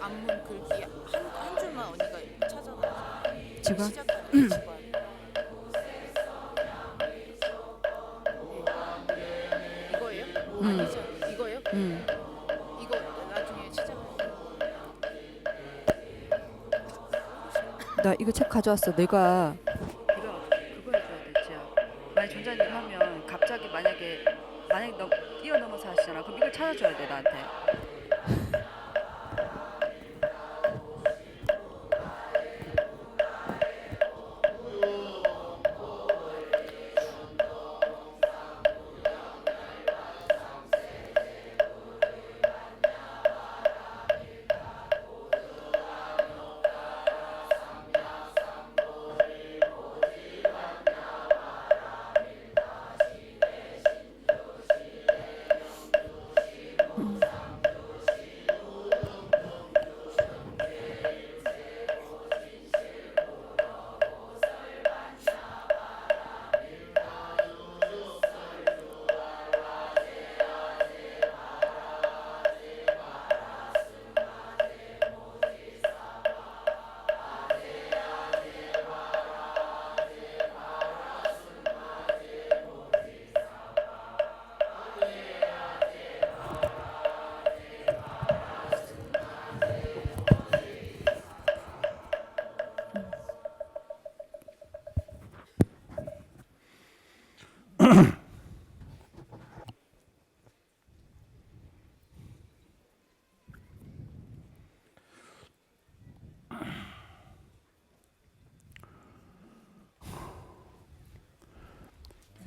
안문 글귀 한 줄만 언니가 찾아가지고 지금 시작하는 지금 이거예요? 아니죠? 이거예요? 이거 나중에 시작하는 나 이거 책 가져왔어. 내가 이거 그거 해줘야 되지. 만약 전자님 하면 갑자기 만약에 너 뛰어넘어서 하시잖아. 그럼 이걸 찾아줘야 돼 나한테.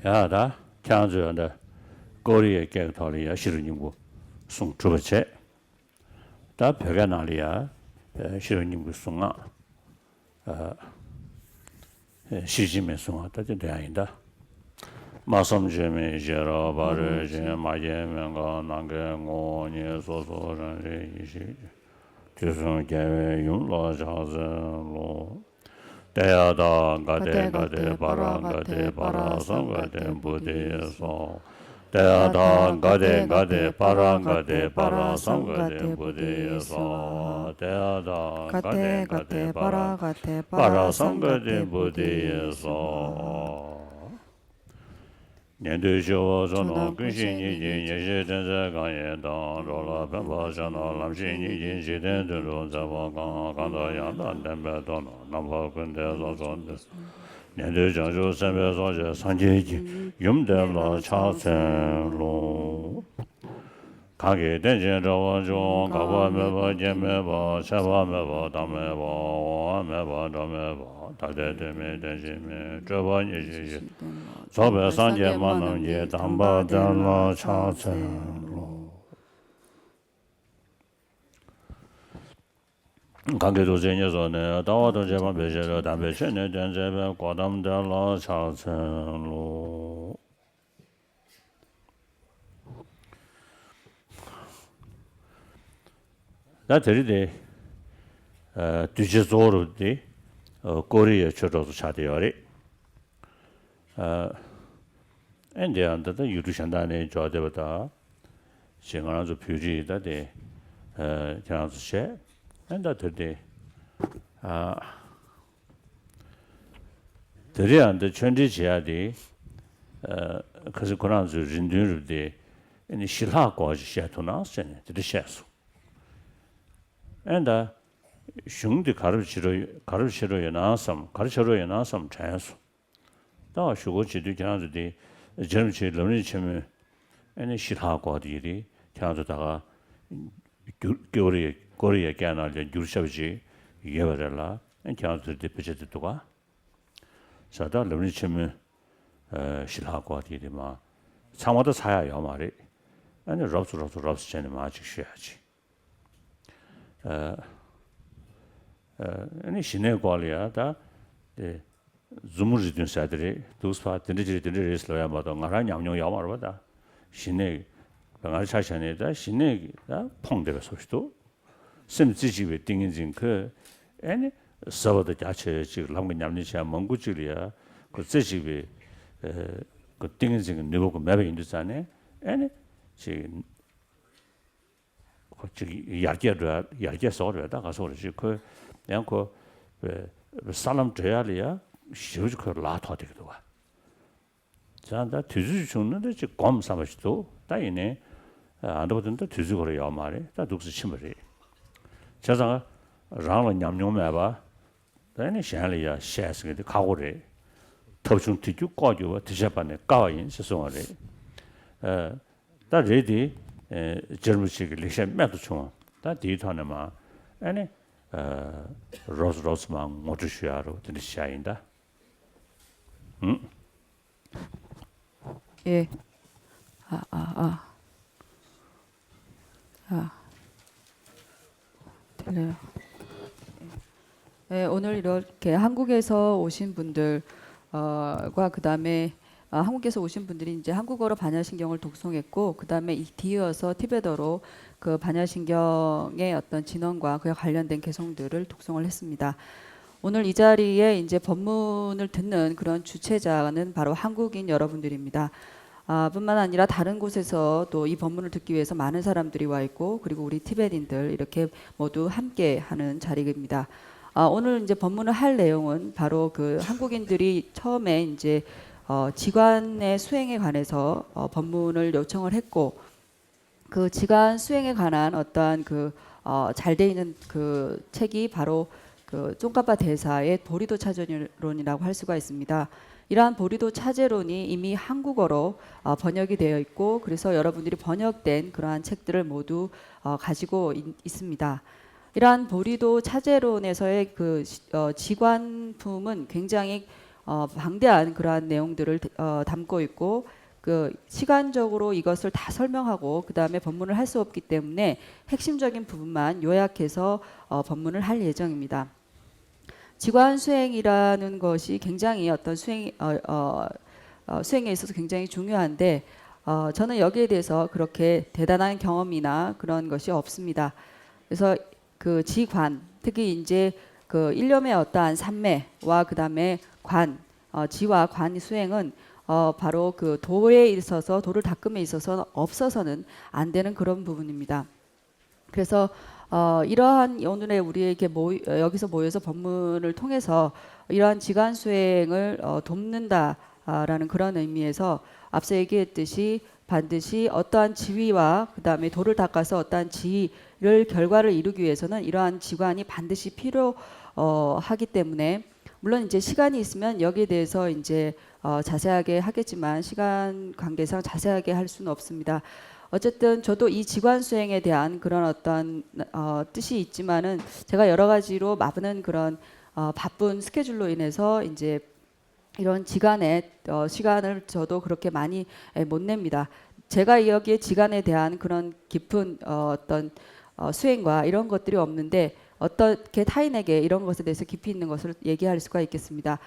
야다 창조연의 거리의 개털이야 시르님고 송 주버체 다 벽에 날이야 시르님고 송아 시지메 송아 다들 대아인다 마섬제메 제라 바르제 마제면가 난게 고니 소소런 이시 주선 개외 윤라 자ዘ로 대야다 가데 가데 바라 가데 바라 성가데 부디소 대야다 가데 가데 바라 가데 바라 성가데 부디소 대야다 가데 가데 바라 바라 성가데 부디소 년도쇼 전원 근신이 예제전자 강예당 로라 변바잖아 남신이 지den으로 잡아가 간다야다 담배도나 남바근데서 전데 년도전조 선배소제 산지지 юм들로 차선로 가게 된전저원종 가봐매봐 제매봐 샤봐매봐 담매봐 와매봐 담매봐 다대대매 된지매 저번이지 소배산제만은 예 담바달라 차선로 관계도 전에서는 다와도 제만 배제로 담배 전에 된제배 과담달라 차선로 나 들이대 뒤지소로디 꼬리에 쳐져서 차대요리 엔데안다다 유르샨다네 저데보다 생활아주 표지다데 장수셰 엔다 들대 들이안데 천지지야디 그래서 그런지 인류르데 이 실하고지 셰토나스네 들이셰수 엔다 슝디 가르치로에 나섬 자연수 다 쉬고지도 장주디 젊지 럼리 치면 애니 실하고디리 장주다가 거리에 깨나려 유르샤비지 예버라 장주디 베제도가 자다 럼리 치면 실하고디리 마 상화도 사야요 말이 아니 럽스 전에 마직 쉬야지 아니 신의 관리야 다 zumusridun sadri duspa tindiri sloya bada ngara nyamnyo yamar bada shine ngara chashane da shine da pongde soshto 심지지베 띵인진 그 애니 서버도 자체 지금 랑고 냠니 차 몽구지리야 그 제지베 그 띵인진 내보고 매베 인도산에 애니 지금 저기 얇게 써려다 가서 그러지 그 그냥 그 사람 줘야리야 쉬우지 그 라토 되기도 와. 자다 뒤지 주는데 지 검사마시도 다이네 안 되던데 뒤지 그래야 말이 다 독스 침을이. 자자가 라는 냠냠해 봐. 다이네 샹리야 샤스게 가고래. 더중 뒤주 꺼줘 드셔봤네 까와인 세송아래. 다 레디 젊으시게 리셔 매도 총. 다 디토나마 아니 로스만 모두 쉬어로 되는 시야인다. 예. 들려요. 예, 오늘 이렇게 한국에서 오신 분들과 그다음에 한국에서 오신 분들이 이제 한국어로 반야신경을 독송했고 그다음에 뒤이어서 티베더로 그 반야신경의 어떤 진원과 그에 관련된 개성들을 독송을 했습니다. 오늘 이 자리에 이제 법문을 듣는 그런 주체자는 바로 한국인 여러분들입니다. 뿐만 아니라 다른 곳에서 또 이 법문을 듣기 위해서 많은 사람들이 와 있고 그리고 우리 티베트인들 이렇게 모두 함께 하는 자리입니다. 오늘 이제 법문을 할 내용은 바로 그 한국인들이 처음에 이제 직관의 수행에 관해서 법문을 요청을 했고 그 직관 수행에 관한 어떠한 그 잘 돼 있는 그 책이 바로 그 쫑카파 대사의 보리도 차제론이라고 할 수가 있습니다. 이러한 보리도 차제론이 이미 한국어로 번역이 되어 있고 그래서 여러분들이 번역된 그러한 책들을 모두 가지고 있습니다. 이러한 보리도 차제론에서의 그 직관품은 굉장히 방대한 그러한 내용들을 담고 있고 그 시간적으로 이것을 다 설명하고 그 다음에 법문을 할 수 없기 때문에 핵심적인 부분만 요약해서 법문을 할 예정입니다. 직관 수행이라는 것이 굉장히 어떤 수행에 있어서 굉장히 중요한데 저는 여기에 대해서 그렇게 대단한 경험이나 그런 것이 없습니다. 그래서 그 지관 특히 이제 그 일념의 어떠한 삼매와 그 다음에 지와 관 수행은 바로 그 도에 있어서 도를 닦음에 있어서 없어서는 안 되는 그런 부분입니다. 그래서 이러한 오늘의 우리에게 여기서 모여서 법문을 통해서 이러한 지관 수행을 돕는다라는 그런 의미에서 앞서 얘기했듯이 반드시 어떠한 지위와 그 다음에 도를 닦아서 어떠한 지위를 결과를 이루기 위해서는 이러한 지관이 반드시 필요하기 때문에 물론 이제 시간이 있으면 여기에 대해서 이제 자세하게 하겠지만 시간 관계상 자세하게 할 수는 없습니다. 어쨌든 저도 이 직관 수행에 대한 그런 어떤 뜻이 있지만은 제가 여러 가지로 바쁘는 그런 바쁜 스케줄로 인해서 이제 이런 지간에 시간을 저도 그렇게 많이 못 냅니다. 제가 여기에 지간에 대한 그런 깊은 어떤 수행과 이런 것들이 없는데 어떻게 타인에게 이런 것에 대해서 깊이 있는 것을 얘기할 수가 있겠습니까?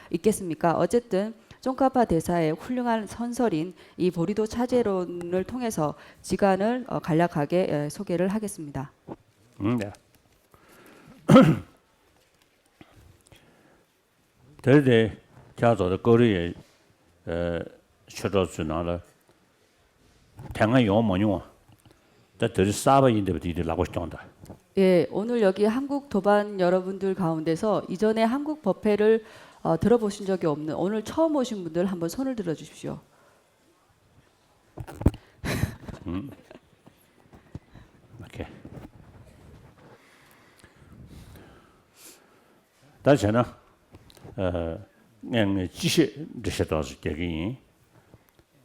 어쨌든 쫑카파 대사의 훌륭한 선설인 이 보리도 차제론을 통해서 지간을 간략하게 소개를 하겠습니다. 네. 대대 자조의 거리에 쳐져주나라 당연 용 뭐냐? 들 사바인데부터 라고 싶다. 예, 오늘 여기 한국 도반 여러분들 가운데서 이전에 한국 법회를 들어보신 적이 없는 오늘 처음 오신 분들 한번 손을 들어 주십시오. 오케이. 다시는 그냥 지시这些都是 대기.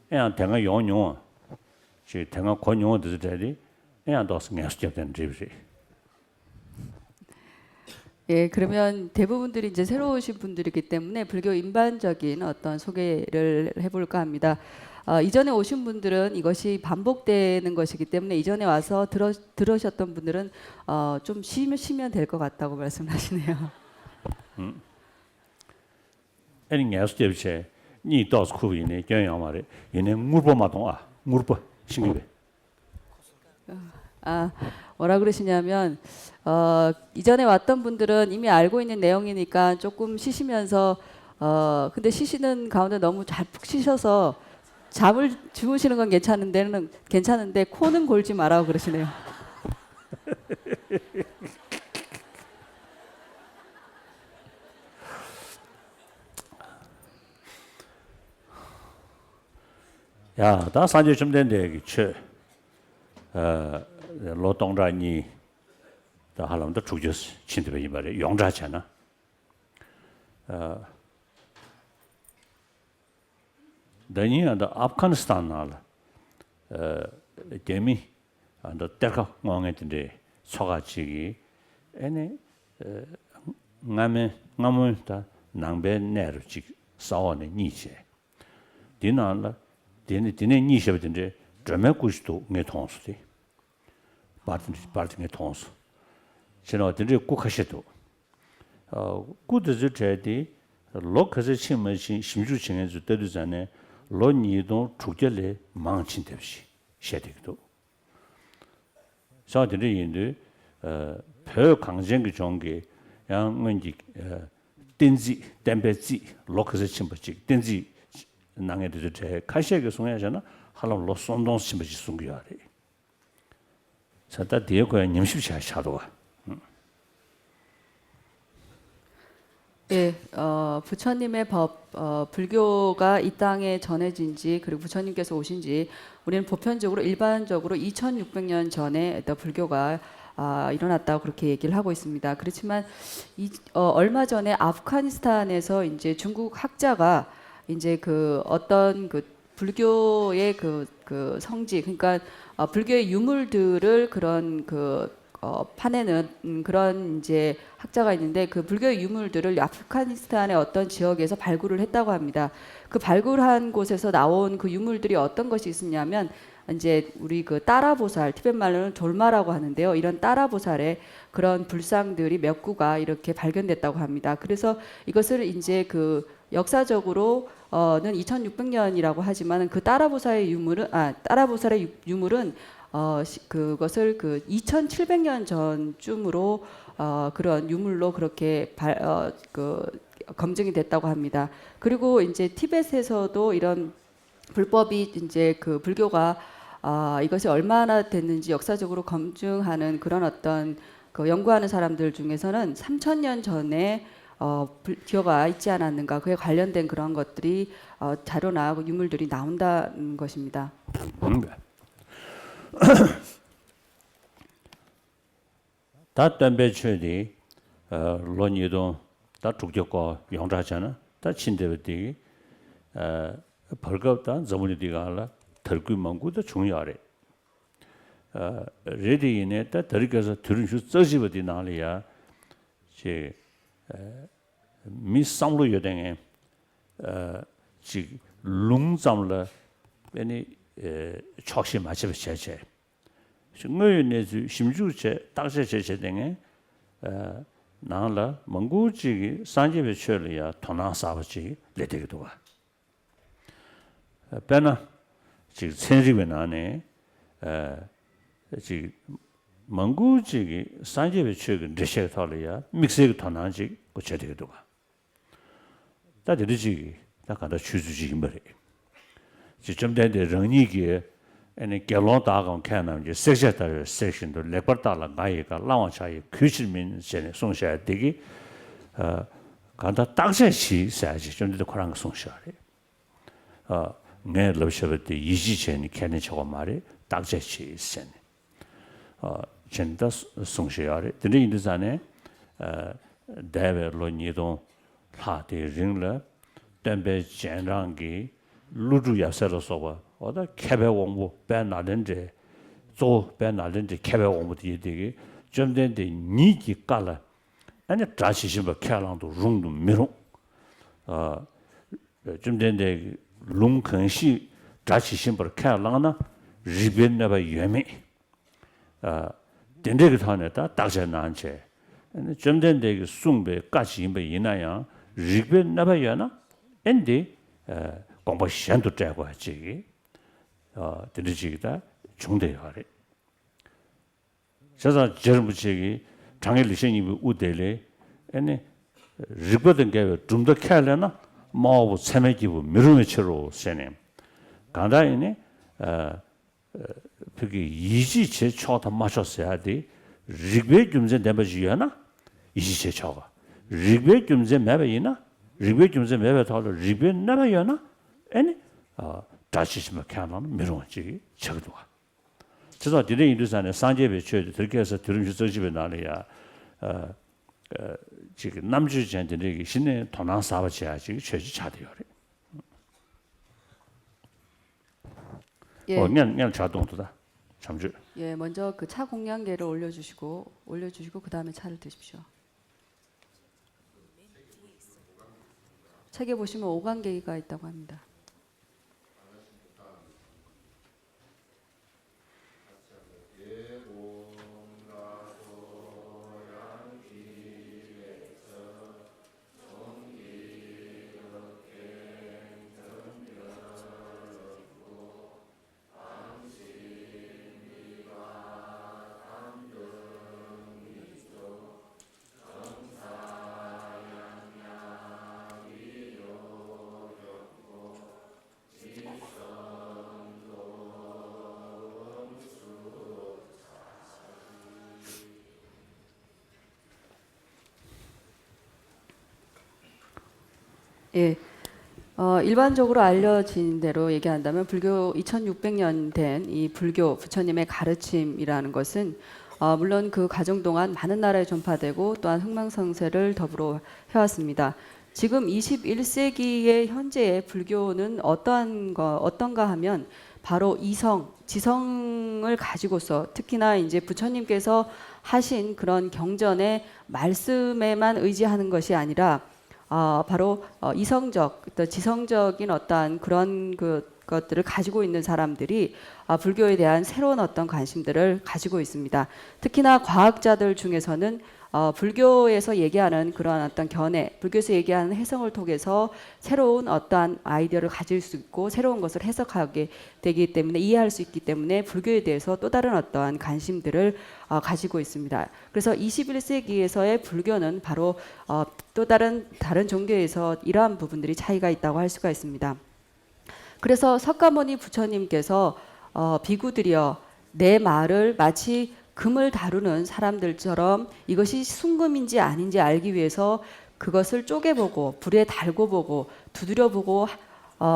그냥 당연 용용. 지 당연 권용도 되지. 그냥 도스 녀석된 집이. 예, 그러면 대부분들이 이제 새로 오신 분들이기 때문에 불교 일반적인 어떤 소개를 해볼까 합니다. 이전에 오신 분들은 이것이 반복되는 것이기 때문에 이전에 와서 들으셨던 분들은 좀 쉬면 될 것 같다고 말씀하시네요. 아니 녀석들이 니 도스 쿠비네 경영 말에 얘네 물보마동아 물보 신기해. 뭐라 그러시냐면 이전에 왔던 분들은 이미 알고 있는 내용이니까 조금 쉬시면서 근데 쉬시는 가운데 너무 잘 푹 쉬셔서 잠을 주무시는 건 괜찮은데 코는 골지 마라고 그러시네요. 야, 다 산지 좀 된데 그 노동자니 다 하람도 죽였어. 친구들 이 말에 용자잖아. 다니야다 아프가니스탄 날 데미 안다 때가 멍했는데 소가지기 에네 남을다 남배 내르지 싸워네 니제 디나라 디네 니셔든데 드메 구스도 네 통수디 바르네 통수 지나든지 국하셔도 구드즈 제디 로커즈 침머신 심주칭에 주대도잖아요. 로니도 축제를 망친듯이 셔되기도. 사들이 인도 별 강쟁의 종게 양은지 딘지 덴베지 로커즈 침버지 딘지 나게도 제 카시에게 송야잖아. 할로 로손동 침버지 송기야래. 사다 디에고야 님십시 하샤도가. 예, 부처님의 법, 불교가 이 땅에 전해진지 그리고 부처님께서 오신지 우리는 보편적으로 일반적으로 2,600년 전에 어떤 불교가 일어났다고 그렇게 얘기를 하고 있습니다. 그렇지만 얼마 전에 아프가니스탄에서 이제 중국 학자가 이제 그 어떤 그 불교의 그 성지, 그러니까 불교의 유물들을 그런 파내는 그런 이제 학자가 있는데 그 불교의 유물들을 아프가니스탄의 어떤 지역에서 발굴을 했다고 합니다. 그 발굴한 곳에서 나온 그 유물들이 어떤 것이 있었냐면 이제 우리 그 따라보살, 티벳 말로는 졸마라고 하는데요. 이런 따라보살의 그런 불상들이 몇 구가 이렇게 발견됐다고 합니다. 그래서 이것을 이제 그 역사적으로는 2,600년이라고 하지만 그 따라보살의 유물은 그것을 그 2,700년 전쯤으로 그런 유물로 그렇게 검증이 됐다고 합니다. 그리고 이제 티벳에서도 이런 불법이 이제 그 불교가 이것이 얼마나 됐는지 역사적으로 검증하는 그런 어떤 그 연구하는 사람들 중에서는 3,000년 전에 불교가 있지 않았는가 그에 관련된 그런 것들이 자료나 유물들이 나온다는 것입니다. 다 덤베처디 로니도 다 죽적고 용자잖아. 다 친데버디 벌겁다 저문이디가 알라 덜구 망고도 중요하래. 레디네 다 덜겨서 들은 수 써지버디 나리야. 제 미상로 여댕에 지 룽잠라 베니 초시 마치버 제제 ngơi 심주체 딱세 제제등에 나라 몽고지 산지베 처리야 토나사버지 레데기도가 배나 지금 생리베 나네 지 몽고지 산지베 처리 레셰탈이야 믹스에 토나지 고쳐되기도가 다들이지 다 가다 추주지 말이 지금 대대 런이기에 ene gelon dagang kanam je secretary section do leparta la ngai ka lawan cha yi kyuchmin sene songsha degi ganda takshe chi sa ji 좀 더 그런 거 송샤래 네 러시아부터 이지 전에 캐는 저거 말이 딱제 치 sene 전다 송샤래 근데 인도산에 대베로니도 하데 링라 덤베 젠랑기 루주야서로서 어다 개배 공부 배나는데 조 배나는데 개배 공부 되게 좀 된데 니기 깔라 아니 자시심 뭐 캐랑도 룽도 미롱 좀 된데 룽컨시 자시심 뭐 캐랑나 리벤나바 예메 된데가 타네다 딱제 난체 좀 된데 숭배 까시 뭐 이나야 리벤나바 야나 엔데 공부 시간도 짜고 하지 들으시기다 중대하래. 저자 젊은이기 장애 리신이 우대래. 아니 리거든 게 좀 더 캐려나 마오 세메기부 미루메처로 세네. 간다이네 그게 이지 제 초다 마셨어야 돼. 릭베 줌제 데바지야나 이시체 차가 릭베 줌제 매베이나 릭베 줌제 매베 타로 릭베 나바야나 아니 다시스마 캬만 미롱지 저도가 저도 디레 인도산에 상제베 최 들게서 들음주 저집에 나려야 지금 남주전들이 신내 도난 사업지야 지금 최지 차대요. 예. 그냥 자동도다. 잠시. 예, 먼저 그 차 공량계를 올려주시고 그 다음에 차를 드십시오. 책에 보시면 5관계가 있다고 합니다. 예. 일반적으로 알려진 대로 얘기한다면 불교 2600년 된 이 불교 부처님의 가르침이라는 것은 물론 그 과정 동안 많은 나라에 전파되고 또한 흥망성쇠를 더불어 해왔습니다. 지금 21세기의 현재의 불교는 어떤가 하면 바로 이성, 지성을 가지고서 특히나 이제 부처님께서 하신 그런 경전의 말씀에만 의지하는 것이 아니라 바로 이성적, 또 지성적인 어떠한 그런 것들을 가지고 있는 사람들이 불교에 대한 새로운 어떤 관심들을 가지고 있습니다. 특히나 과학자들 중에서는 불교에서 얘기하는 그러한 어떤 견해, 불교에서 얘기하는 해석을 통해서 새로운 어떠한 아이디어를 가질 수 있고 새로운 것을 해석하게 되기 때문에 이해할 수 있기 때문에 불교에 대해서 또 다른 어떠한 관심들을 가지고 있습니다. 그래서 21세기에서의 불교는 바로 또 다른 종교에서 이러한 부분들이 차이가 있다고 할 수가 있습니다. 그래서 석가모니 부처님께서 비구들이여 내 말을 마치 금을 다루는 사람들처럼 이것이 순금인지 아닌지 알기 위해서 그것을 쪼개보고 불에 달궈보고 두드려보고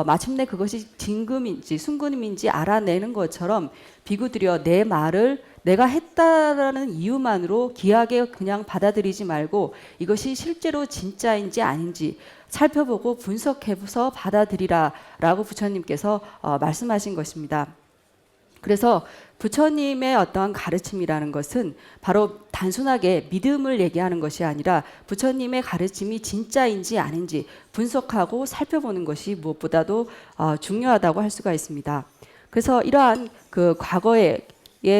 마침내 그것이 진금인지 순금인지 알아내는 것처럼 비구들이여 내 말을 내가 했다라는 이유만으로 기하게 그냥 받아들이지 말고 이것이 실제로 진짜인지 아닌지 살펴보고 분석해서 받아들이라 라고 부처님께서 말씀하신 것입니다. 그래서 부처님의 어떠한 가르침이라는 것은 바로 단순하게 믿음을 얘기하는 것이 아니라 부처님의 가르침이 진짜인지 아닌지 분석하고 살펴보는 것이 무엇보다도 중요하다고 할 수가 있습니다. 그래서 이러한 그 과거의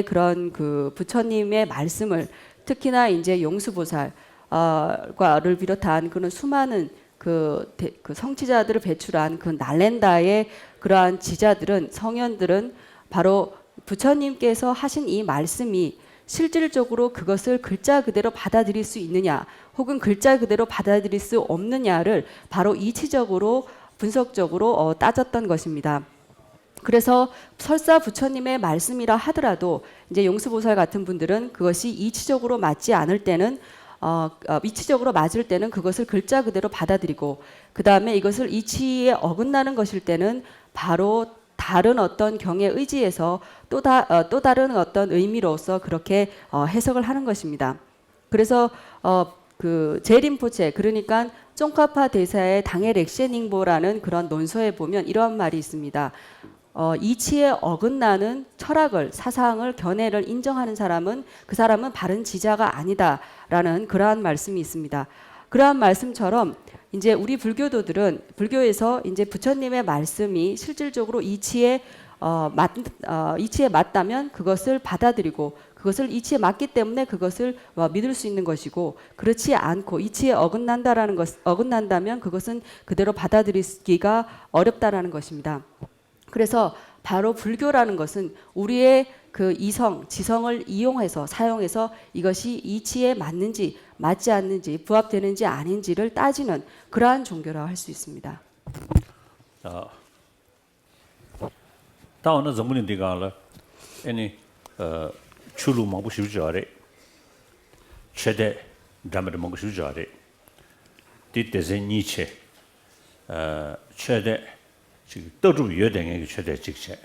그런 그 부처님의 말씀을 특히나 이제 용수보살과를 비롯한 그런 수많은 그 성취자들을 배출한 그 날렌다의 그러한 지자들은 성현들은 바로 부처님께서 하신 이 말씀이 실질적으로 그것을 글자 그대로 받아들일 수 있느냐 혹은 글자 그대로 받아들일 수 없느냐를 바로 이치적으로 분석적으로 따졌던 것입니다. 그래서 설사 부처님의 말씀이라 하더라도 이제 용수보살 같은 분들은 그것이 이치적으로 맞지 않을 때는 이치적으로 맞을 때는 그것을 글자 그대로 받아들이고 그 다음에 이것을 이치에 어긋나는 것일 때는 바로 다른 어떤 경에 의지해서 또 다른 어떤 의미로서 그렇게 해석을 하는 것입니다. 그래서 그 제림포체 그러니까 쫑카파 대사의 당의 렉셰닝보라는 그런 논서에 보면 이러한 말이 있습니다. 이치에 어긋나는 철학을 사상을 견해를 인정하는 사람은 그 사람은 바른 지자가 아니다라는 그러한 말씀이 있습니다. 그러한 말씀처럼 이제 우리 불교도들은 불교에서 이제 부처님의 말씀이 실질적으로 이치에 맞다면 그것을 받아들이고 그것을 이치에 맞기 때문에 그것을 믿을 수 있는 것이고 그렇지 않고 이치에 어긋난다면 그것은 그대로 받아들이기가 어렵다라는 것입니다. 그래서 바로 불교라는 것은 우리의 그 이성, 지성을 이용해서 사용해서 이것이 이치에 맞는지 맞지 않는지 부합되는지 아닌지를 따지는 그러한 종교라고 할 수 있습니다. 다음은 전문인 디가를 아니 출루 먹고 싶지 않아. 최대 담을 먹고 싶어래. 뒤에서 니체 최대 지금 떠주 여댕의 최대 직체.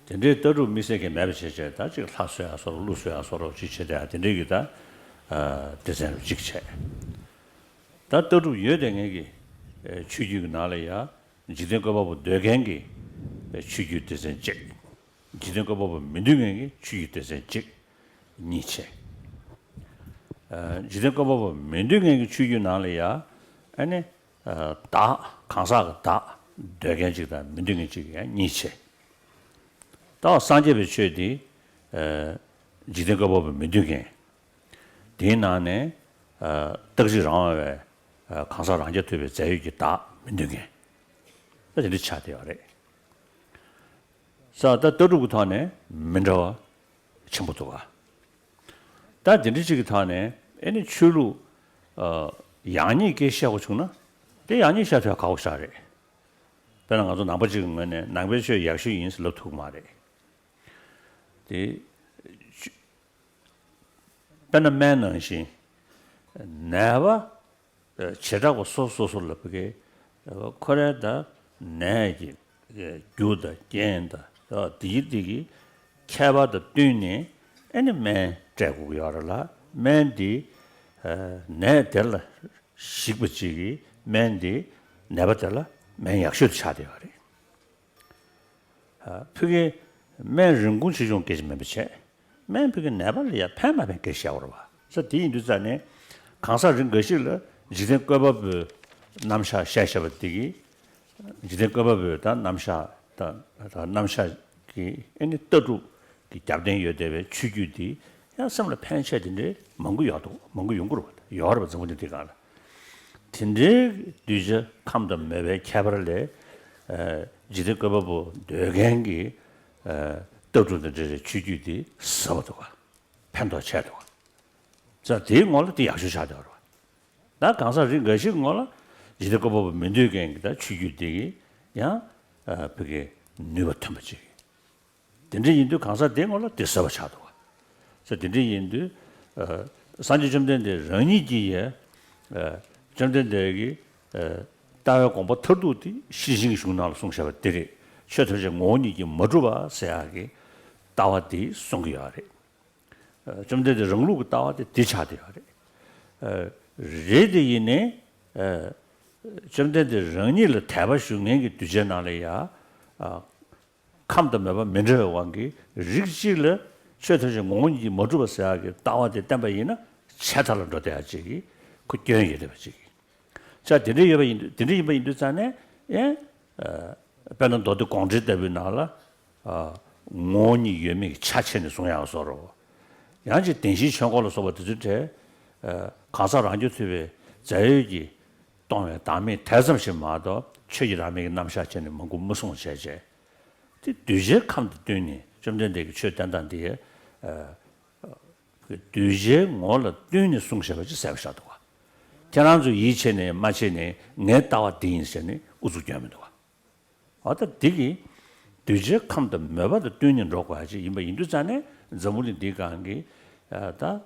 근데 떠주 미세게 매비체다 지금 사수야 서로 루수야 서로 지체돼야 되는기다 대선 직체. 다 떠주 여댕의 취지가 나려야 지된 거 보고 되겐기 취지 대선 직. 지된 거 보고 민중의 취지 대선 직 니체. 지된 거 보고 민중의 취지 나려야 아니 다 강사가 다 되겐지다 민중의 직이야 니체. 또 산제베 최디 지된 거 보고 민중의 대난에 덕지랑에 강사를 한제 되게 자유지 다 민중의 그래서 차대요래. 자다 떠르부터네 민저와 전부도가 다 진리지기 타네 애니 출루 양이 계시하고 죽나? 대 양이 시작해 가고 싶어래. 배는 가서 나머지는 거네. 남배셔 약수 인스로 두고 말해. 대 배는 매는시 내가 제라고 소소소를 그게 거래다 내지 교다 겐다 디디기 캐바도 뛰니 애니메 제고 열라 맨디 내들 식부지기 맨디 내버들라 맨 약속도 차대요래. 그게 맨人工 지종 깨지면 비체 맨 그게 내발이야 패마벤 깨시하러 봐. 그래서 디인도자네 강사진 것이를 지된 거법 남샤 샤샤버티기 지된 거법다 남샤 다 남샤기 애니 떠두 기 잡된 여대에 취규디 야 섬을 펜셔든데 몽고 여도 몽고 연구로 여러 번 정도 되가라. 근데 뒤저 감도 매베 캐버를 지들 거버 되겐기 떠두들 취규디 서도가 판도 채도가 자 대응을 대 약속하더라. 나 강사 것이 거라 지들 거버 민주경이다 취규디 야 그게 누버텀지 근데 인도 강사 대응을 대 서버차도가 저 근데 인도 산지 좀 된데 런이지에 점된데기 다외 공부 터두디 시신이 중나를 송샤가 되리 셔터제 모니기 뭐주바 세하기 따와디 송기야래 점된데 정루고 따와디 디차디야래 레디이네 점된데 런이를 대바 중행기 두제나래야 감도 매번 면저 왕기 릭실을 셔터제 모니기 뭐주바 세하기 따와디 담바이나 차탈을 넣어야지 그 경영이 되지. 자, 드리이버 인도산에 예, 배는 도도 공지 때문에 나라 모니 유명이 차체는 송야서로. 양지 den시 청고로 서부터 주제 가사를 안 주트에 자유지 동에 담에 대점심마도 최지라면 남샤체는 뭔가 무슨 세제. 뒤제 감도 되니 좀 전에 그 최단단디에 그 뒤제 몰라 되니 송샤가지 세우샤도 지난주 2000년 마치네 내 따와 디인세네 우주견도 와. 어떤 되게 뒤제 감도 매바도 뛰는 로고 하지 이뭐 인도산에 저물이 네가 한게 다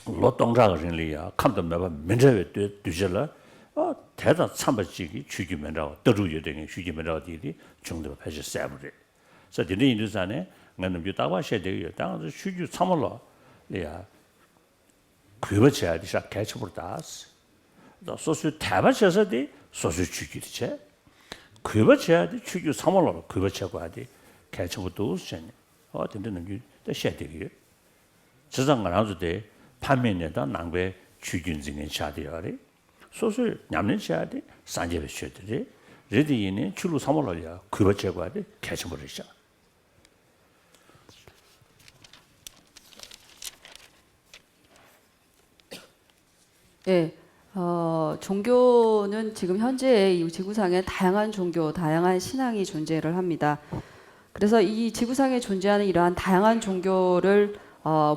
로동자가 진리야 감도 매바 면제에 뒤제라 대다 참바지기 주기면라고 떠루여 되는 주기면라고 디디 정도 패지 세브리. 그래서 디네 인도산에 나는 비 따와셔야 돼요. 당도 주주 참을러 야 그거지야 디사 개처부터다스. 너 소수 대바셔서디 소수 주기리체. 그거지야 디 주주 3월로 그거쳐고 하디 개처부터 우스잖니. 어떤데는 그 셔야 되게. 저장을 하주대 판매내다 낭배 주균증에 차대요리. 소수 냠는 셔야디 산제베 셔야디. 레디이네 줄로 3월로야 그거쳐고 하디 개처부터셔. 네, 종교는 지금 현재 이 지구상에 다양한 종교, 다양한 신앙이 존재를 합니다. 그래서 이 지구상에 존재하는 이러한 다양한 종교를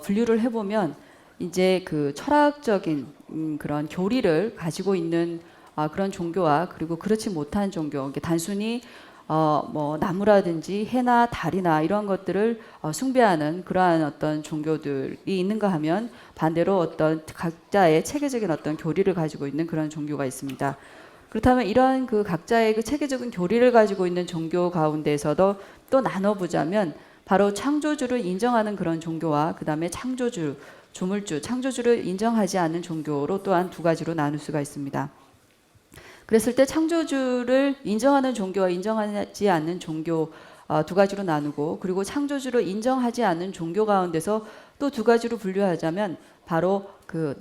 분류를 해보면 이제 그 철학적인 그런 교리를 가지고 있는 그런 종교와 그리고 그렇지 못한 종교, 단순히 뭐 나무라든지 해나 달이나 이런 것들을 숭배하는 그러한 어떤 종교들이 있는가 하면 반대로 어떤 각자의 체계적인 어떤 교리를 가지고 있는 그런 종교가 있습니다. 그렇다면 이러한 그 각자의 그 체계적인 교리를 가지고 있는 종교 가운데에서도 또 나눠보자면 바로 창조주를 인정하는 그런 종교와 그 다음에 창조주, 조물주, 창조주를 인정하지 않는 종교로 또한 두 가지로 나눌 수가 있습니다. 그랬을 때 창조주를 인정하는 종교와 인정하지 않는 종교 두 가지로 나누고, 그리고 창조주를 인정하지 않는 종교 가운데서 또 두 가지로 분류하자면 바로 그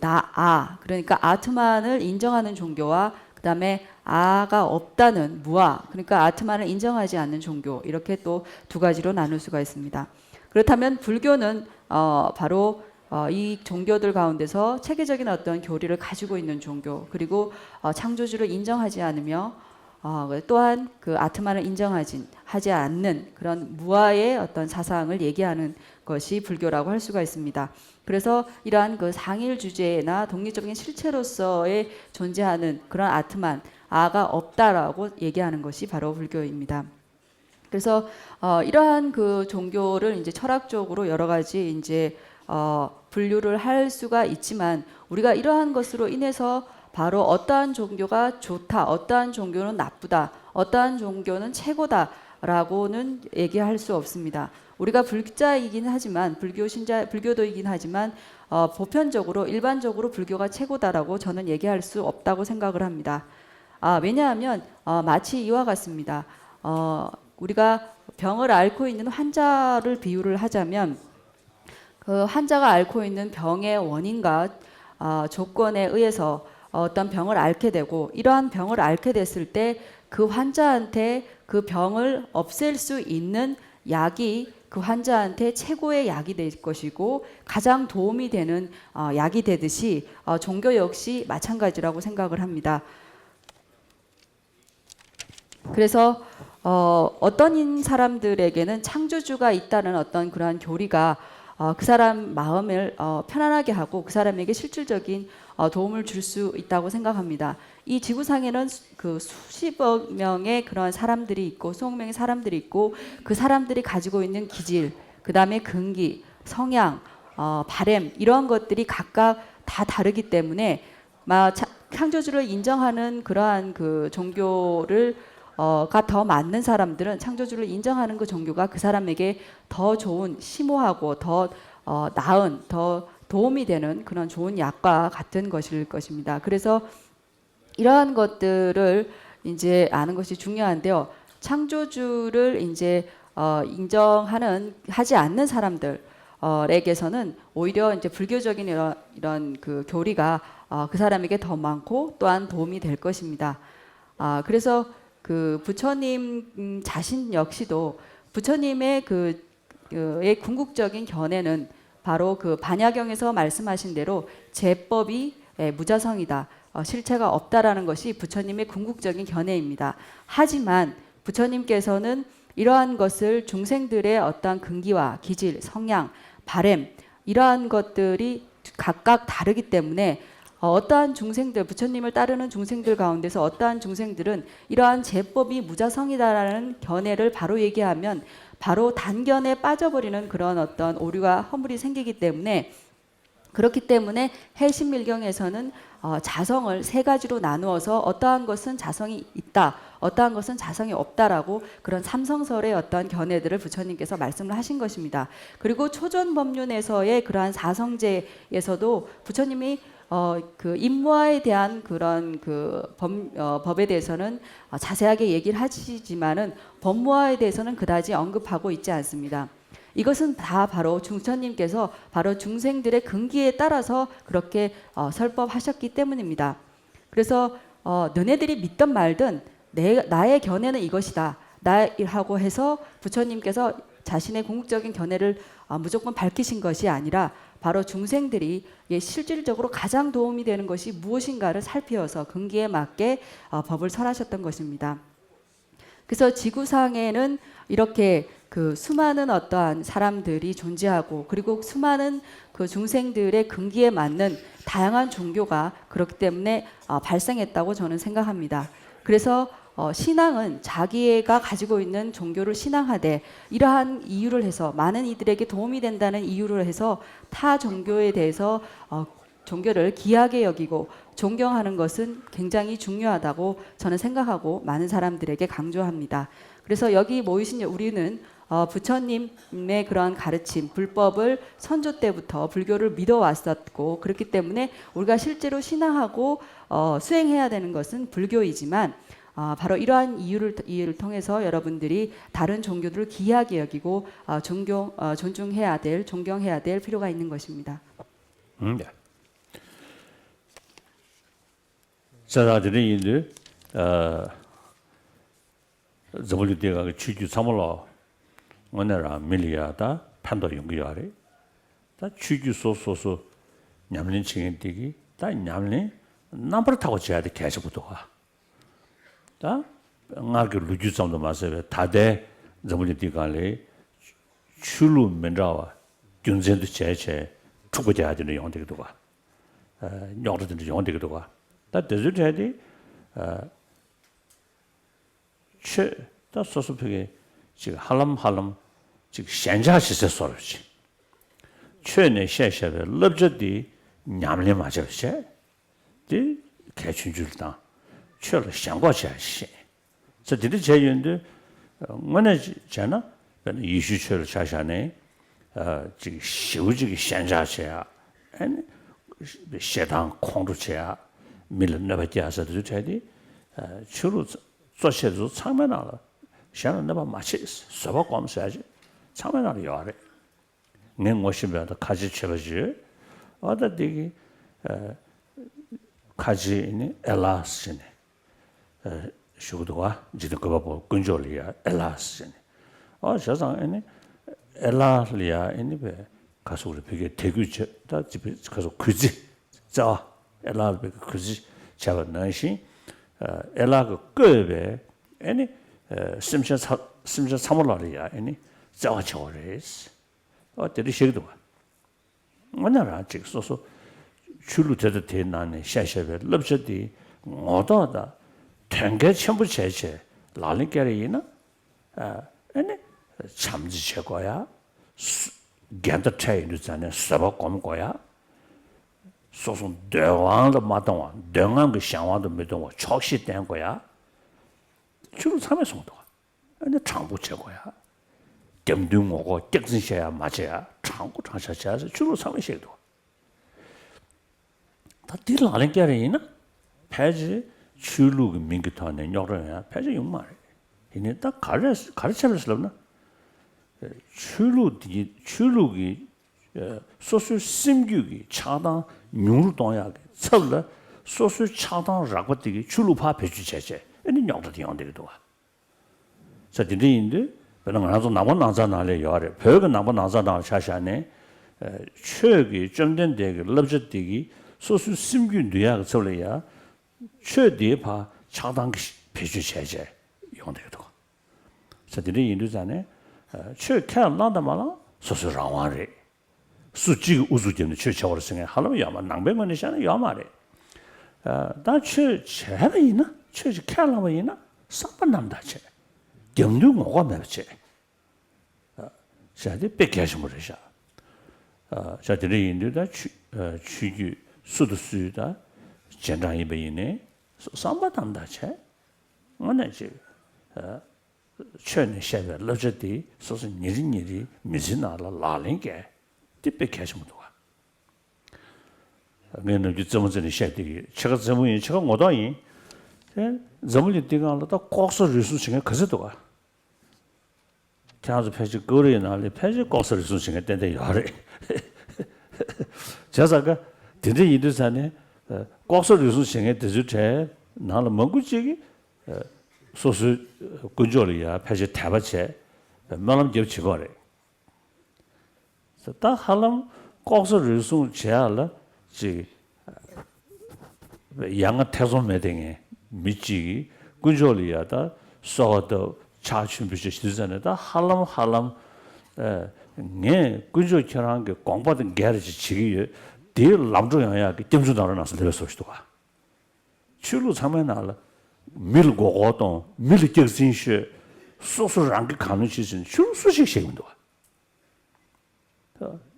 그러니까 아트만을 인정하는 종교와 그 다음에 아가 없다는 무아, 그러니까 아트만을 인정하지 않는 종교, 이렇게 또 두 가지로 나눌 수가 있습니다. 그렇다면 불교는 바로 이 종교들 가운데서 체계적인 어떤 교리를 가지고 있는 종교, 그리고 창조주를 인정하지 않으며 또한 그 아트만을 하지 않는 그런 무아의 어떤 사상을 얘기하는 것이 불교라고 할 수가 있습니다. 그래서 이러한 그 상일 주제나 독립적인 실체로서의 존재하는 그런 아트만, 아가 없다라고 얘기하는 것이 바로 불교입니다. 그래서 이러한 그 종교를 이제 철학적으로 여러 가지 이제 분류를 할 수가 있지만, 우리가 이러한 것으로 인해서 바로 어떠한 종교가 좋다, 어떠한 종교는 나쁘다, 어떠한 종교는 최고다라고는 얘기할 수 없습니다. 우리가 불자이긴 하지만, 불교도이긴 하지만 보편적으로 일반적으로 불교가 최고다라고 저는 얘기할 수 없다고 생각을 합니다. 왜냐하면 마치 이와 같습니다. 우리가 병을 앓고 있는 환자를 비유를 하자면, 그 환자가 앓고 있는 병의 원인과 조건에 의해서 어떤 병을 앓게 되고, 이러한 병을 앓게 됐을 때 그 환자한테 그 병을 없앨 수 있는 약이 그 환자한테 최고의 약이 될 것이고 가장 도움이 되는 약이 되듯이 종교 역시 마찬가지라고 생각을 합니다. 그래서 어떤 사람들에게는 창조주가 있다는 어떤 그러한 교리가 그 사람 마음을 편안하게 하고 그 사람에게 실질적인 도움을 줄 수 있다고 생각합니다. 이 지구상에는 그 수십억 명의 그런 사람들이 있고 수억 명의 사람들이 있고, 그 사람들이 가지고 있는 기질, 그 다음에 근기, 성향, 바램, 이러한 것들이 각각 다 다르기 때문에 창조주를 인정하는 그러한 그 종교를 가 더 맞는 사람들은, 창조주를 인정하는 그 종교가 그 사람에게 더 좋은, 심오하고 더 나은, 더 도움이 되는 그런 좋은 약과 같은 것일 것입니다. 그래서 이러한 것들을 이제 아는 것이 중요한데요. 창조주를 이제 하지 않는 사람들에게서는 오히려 이제 불교적인 이런 그 교리가 그 사람에게 더 많고 또한 도움이 될 것입니다. 그래서 그 부처님 자신 역시도 부처님의 그의 궁극적인 견해는 바로 그 반야경에서 말씀하신 대로 제법이 무자성이다, 실체가 없다라는 것이 부처님의 궁극적인 견해입니다. 하지만 부처님께서는 이러한 것을 중생들의 어떠한 근기와 기질, 성향, 바램, 이러한 것들이 각각 다르기 때문에 어떠한 중생들, 부처님을 따르는 중생들 가운데서 어떠한 중생들은 이러한 제법이 무자성이다라는 견해를 바로 얘기하면 바로 단견에 빠져버리는 그런 어떤 오류와 허물이 생기기 때문에, 그렇기 때문에 해신밀경에서는 자성을 세 가지로 나누어서 어떠한 것은 자성이 있다, 어떠한 것은 자성이 없다라고 그런 삼성설의 어떠한 견해들을 부처님께서 말씀을 하신 것입니다. 그리고 초전법륜에서의 그러한 사성제에서도 부처님이 그 임무화에 대한 그런 그 법에 대해서는 자세하게 얘기를 하시지만은 법무화에 대해서는 그다지 언급하고 있지 않습니다. 이것은 다 바로 부처님께서 바로 중생들의 근기에 따라서 그렇게 설법하셨기 때문입니다. 그래서 너네들이 믿든 말든 나의 견해는 이것이다 하고 해서 부처님께서 자신의 궁극적인 견해를 무조건 밝히신 것이 아니라 바로 중생들이 실질적으로 가장 도움이 되는 것이 무엇인가를 살피어서 근기에 맞게 법을 설하셨던 것입니다. 그래서 지구상에는 이렇게 그 수많은 어떠한 사람들이 존재하고, 그리고 수많은 그 중생들의 근기에 맞는 다양한 종교가 그렇기 때문에 발생했다고 저는 생각합니다. 그래서 신앙은 자기가 가지고 있는 종교를 신앙하되 이러한 이유를 해서 많은 이들에게 도움이 된다는 이유를 해서 타 종교에 대해서 종교를 귀하게 여기고 존경하는 것은 굉장히 중요하다고 저는 생각하고 많은 사람들에게 강조합니다. 그래서 여기 모이신 우리는 부처님의 그러한 가르침, 불법을 선조 때부터 불교를 믿어왔었고 그렇기 때문에 우리가 실제로 신앙하고 수행해야 되는 것은 불교이지만 바로 이러한 이유를 통해서 여러분들이 다른 종교들을 귀하게 여기고 존중해야 될, 존경해야 될 필요가 있는 것입니다. 네. 자들이 이제 저번에 내가 취주 삼월로 오늘아 밀리아다 판도 연구하래. 다 취주 소소소 냠린 칭인되기 다 냠린 남버 타고 지야 돼 계속부터가. 다 나게 루주점도 마세요. 다대 저번에 네가래 출루 면자와 균전도 제체 투고돼야 되는 용되기도 가. 용도도 용되기도 가. 다 대주제디 다 소소하게 지금 할람 지금 현자시세 소리지. 최내 셰셰의 럽저디 냠리 맞을세. 디 개춘줄다. 최를 상과자시. 저들이 제연데 뭐네 잖아. 이슈철을 자샤네. 지금 시우지기 현자시야. 아니 세당 공도체야. 밀는나바디아서도 제디 주로做些就창면 알아.想那么마치 서버 검사지. 창면 알아 요래. 내 모습에도 같이 쳐버지. 어디 되게 같이 엘라스네. 쇼도와 지도 거 봐. 근조리야 엘라스네. 저상에 엘라리아 이니베 가서 우리 되게 대규제 다 집에 가서 그지. 자 엘라베 그지. 제가 너시 엘라가 끝에 아니 심지어 삼월날이야 아니 자와쳐레스 어때리 시기도 뭐냐라 지금 소소 줄로 되도 되나네 샤샤베 럽셔디 어다다 탱게 전부 제체 라린게리나 아니 참지 제거야 겐더 차이는 서버 검 거야 소소 대왕도 마동아 대왕 그 상황도 메동아 촉시 된 거야 주로 삼에서 온다 근데 장부 제거야 점등 오고 땡신셔야 맞아야 장부 장샤셔서 주로 삼에서도 다 딜라는 게리나 패지 줄로 민기타는 여러야 패지 용말 이네 딱 가르쳐면서나 줄로기 소수 심규기 차단 융루 동야게 섭了 소수 차단 라고되기 줄로파 배주제제 아니 영도 되는데도 자 디인데 그런 거라서 나만 나자나래 요래 별거 나만 나자나 샤샤네 최기 점된되기 럽적되기 소수 심규 뇌약 섭려야 최대파 차단 배주제제 용되도 자 디인도잖아요 최看나다 말아 소수 라와래 수지 우주점의 최초로 생각 하려면 야만 낭백만이 샤는 야마래 다최 제라이나 최지 칼라마이나 사반남다체 경도 뭐가 매체 자데 백야시모르샤 자들이 인도다 취규 수도수다 전장이 베이네 사반남다체 뭐네지 최네 셰베 로저디 소소 니리니리 미진나라 라링게 띠백해시면도 와. 내는 주점은 셰디기 제가 전문이 제가 못하니 전문이 되가라다 꼭서 리수싱에 그서도 와. 자주 패지 거리에 나리 패지 꼭서 리수싱에 된데 야래. 제가가 되게 이들산에 꼭서 리수싱에 되주체 나는 먹고지기 소수 근조리야 패지 타바체 말람 접치거래. 다 할람 꼭서 리수 제알라 지 양아 태존매등에 미지 근조리야다 소도 차춘비시 시즈는다 할람 네 근조처럼 그 공부하던 게르지 지기 딜 남조양야 그 땜주다로 나서 내려서시도 와 출루 참여나라 밀고고동 밀격진시 소소랑게 가능시신 출수식 시행도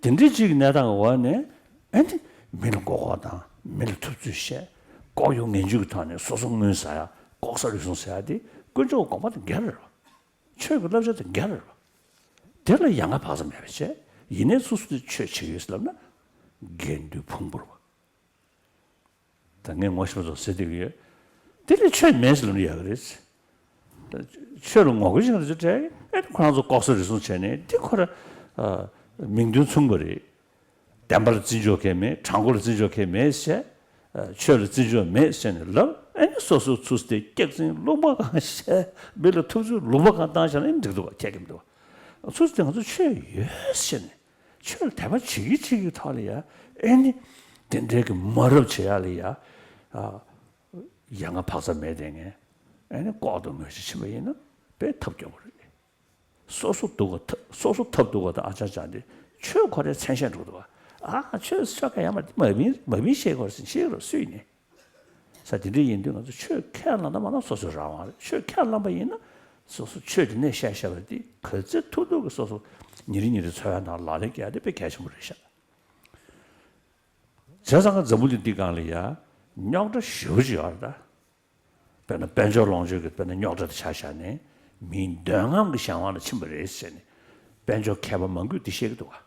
딘디지 내다가 와네 아니 밀고고다 밀투주시 고용 연주부터네 소송문사야 꼭설리송사야디 그저 고마도 게르 최고로서 게르 대라 양아 봐서 말이지 이내 수수도 최치기스라나 겐두 풍부로 당연 뭐셔서 세대기에 대리 최 매슬이야 그랬어 최로 먹고 싶은 저 때, 그래서 꼭설리송 전에 디코라 민준 총벌이 담발 지조케메 장고를 지조케메세 최를 지조메세는 아니 소소 수스테 객진 로마가 세 별로 투주 로마가 다잖아 임들도 책임도 수스테 가서 최예신 최를 대바 지기지기 탈이야 아니 된데게 뭐를 제알이야 양아 박사 매댕에 아니 꼬도 것이 심어이는 배 탑겨버려 소소 탑도가 아자자데 최고의 생산으로도 최 시작해야만 뭐미 시행을선 시행을 수이네 사실이 인도는 최 캐나다 만나 소소라와 최 캐나다 있는 소소 최진의 샤샤버디 그저 토도 소소 니리니를 쳐야 나라게 해야 돼 개심을 하셔 저상은 저물이 디간이야 냥도 쉬우지 알다 배는 벤저롱지게 배는 냥도 샤샤네 민당한 그 상황을 침벌을 했으니 벤저 캐버만 그 뒤시기도 와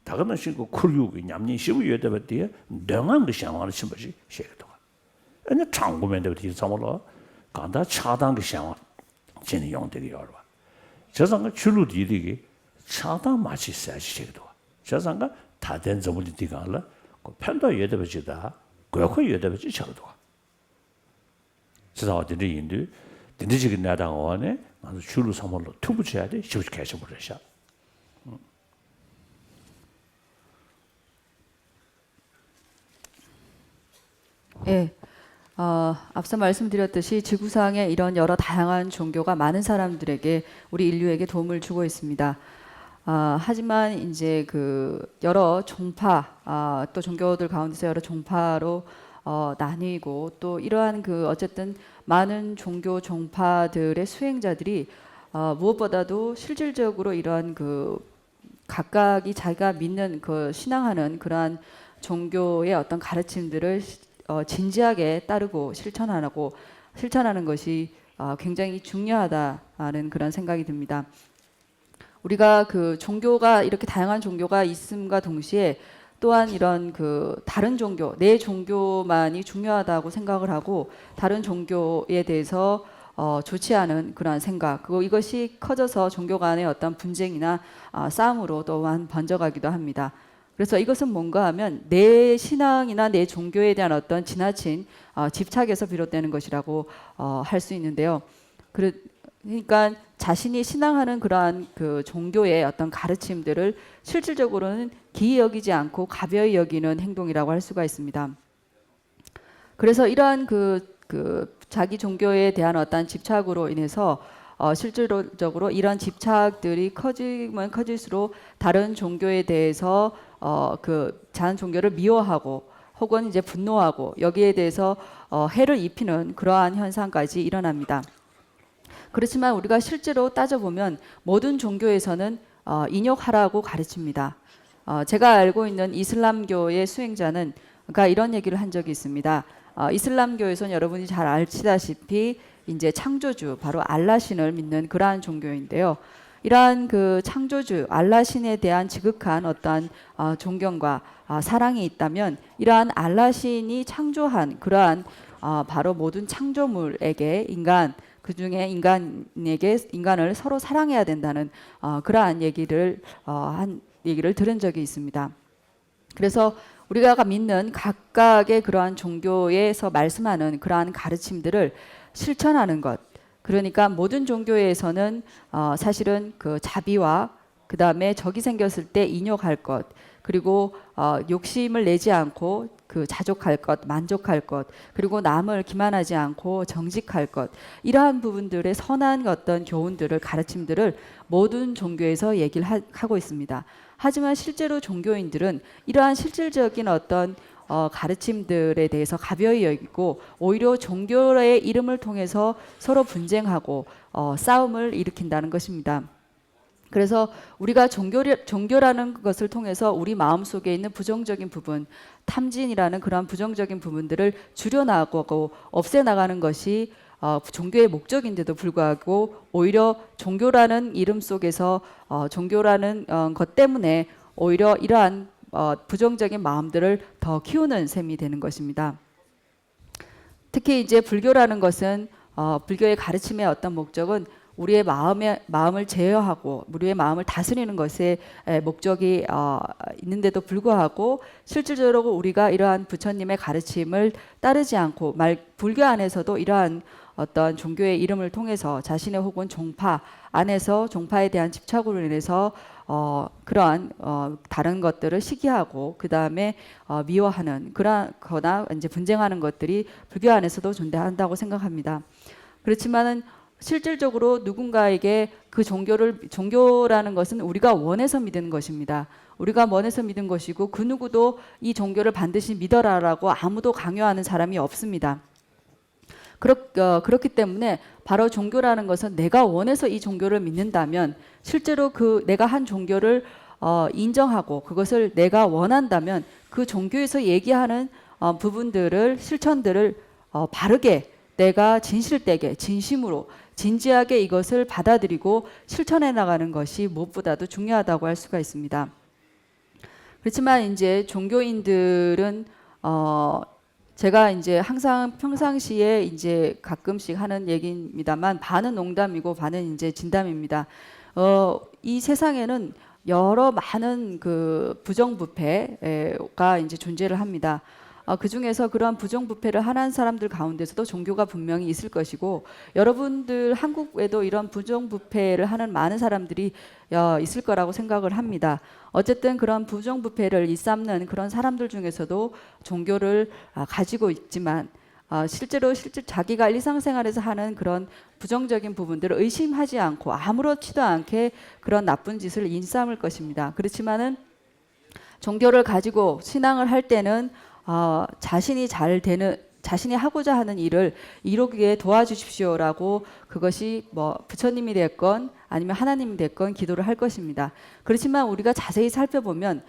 다가는 신고 쿨유기 냠니 시부 여대버디 당한 그 상황을 침벌이 시기도 와 아니 장고면도 뒤 zam으로 간다 차단 그 상황 진이 용되게 열어 저상가 줄로 뒤리기 차단 마치 세시기도 와 저상가 다된 점을 뒤가라 그 편도 여대버지다 그거 여대버지 저도 와 지사들이 인도 딘디지기 나당 원에 아주 줄로 삼을로 투부쳐야 돼. 쉽게 개심을 하셔. 예. 앞서 말씀드렸듯이 지구상에 이런 여러 다양한 종교가 많은 사람들에게 우리 인류에게 도움을 주고 있습니다. 하지만 이제 그 여러 종파 또 종교들 가운데서 여러 종파로 나뉘고 또 이러한 그 어쨌든 많은 종교 종파들의 수행자들이 무엇보다도 실질적으로 이러한 그 각각이 자기가 믿는 그 신앙하는 그러한 종교의 어떤 가르침들을 진지하게 따르고 실천하는 것이 굉장히 중요하다는 그런 생각이 듭니다. 우리가 그 종교가 이렇게 다양한 종교가 있음과 동시에 또한 이런 그 다른 종교, 내 종교만이 중요하다고 생각을 하고 다른 종교에 대해서 좋지 않은 그러한 생각, 그리고 이것이 커져서 종교 간의 어떤 분쟁이나 싸움으로 또한 번져가기도 합니다. 그래서 이것은 뭔가 하면 내 신앙이나 내 종교에 대한 어떤 지나친 집착에서 비롯되는 것이라고 할 수 있는데요. 그러니까 자신이 신앙하는 그러한 그 종교의 어떤 가르침들을 실질적으로는 기이 여기지 않고 가벼이 여기는 행동이라고 할 수가 있습니다. 그래서 이러한 그 자기 종교에 대한 어떤 집착으로 인해서 실질적으로 이런 집착들이 커지면 커질수록 다른 종교에 대해서 그 다른 종교를 미워하고 혹은 이제 분노하고 여기에 대해서 해를 입히는 그러한 현상까지 일어납니다. 그렇지만 우리가 실제로 따져보면 모든 종교에서는 인욕하라고 가르칩니다. 제가 알고 있는 이슬람교의 수행자는 그러니까 이런 얘기를 한 적이 있습니다. 이슬람교에서는 여러분이 잘 아시다시피 이제 창조주 바로 알라신을 믿는 그러한 종교인데요. 이러한 그 창조주 알라신에 대한 지극한 어떠한 존경과 사랑이 있다면 이러한 알라신이 창조한 그러한 바로 모든 창조물에게 그중에 인간을 서로 사랑해야 된다는 그러한 얘기를 들은 적이 있습니다. 그래서 우리가 믿는 각각의 그러한 종교에서 말씀하는 그러한 가르침들을 실천하는 것. 그러니까 모든 종교에서는 사실은 그 자비와 그 다음에 적이 생겼을 때 인욕할 것, 그리고 욕심을 내지 않고 그 자족할 것, 만족할 것, 그리고 남을 기만하지 않고 정직할 것, 이러한 부분들의 선한 어떤 교훈들을 가르침들을 모든 종교에서 얘기를 하고 있습니다. 하지만 실제로 종교인들은 이러한 실질적인 어떤 가르침들에 대해서 가벼이 여기고 오히려 종교의 이름을 통해서 서로 분쟁하고 싸움을 일으킨다는 것입니다. 그래서 우리가 종교라는 것을 통해서 우리 마음속에 있는 부정적인 부분, 탐진이라는 그런 부정적인 부분들을 줄여나가고 없애나가는 것이 종교의 목적인데도 불구하고 오히려 종교라는 이름 속에서 종교라는 것 때문에 오히려 이러한 부정적인 마음들을 더 키우는 셈이 되는 것입니다. 특히 이제 불교라는 것은 불교의 가르침의 어떤 목적은 우리의 마음을 제어하고 우리의 마음을 다스리는 것에 목적이 있는데도 불구하고 실질적으로 우리가 이러한 부처님의 가르침을 따르지 않고 불교 안에서도 이러한 어떤 종교의 이름을 통해서 자신의 혹은 종파 안에서 종파에 대한 집착으로 인해서 그러한 다른 것들을 시기하고 그 다음에 미워하는 그러거나 이제 분쟁하는 것들이 불교 안에서도 존재한다고 생각합니다. 그렇지만은 실질적으로 누군가에게 그 종교라는 것은 우리가 원해서 믿는 것입니다. 우리가 원해서 믿은 것이고 그 누구도 이 종교를 반드시 믿어라라고 아무도 강요하는 사람이 없습니다. 그렇기 때문에 바로 종교라는 것은 내가 원해서 이 종교를 믿는다면 실제로 그 내가 한 종교를 인정하고 그것을 내가 원한다면 그 종교에서 얘기하는 부분들을 실천들을 바르게 내가 진실되게 진심으로 진지하게 이것을 받아들이고 실천해 나가는 것이 무엇보다도 중요하다고 할 수가 있습니다. 그렇지만 이제 종교인들은 제가 이제 항상 평상시에 이제 가끔씩 하는 얘기입니다만 반은 농담이고 반은 이제 진담입니다. 이 세상에는 여러 많은 그 부정부패가 이제 존재를 합니다. 그 중에서 그러한 부정부패를 하는 사람들 가운데서도 종교가 분명히 있을 것이고 여러분들 한국에도 이런 부정부패를 하는 많은 사람들이 있을 거라고 생각을 합니다. 어쨌든 그런 부정부패를 일삼는 그런 사람들 중에서도 종교를 가지고 있지만 실제 자기가 일상생활에서 하는 그런 부정적인 부분들을 의심하지 않고 아무렇지도 않게 그런 나쁜 짓을 일삼을 것입니다. 그렇지만은 종교를 가지고 신앙을 할 때는 자신이 하고자 하는 일을 이루기에 도와주십시오라고 그것이 뭐 부처님이 됐건 아니면 하나님이 됐건 기도를 할 것입니다. 그렇지만 우리가 자세히 살펴보면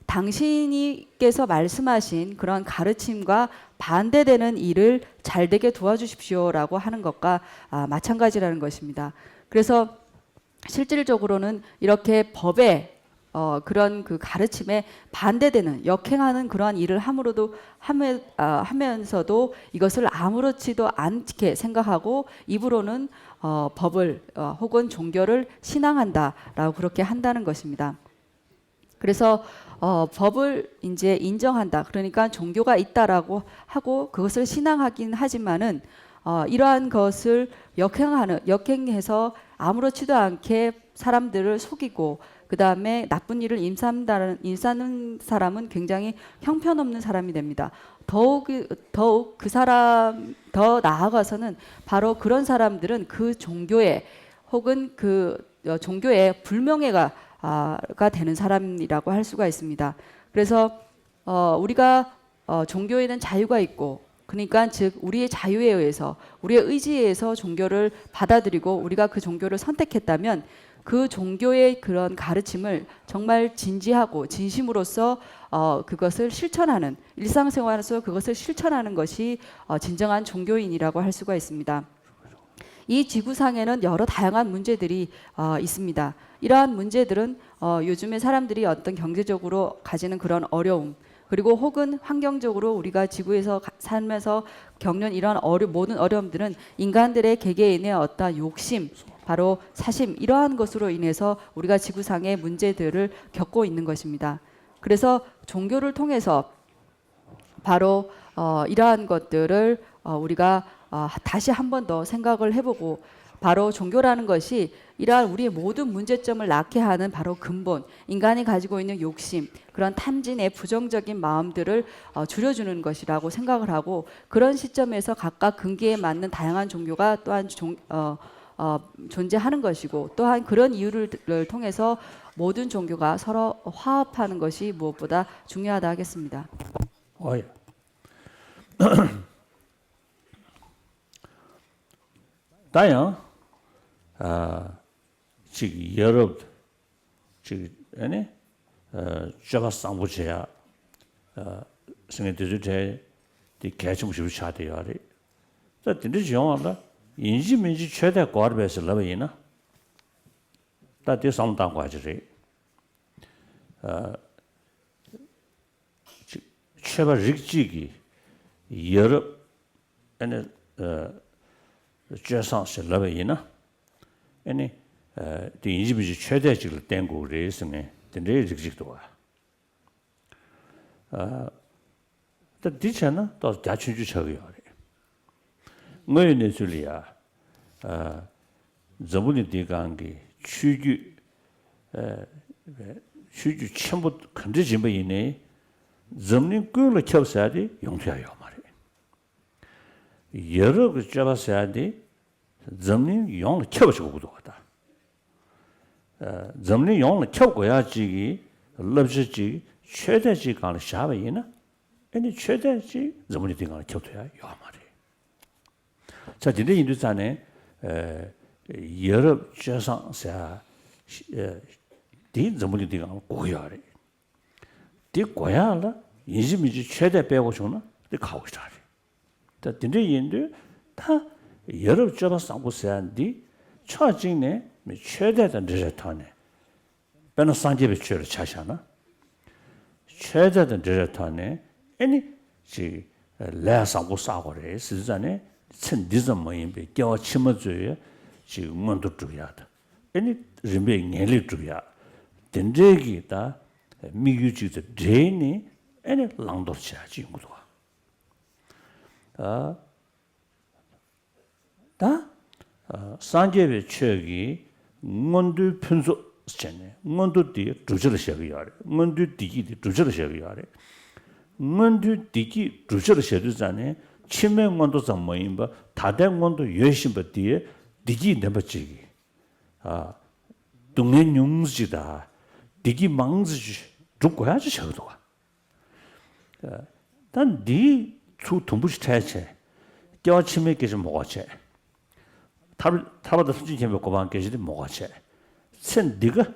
당신께서 말씀하신 그런 가르침과 반대되는 일을 잘되게 도와주십시오라고 하는 것과 마찬가지라는 것입니다. 그래서 실질적으로는 이렇게 법에 그런 그 가르침에 반대되는 역행하는 그러한 일을 하면서도 이것을 아무렇지도 않게 생각하고 입으로는 법을 혹은 종교를 신앙한다라고 그렇게 한다는 것입니다. 그래서 법을 이제 인정한다. 그러니까 종교가 있다라고 하고 그것을 신앙하긴 하지만은 이러한 것을 역행해서 아무렇지도 않게 사람들을 속이고 그 다음에 나쁜 일을 일삼는 사람은 굉장히 형편없는 사람이 됩니다. 더욱 그 사람 더 나아가서는 바로 그런 사람들은 그 종교에 혹은 그 종교의 불명예가 되는 사람이라고 할 수가 있습니다. 그래서 우리가 종교에는 자유가 있고 그러니까 즉 우리의 자유에 의해서 우리의 의지에 의해서 종교를 받아들이고 우리가 그 종교를 선택했다면 그 종교의 그런 가르침을 정말 진지하고 진심으로써 그것을 실천하는 일상생활에서 그것을 실천하는 것이 진정한 종교인이라고 할 수가 있습니다. 이 지구상에는 여러 다양한 문제들이 있습니다. 이러한 문제들은 요즘에 사람들이 어떤 경제적으로 가지는 그런 어려움 그리고 혹은 환경적으로 우리가 지구에서 살면서 겪는 이런 모든 어려움들은 인간들의 개개인의 어떤 욕심 바로 사심 이러한 것으로 인해서 우리가 지구상의 문제들을 겪고 있는 것입니다. 그래서 종교를 통해서 바로 이러한 것들을 우리가 다시 한 번 더 생각을 해보고 바로 종교라는 것이 이러한 우리의 모든 문제점을 낳게 하는 바로 근본 인간이 가지고 있는 욕심 그런 탐진의 부정적인 마음들을 줄여주는 것이라고 생각을 하고 그런 시점에서 각각 근기에 맞는 다양한 종교가 또한 존재하는 것이고 또한 그런 이유를 통해서 모든 종교가 서로 화합하는 것이 무엇보다 중요하다 하겠습니다. 어야. 다양 지금 여러 지금 아니 저가 상부제야 생애들이 이 개침부시 차대야리 자 근데 정말로 인지민지 최대 과르베스 러베이나 다들 상당 과지리 최바 릭지기 여러 아니 죄상스 러베이나 아니 이 인지민지 최대직을 땡고 레스네 근데 릭직도 와 또 디잖아 또 자춘주 저기요. 뭐에 줄이야. 저분이 디간기 추주 추주 전부 근데 지금 이네 점님 끌을 켜서야지 용퇴해요 말이에요. 여러 그 잡았어야지 점님 용을 켜가지고 구도하다. 점님 용을 켜고야지 럽지지 최대지 간을 샤베이나 아니 최대지 점문이 된 거는 켜둬야 요 말이에요. 자, 근데 인도산에 여러 재상사 디 점문이 된 거는 고야래. 디 고야라 인지미지 최대 빼고 주나 디 가고 싶다래. 자, 근데 인도 다 여러 재상사한디 처진네 최대된 리저타네. 변호 상제비 최를 차샤나. 최대된 리저타네. 아니 지 레상고 사고래 스즈ane 천디점 뭐인데 겨 치머줘야 지 문도 주야다 아니 림베 녜리 주야 된제기다 미유지도 제니 아니 랑도르샤지 인구도 다 산제베 최기 문도 편소 스잖네 문도 뒤 주저를 시작이야 문도 뒤기 주저를 시작이야 문도 뒤기 주저를 시작이잖아요 치매 문도 zammo인 바 다된 문도 열심 바 뒤에 뒤기 내버지기 동네 용지다 뒤기 망지 죽고야지 저도가 단디 주 동부시 태체 껴 치매 계시 먹어체 타바다 수진 제목 고반 계시데 먹어체 sen diga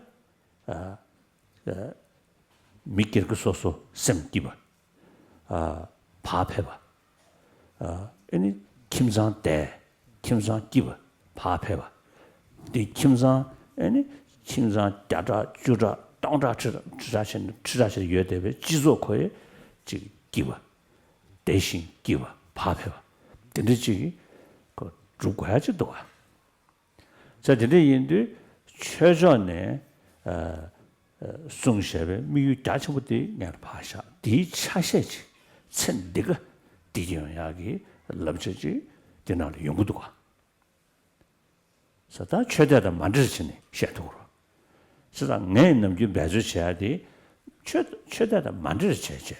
mikir soso sem kiba 파페바 아니 김상 때 김상 기바 파페바 디 김상 아니 김상 따자 주자 당자 지자신 여대베 지속코에 지 기바 대신 기바 파페바 근데지 그 죽어야지도 자 근데 인도 최전에 송셰베 미유 자체부터 내가 파샤 디 차세지 천디가 디디야기 럽지지 되나는 연구도 가. 그래서 최대한 만들어지네 셰도로. 그래서 내 남주 매주셔야 돼. 최대한 만들어져야지.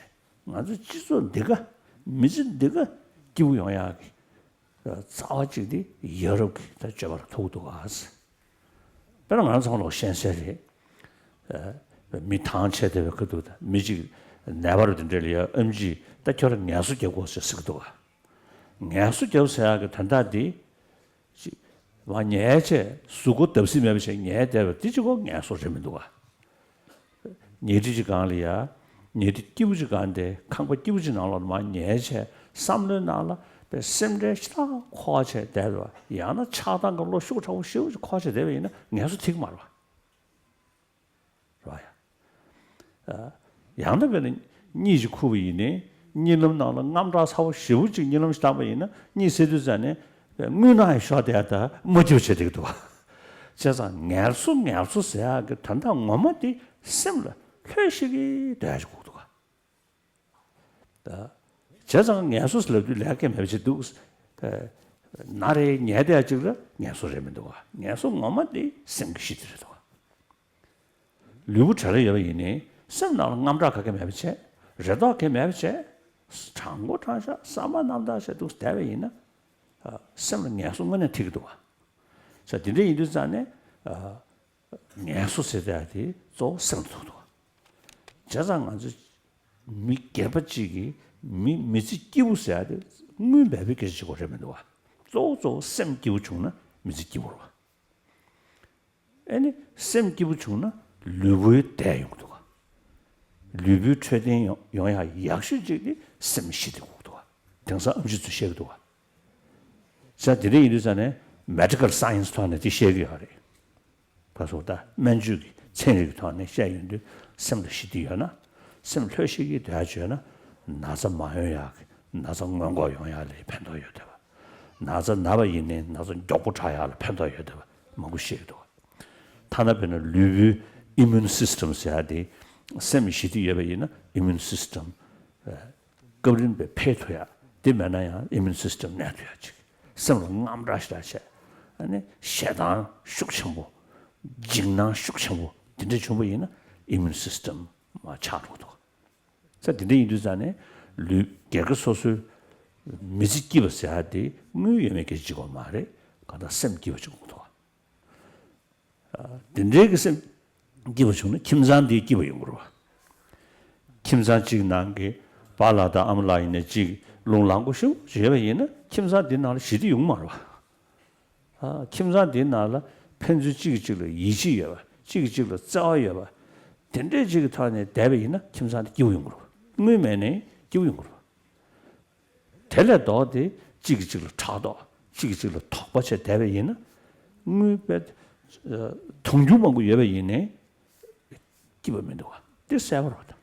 아주 지소 내가 미진 내가 기부용야기 싸워지디 여러 개다 저버 도도 가서. 그런 항상로 센서리 미탄체데 그도다. 미지 내버려둔 데리야 음지 딱 저런 냐수되고 쓰고도가. 냐수되어서야 그 단다디 와녀체 수고 없으면 비세 녀대 뒤지고 냐수점도가. 니지지 강리야. 니디 끼우지 간데 강고 끼우지 나로 와녀체 삼는 나라 semre sta khoche dewa yana chadan go lo shu chao shu khoche dewa ina ngesu tik marwa right yana ben ni ji ku yi ne ni lam na la ngam ra sa shu ji ni lam sta ba ina ni se du zane mu na sha de da mo ju che de do 자자 ngesu se ya ge tan da ngom de semre ke shi gi da ji ku do da 저장 예수스를 이렇게 해지도 나래 녀대야지가 예수래면도 예수 엄마디 생기시더라도 류부 잘해요 이네 선나는 남자하게 매비체 저도게 매비체 장고 타샤 사마남다셔도 대외이나 선은 예수만에 티기도 자 근데 이들자네 예수 세대한테 또 선도도 저장 아주 미개버지기 미지 기부셔야 돼. 뭐 배배 계시고 그러면 와. 조조 샘 기부 중나 미지 기부로 와. 아니 샘 기부 중나 르부의 대용도가. 르부 최대 영향 약실적이 샘 시대고도가. 등사 음식 주시고도가. 자, 들이 이르잖아요. medical science团的写个的，他说的满足参与团的写用的什么是的呢？什么特写的大学呢？那是马用呀，那是外国用呀的判断有的吧？那是哪个一年那是药不查呀的判断有的吧？没有写的。他那边的吕 immune system 写的什么是的也不呢 immune system， 个人被配出呀，对面那样 immune system 那对呀去，什么俺们这是些。 아니 세당 숙청부 진낭 숙청부 진짜 전부 있는 이문 시스템 차로도 자 근데 이두잖아요 류 개그 소수 미지 기버스 하디 무예메 계지고 말에 가다 샘 기버주고도 근데 그샘 기버주는 김산디 기버용으로 김산지 난게 발라다 암라인의 지 롱랑고쇼 제베이는 김산디 나를 시디 용마로 김산 된나라 편주 지기지를 이지여 봐. 지기지를 짜여 봐. 된대 지기 타네 대비나 김산 기용으로. 뭐면에 기용으로. 텔레도데 지기지를 차도 지기지를 톡받쳐 대비나 뭐배 통주망고 예배이네. 기본면도 와. 됐어요로다.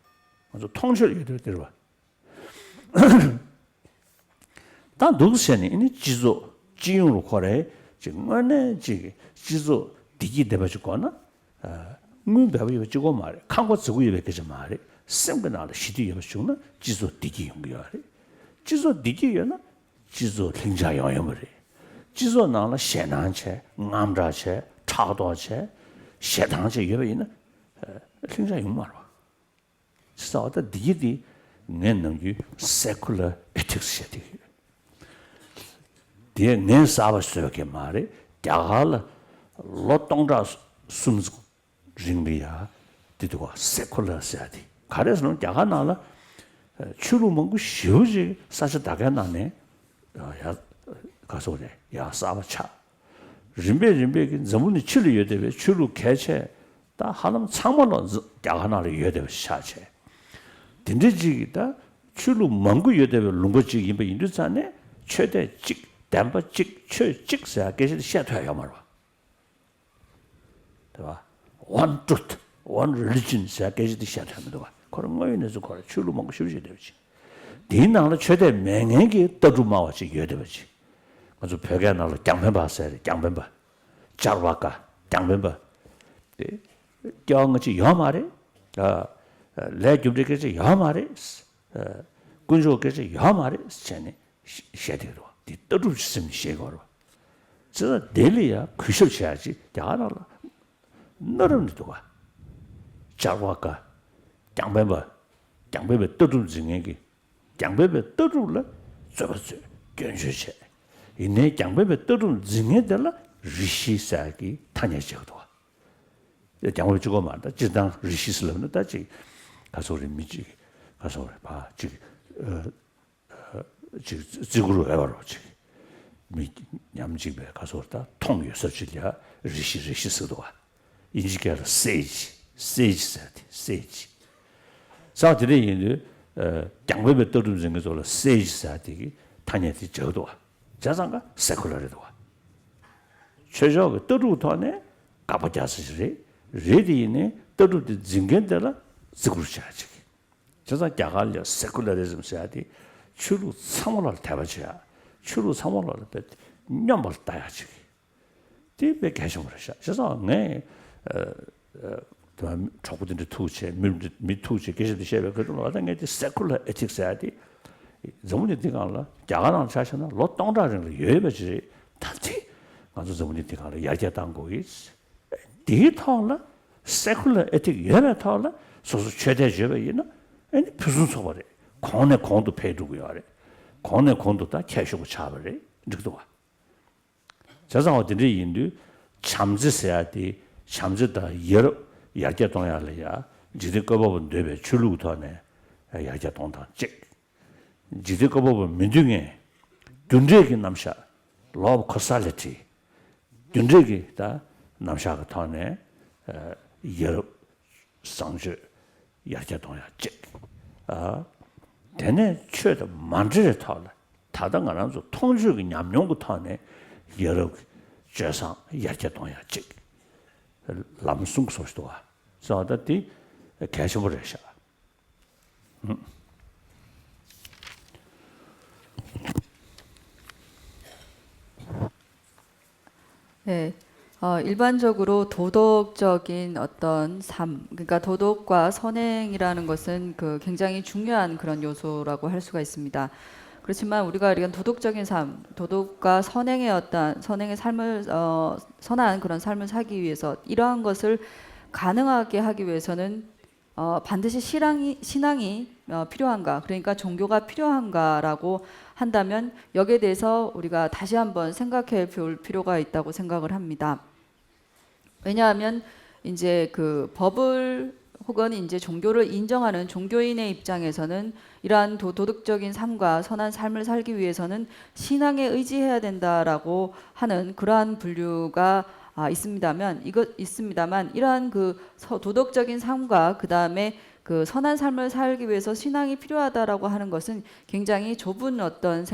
아주 통실 예를 들어 봐. 다 누구세니? 이 지조 지용으로 거래 정말에 지도 디기 대바주거나 뭐 배우고 지고 말해 강고 지고 이렇게 말해 생각나는 시디 여주나 지도 디기 용이야 지도 디기야나 지도 굉장히 영향을 지도 나나 현안체 남자체 차도체 현안체 여기는 굉장히 용마로 지도다 디기 내는지 secular ethics 시디 뒤에 내 사바스럽게 말해 야갈 로똥자 숨즈 징리야 뒤도가 세콜라스야디 가래서는 야가나라 추루 먹고 쉬우지 사실 다가 나네 야 가서 그래 야 사바차 림베 전문이 치료 되베 추루 개체 다 하는 창문은 야가나를 여대베 샤체 딘데지기다 추루 먹고 여대베 롱거지 임베 인도산에 최대 직 담바직 최직사 계시 시아토야 말아. 봐. one truth, one religion 사 계시 시아토야 봐. 그런 거에서 그걸 줄로 먹고 쉬지 되지. 네나는 최대 맹행이 떠주마와지 이해 되지. 아주 벽에 나를 장면 봤어야 장면 봐. 자르와까 장면 봐. 네. 경어지 여 말에 레규브리케지 여 말에 군조께서 여 말에 전에 시아토야 디 떠주심 시거로 저 내리야 그셔야지 야나라 너름도 와 자와가 장배배 떠주징에게 장배배 떠주라 저거지 견주체 이내 장배배 떠주징에들라 리시사기 타냐지도 와 장배 주고 말다 지당 리시스는 다지 가서 우리 미지 가서 우리 봐 지금 지구로 해봐라 지금 미 냠집에 가서 왔다 통유서 줄이야 리시스도 와 인지게로 세지 사들이 이제 장배배 떨어지는 거 저라 세지사디 타냐디 저도 와 자상가 세콜라르도 와 최저가 떨어도네 까바자스리 레디네 떨어도 징겐데라 지구르샤지 저자 야갈려 세콜라리즘 사디 추루 3월을 대바지야. 추루 3월을 배 념을 따야지. 뒤에 계속 그러셔. 그래서 네 초고든지 투체 미투체 계시듯이 셔 그런 어떤 게 세쿨러 에틱스야디 전문이 되가라. 야간한 사셔나 로똥다는 예배지. 다지. 아주 전문이 되가라. 야자단 거기. 디토라 세쿨러 에틱 예배 타라. 소소 최대 예배이나 아니 무슨 소리야. 권의 권도 배주고요. 권의 권도 다 캐시고 차버려. 이렇게 와. 저상 어디를 인도 참지해야 돼. 참지다 여러 야자 동야래야. 지들 거 보면 되게 줄루도 하네. 야자 동다 찍. 지대 거법 민중에 균제기 남샤 love causality 균제기 다 남샤가 타네 여러 상주 야자 동야 아 대내 최도 만지를 타라 타당 안 하면서 통주기 냠용부 타네 여러 제상 야자 동야 람숭 소스도와 저다디 개셔버려셔 네, 일반적으로 도덕적인 어떤 삶, 그러니까 도덕과 선행이라는 것은 그 굉장히 중요한 그런 요소라고 할 수가 있습니다. 그렇지만 우리가 이런 도덕적인 삶, 도덕과 선행의 어떤 선행의 삶을 선한 그런 삶을 살기 위해서 이러한 것을 가능하게 하기 위해서는 반드시 신앙이 필요한가, 그러니까 종교가 필요한가라고 한다면 여기에 대해서 우리가 다시 한번 생각해 볼 필요가 있다고 생각을 합니다. 왜냐하면 이제 그 법을 혹은 이제 종교를 인정하는 종교인의 입장에서는 이러한 도덕적인 삶과 선한 삶을 살기 위해서는 신앙에 의지해야 된다라고 하는 그러한 분류가 있습니다만 이러한 그 도덕적인 삶과 그 다음에 그 선한 삶을 살기 위해서 신앙이 필요하다라고 하는 것은 굉장히 좁은 어떤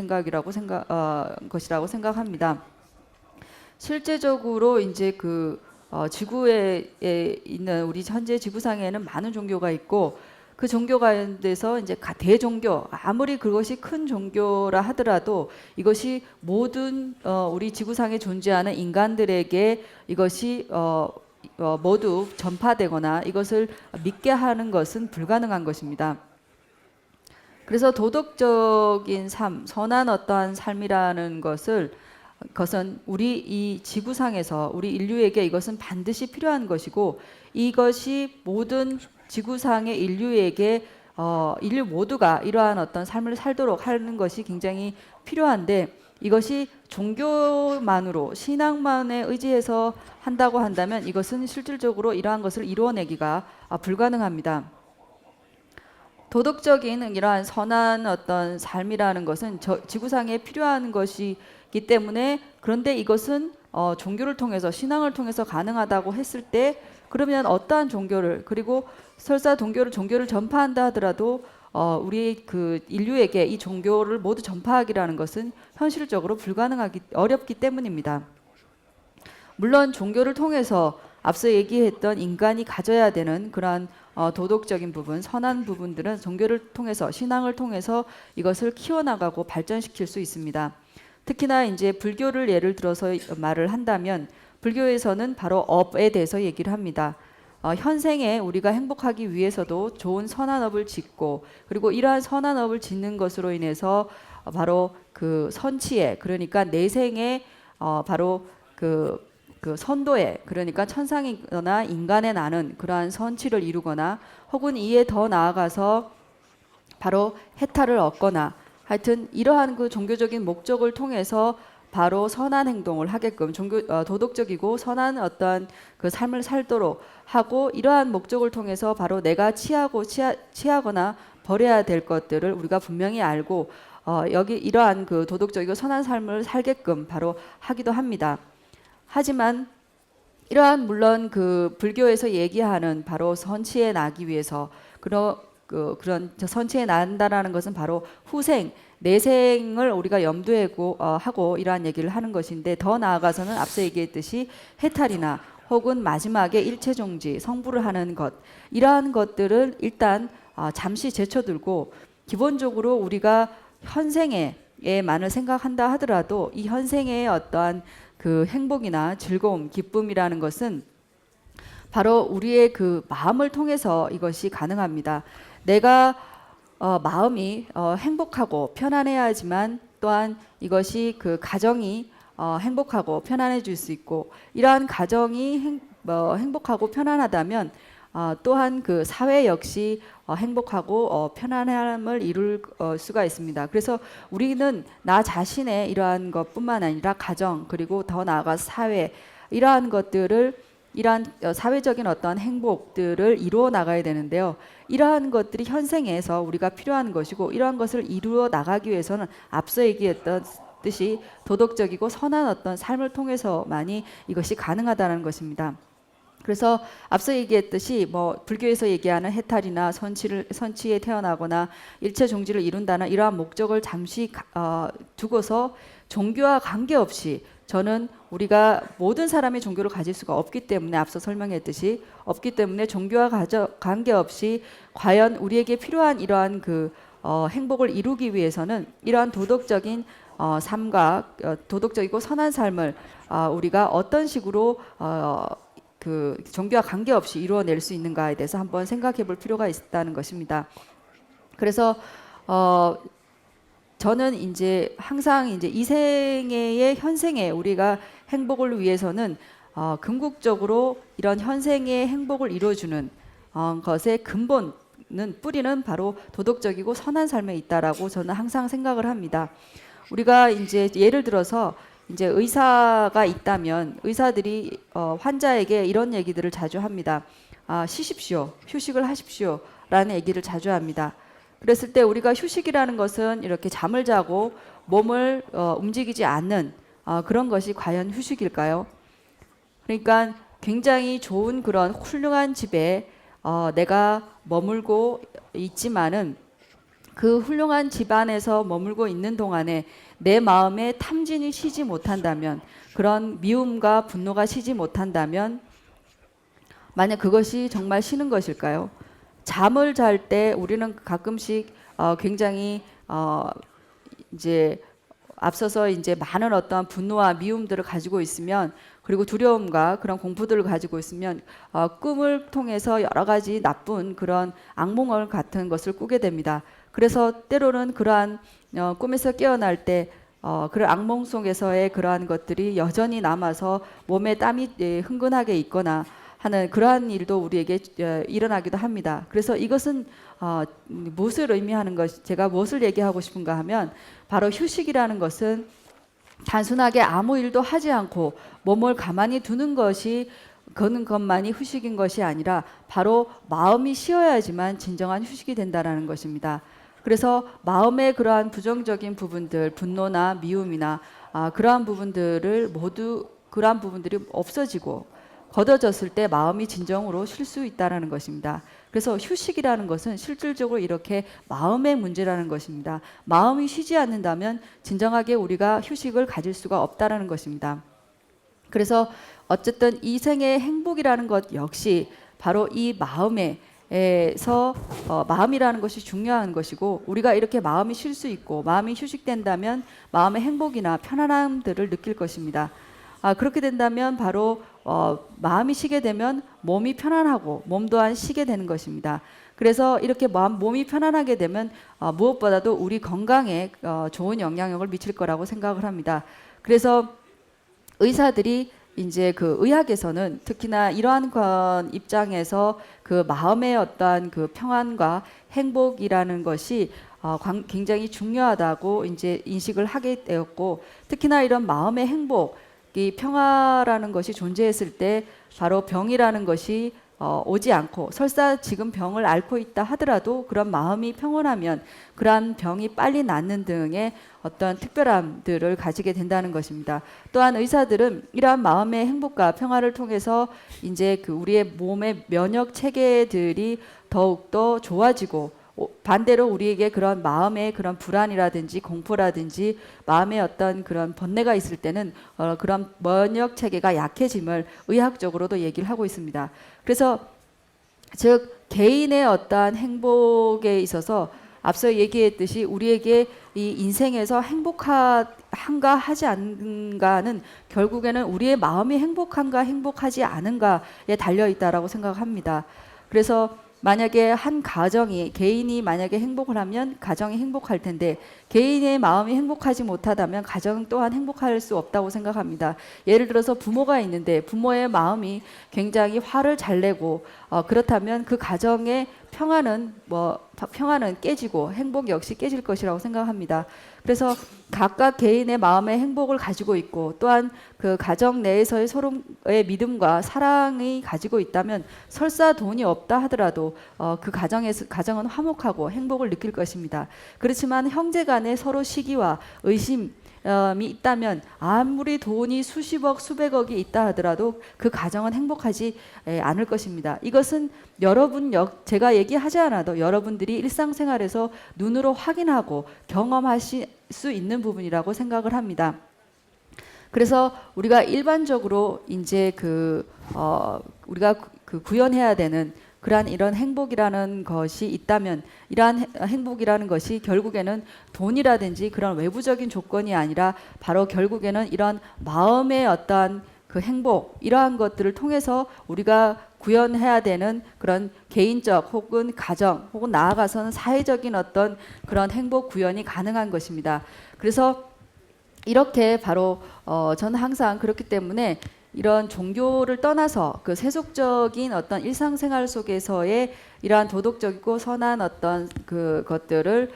것이라고 생각합니다. 실제적으로 이제 그 지구에 있는 우리 현재 지구상에는 많은 종교가 있고 그 종교 가운데서 이제 대종교, 아무리 그것이 큰 종교라 하더라도 이것이 모든 우리 지구상에 존재하는 인간들에게 이것이 모두 전파되거나 이것을 믿게 하는 것은 불가능한 것입니다. 그래서 도덕적인 삶, 선한 어떠한 삶이라는 것은 우리 이 지구상에서 우리 인류에게 이것은 반드시 필요한 것이고 이것이 모든 지구상의 인류에게 인류 모두가 이러한 어떤 삶을 살도록 하는 것이 굉장히 필요한데 이것이 종교만으로 신앙만에 의지해서 한다고 한다면 이것은 실질적으로 이러한 것을 이루어내기가 불가능합니다. 도덕적인 이러한 선한 어떤 삶이라는 것은 지구상에 필요한 것이기 때문에 그런데 이것은 종교를 통해서 신앙을 통해서 가능하다고 했을 때 그러면 어떠한 종교를 그리고 설사 종교를 전파한다 하더라도 우리 그 인류에게 이 종교를 모두 전파하기라는 것은 현실적으로 어렵기 때문입니다. 물론 종교를 통해서 앞서 얘기했던 인간이 가져야 되는 그러한 도덕적인 부분, 선한 부분들은 종교를 통해서 신앙을 통해서 이것을 키워나가고 발전시킬 수 있습니다. 특히나 이제 불교를 예를 들어서 말을 한다면 불교에서는 바로 업에 대해서 얘기를 합니다. 현생에 우리가 행복하기 위해서도 좋은 선한 업을 짓고 그리고 이러한 선한 업을 짓는 것으로 인해서 바로 그 선치에 그러니까 내생에 바로 그 선도에 그러니까 천상이거나 인간에 나는 그러한 선치를 이루거나 혹은 이에 더 나아가서 바로 해탈을 얻거나 하여튼 이러한 그 종교적인 목적을 통해서 바로 선한 행동을 하게끔 도덕적이고 선한 어떠한 그 삶을 살도록 하고 이러한 목적을 통해서 바로 내가 취하거나 버려야 될 것들을 우리가 분명히 알고 여기 이러한 그 도덕적이고 선한 삶을 살게끔 바로 하기도 합니다. 하지만 이러한 물론 그 불교에서 얘기하는 바로 선치에 나기 위해서 그런 선치에 난다라는 것은 바로 후생 내생을 우리가 염두에 하고 이러한 얘기를 하는 것인데 더 나아가서는 앞서 얘기했듯이 해탈이나 혹은 마지막에 일체종지 성불을 하는 것 이러한 것들을 일단 잠시 제쳐두고 기본적으로 우리가 현생에만을 생각한다 하더라도 이 현생의 어떠한 그 행복이나 즐거움, 기쁨이라는 것은 바로 우리의 그 마음을 통해서 이것이 가능합니다. 내가 마음이 행복하고 편안해야지만 또한 이것이 그 가정이 행복하고 편안해질 수 있고 이러한 가정이 행복하고 편안하다면 또한 그 사회 역시 행복하고 편안함을 이룰 수가 있습니다. 그래서 우리는 나 자신의 이러한 것뿐만 아니라 가정 그리고 더 나아가 사회 이러한 것들을 이러한 사회적인 어떤 행복들을 이루어 나가야 되는데요. 이러한 것들이 현생에서 우리가 필요한 것이고 이러한 것을 이루어 나가기 위해서는 앞서 얘기했던 듯이 도덕적이고 선한 어떤 삶을 통해서만이 이것이 가능하다는 것입니다. 그래서 앞서 얘기했듯이 뭐 불교에서 얘기하는 해탈이나 선치에 태어나거나 일체 종지를 이룬다는 이러한 목적을 잠시 두고서 종교와 관계없이 저는 우리가 모든 사람이 종교를 가질 수가 없기 때문에 앞서 설명했듯이 없기 때문에 종교와 관계없이 과연 우리에게 필요한 이러한 행복을 이루기 위해서는 이러한 도덕적인 삶과 도덕적이고 선한 삶을 우리가 어떤 식으로 종교와 관계없이 이루어낼 수 있는가에 대해서 한번 생각해 볼 필요가 있다는 것입니다. 그래서 저는 이제 항상 이제 이 생애의 현생에 우리가 행복을 위해서는 궁극적으로 이런 현생의 행복을 이루어주는 것의 뿌리는 바로 도덕적이고 선한 삶에 있다라고 저는 항상 생각을 합니다. 우리가 이제 예를 들어서 이제 의사가 있다면 의사들이 환자에게 이런 얘기들을 자주 합니다. 쉬십시오, 휴식을 하십시오라는 얘기를 자주 합니다. 그랬을 때 우리가 휴식이라는 것은 이렇게 잠을 자고 몸을 움직이지 않는 그런 것이 과연 휴식일까요? 그러니까 굉장히 좋은 그런 훌륭한 집에 내가 머물고 있지만은 그 훌륭한 집안에서 머물고 있는 동안에 내 마음에 탐진이 쉬지 못한다면, 그런 미움과 분노가 쉬지 못한다면 만약 그것이 정말 쉬는 것일까요? 잠을 잘 때 우리는 가끔씩 굉장히 이제 앞서서 이제 많은 어떤 분노와 미움들을 가지고 있으면, 그리고 두려움과 그런 공포들을 가지고 있으면 꿈을 통해서 여러 가지 나쁜 그런 악몽을 같은 것을 꾸게 됩니다. 그래서 때로는 그러한 꿈에서 깨어날 때 그런 악몽 속에서의 그러한 것들이 여전히 남아서 몸에 땀이 흥건하게 있거나 하는 그러한 일도 우리에게 일어나기도 합니다. 그래서 이것은 무엇을 의미하는 것, 제가 무엇을 얘기하고 싶은가 하면, 바로 휴식이라는 것은 단순하게 아무 일도 하지 않고 몸을 가만히 두는 것만이 휴식인 것이 아니라 바로 마음이 쉬어야지만 진정한 휴식이 된다라는 것입니다. 그래서 마음의 그러한 부정적인 부분들, 분노나 미움이나 그러한 부분들이 없어지고 걷어졌을 때 마음이 진정으로 쉴 수 있다라는 것입니다. 그래서 휴식이라는 것은 실질적으로 이렇게 마음의 문제라는 것입니다. 마음이 쉬지 않는다면 진정하게 우리가 휴식을 가질 수가 없다라는 것입니다. 그래서 어쨌든 이 생의 행복이라는 것 역시 바로 이 마음이라는 것이 중요한 것이고, 우리가 이렇게 마음이 쉴 수 있고 마음이 휴식된다면 마음의 행복이나 편안함들을 느낄 것입니다. 그렇게 된다면 바로 마음이 쉬게 되면 몸이 편안하고 몸 또한 쉬게 되는 것입니다. 그래서 이렇게 몸이 편안하게 되면 무엇보다도 우리 건강에 좋은 영향력을 미칠 거라고 생각을 합니다. 그래서 의사들이 이제 그 의학에서는 특히나 이러한 입장에서 그 마음의 어떠한 그 평안과 행복이라는 것이 굉장히 중요하다고 이제 인식을 하게 되었고, 특히나 이런 마음의 행복, 이 평화라는 것이 존재했을 때 바로 병이라는 것이 오지 않고, 설사 지금 병을 앓고 있다 하더라도 그런 마음이 평온하면 그러한 병이 빨리 낫는 등의 어떤 특별함들을 가지게 된다는 것입니다. 또한 의사들은 이러한 마음의 행복과 평화를 통해서 이제 우리의 몸의 면역 체계들이 더욱더 좋아지고, 반대로 우리에게 그런 마음의 그런 불안이라든지 공포라든지 마음의 어떤 그런 번뇌가 있을 때는 그런 면역 체계가 약해짐을 의학적으로도 얘기를 하고 있습니다. 그래서 즉 개인의 어떠한 행복에 있어서 앞서 얘기했듯이 우리에게 이 인생에서 행복한가 하지 않은가는 결국에는 우리의 마음이 행복한가 행복하지 않은가에 달려 있다라고 생각합니다. 그래서 만약에 한 가정이, 개인이 만약에 행복을 하면 가정이 행복할 텐데, 개인의 마음이 행복하지 못하다면 가정 또한 행복할 수 없다고 생각합니다. 예를 들어서 부모가 있는데 부모의 마음이 굉장히 화를 잘 내고 그렇다면 그 가정의 평화는 깨지고 행복 역시 깨질 것이라고 생각합니다. 그래서 각각 개인의 마음의 행복을 가지고 있고 또한 그 가정 내에서의 서로의 믿음과 사랑이 가지고 있다면 설사 돈이 없다 하더라도 그 가정은 화목하고 행복을 느낄 것입니다. 그렇지만 형제간에 서로 시기와 의심 이 있다면 아무리 돈이 수십억 수백억이 있다 하더라도 그 가정은 행복하지 않을 것입니다. 이것은 제가 얘기하지 않아도 여러분들이 일상생활에서 눈으로 확인하고 경험하실 수 있는 부분이라고 생각을 합니다. 그래서 우리가 일반적으로 이제 우리가 구현해야 되는 그러한 이런 행복이라는 것이 있다면 이러한 행복이라는 것이 결국에는 돈이라든지 그런 외부적인 조건이 아니라 바로 결국에는 이런 마음의 어떠한 그 행복 이러한 것들을 통해서 우리가 구현해야 되는 그런 개인적 혹은 가정 혹은 나아가서는 사회적인 어떤 그런 행복 구현이 가능한 것입니다. 그래서 이렇게 바로 저는 항상 그렇기 때문에 이런 종교를 떠나서 그 세속적인 어떤 일상생활 속에서의 이러한 도덕적이고 선한 어떤 그 것들을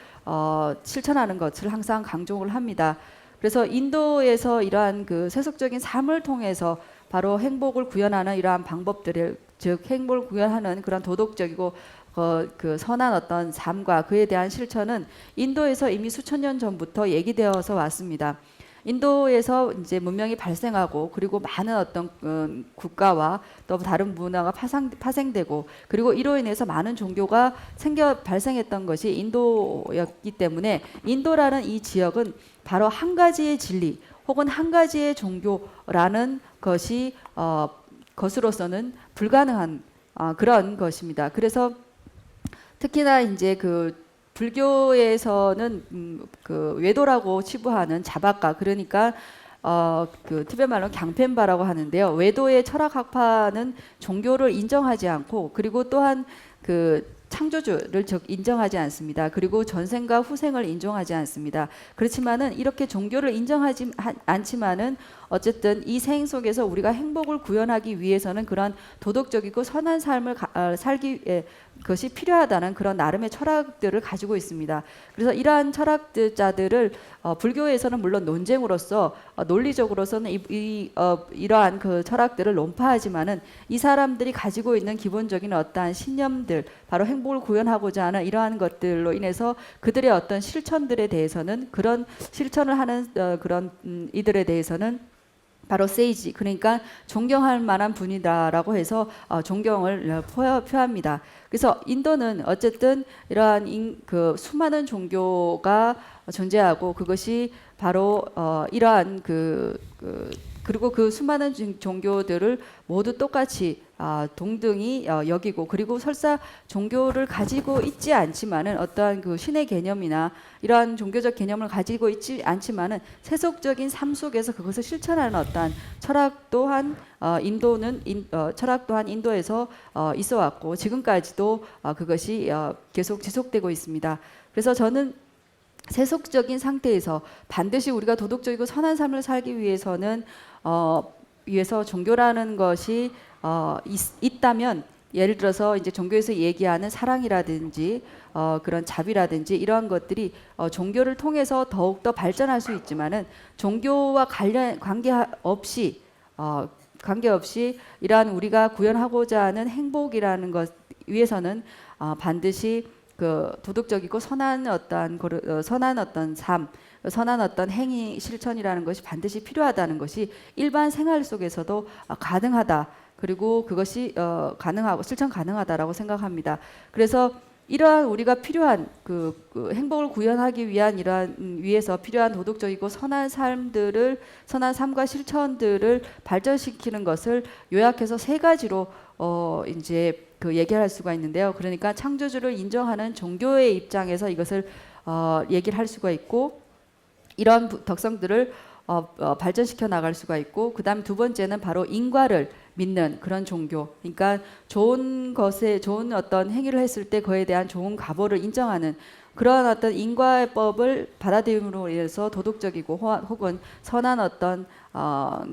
실천하는 것을 항상 강조를 합니다. 그래서 인도에서 이러한 그 세속적인 삶을 통해서 바로 행복을 구현하는 이러한 방법들을 즉 행복을 구현하는 그런 도덕적이고 그 선한 어떤 삶과 그에 대한 실천은 인도에서 이미 수천 년 전부터 얘기되어서 왔습니다. 인도에서 이제 문명이 발생하고 그리고 많은 어떤 국가와 또 다른 문화가 파생되고 그리고 이로 인해서 많은 종교가 발생했던 것이 인도였기 때문에 인도라는 이 지역은 바로 한 가지의 진리 혹은 한 가지의 종교라는 것이 것으로서는 불가능한 그런 것입니다. 그래서 특히나 이제 불교에서는 그 외도라고 치부하는 자바가 그러니까 그 티베트 말로 강펜바라고 하는데요. 외도의 철학학파는 종교를 인정하지 않고 그리고 또한 그 창조주를 즉 인정하지 않습니다. 그리고 전생과 후생을 인정하지 않습니다. 그렇지만은 이렇게 종교를 인정하지 않지만은 어쨌든 이 생 속에서 우리가 행복을 구현하기 위해서는 그런 도덕적이고 선한 삶을 살기 것이 필요하다는 그런 나름의 철학들을 가지고 있습니다. 그래서 이러한 철학자들을 불교에서는 물론 논쟁으로서 논리적으로서는 이러한 그 철학들을 논파하지만은 이 사람들이 가지고 있는 기본적인 어떠한 신념들 바로 행복을 구현하고자 하는 이러한 것들로 인해서 그들의 어떤 실천들에 대해서는 그런 실천을 하는 그런 이들에 대해서는 바로 세이지 그러니까 존경할 만한 분이다라고 해서 존경을 표합니다. 그래서 인도는 어쨌든 이러한 그 수많은 종교가 존재하고 그것이 바로 이러한 그리고 그 수많은 종교들을 모두 똑같이 동등히 여기고 그리고 설사 종교를 가지고 있지 않지만은 어떠한 그 신의 개념이나 이러한 종교적 개념을 가지고 있지 않지만은 세속적인 삶 속에서 그것을 실천하는 어떠한 철학 또한 철학 또한 인도에서 있어 왔고 지금까지도 그것이 계속 지속되고 있습니다. 그래서 저는 세속적인 상태에서 반드시 우리가 도덕적이고 선한 삶을 살기 위해서는 위해서 종교라는 것이 있다면 예를 들어서 이제 종교에서 얘기하는 사랑이라든지 그런 자비라든지 이러한 것들이 종교를 통해서 더욱더 발전할 수 있지만은 종교와 관계없이 이러한 우리가 구현하고자 하는 행복이라는 것 위해서는 반드시 그 도덕적이고 선한 어떤 삶, 선한 어떤 행위 실천이라는 것이 반드시 필요하다는 것이 일반 생활 속에서도 가능하다. 그리고 그것이 가능하고 실천 가능하다라고 생각합니다. 그래서 이러한 우리가 필요한 그 행복을 구현하기 위한 위해서 필요한 도덕적이고 선한 삶과 실천들을 발전시키는 것을 요약해서 세 가지로 이제 얘기할 수가 있는데요. 그러니까 창조주를 인정하는 종교의 입장에서 이것을 얘기를 할 수가 있고 이러한 덕성들을 발전시켜 나갈 수가 있고 그다음 두 번째는 바로 인과를 믿는 그런 종교. 그러니까 좋은 어떤 행위를 했을 때 그에 대한 좋은 과보를 인정하는 그러한 어떤 인과법을 받아들임으로 인해서 도덕적이고 혹은 선한 어떤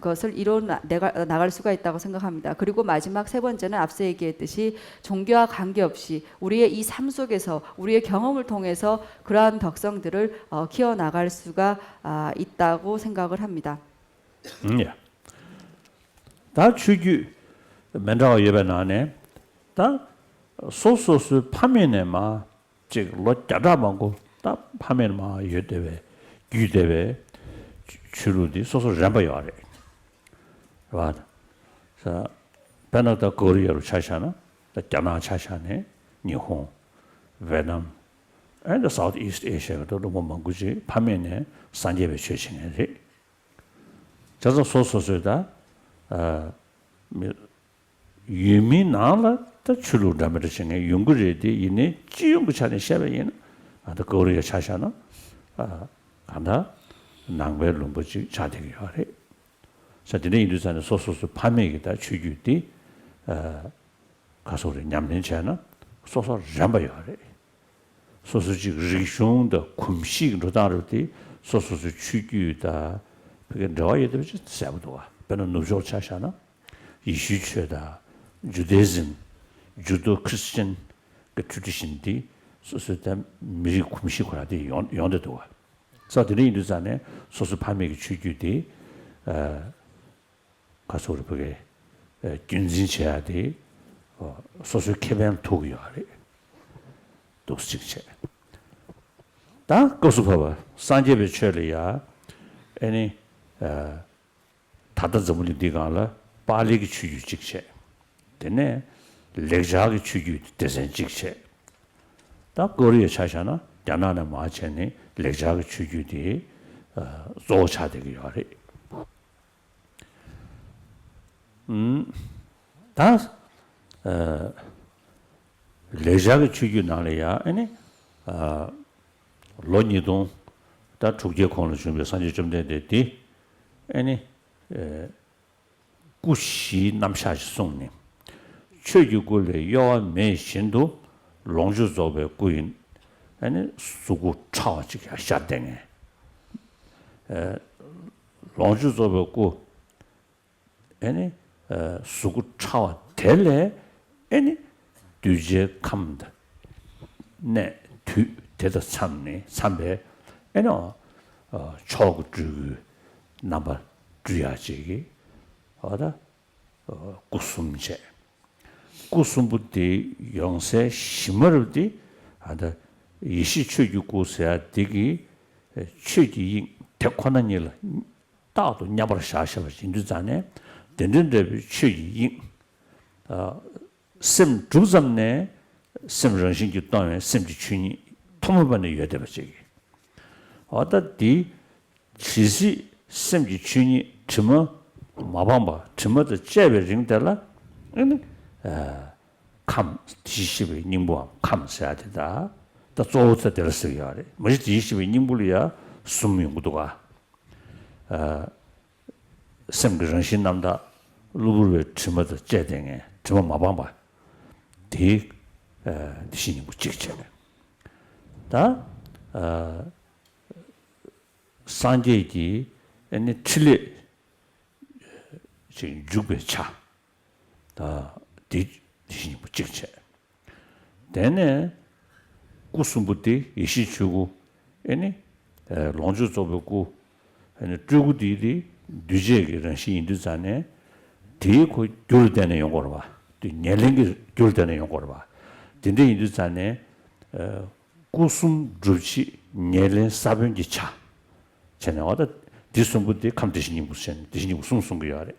것을 이뤄 나갈 수가 있다고 생각합니다. 그리고 마지막 세 번째는 앞서 얘기했듯이 종교와 관계없이 우리의 이 삶 속에서 우리의 경험을 통해서 그러한 덕성들을 키워 나갈 수가 있다고 생각을 합니다. 예. 다 주규 맨다고 예배나네. 다 소소스 파면에마 지금 로짜라만고 다 파면마 예대베 유대베 주루디 소소 잠바요래. 와. 자, 베나다 코리아로 차샤나. 다 자나 차샤네. 일본, 베트남, and Southeast Asia도 너무 많고지. 파면에 산재배 최신에. 저서 소소스다 유미나라 더 주로 담으시는 연구제디 이네 지용부 차례 샤베인 아더 거리에 차샤나 간다 낭베를 뭐지 자되게 하래 자들이 인도산의 소소스 판매기다 주규디 가소리 냠는잖아 소소 잠바요 하래 소소지 리숑의 kum식으로 다르디 소소스 주규다 그게 너희들 좀 세우도와 배는 노조 차샤나 이슈체다 주데즘 주도 크리스천 그 트디션디 소소다 미리 kum식으로디 연대도와 저들이 인도산에 소소 판매기 주규디 가서 우리 보게 균진체야디 소소 개변 도구요리 독식체 다 거수 봐봐 산제베 처리야 아니 다들 전부 네가라 빨리 추주 직체 되네 렉자기 추주 대선 직체 다 거리에 차잖아 야나나 마찬이 렉자기 추주디 조차되기 하리 다 렉자기 추주 나래야 아니 로니동 다 축제 코너 준비 산지 좀 되듯이 아니 구시 남샤시 송님 최규골의 여원 매신도 롱주조의 구인 아니 수구 차지게 하셨대네 롱주조의 구 아니 수구 차와 될래 아니 뒤제 감다 네 대다 참네 삼배 에너 초구주 나발 주야지기 어다 구숨제 구숨부디 영세 심을디 아다 이시추유구세야 되기 최기 대권한 일 다도 냐버 샤샤버 진주자네 된된데 최기 심 주점네 심 정신기 또는 심지 추니 통문반의 여대버지기 어다디 지시 심지 추니 쯤어 마방바 쯤어도 제베링달라 감 지시의 님부함 감사해야 된다 더 좋을 때 쓰여야 돼 뭐지 지시의 님불이야 숨명구도가 심그정신 남다 루블의 쯤어도 제댕에 쯤어 마방바 디 디신이고 찍체 다 산제기 아니 칠레 지금 죽배차 다 디신이 찍체 되네 구숨부터 이시추고 아니 롱주조고 아니 죽우디디 뒤제기는 시인도잖아 대고 돌되는 용어로 봐 내랭이 돌되는 용어로 봐 근데 인도잖아 구숨 주치 내랭 사변지 차 쟤는 어디 디숨부터 감드시니 무슨 디신이 무슨 거야래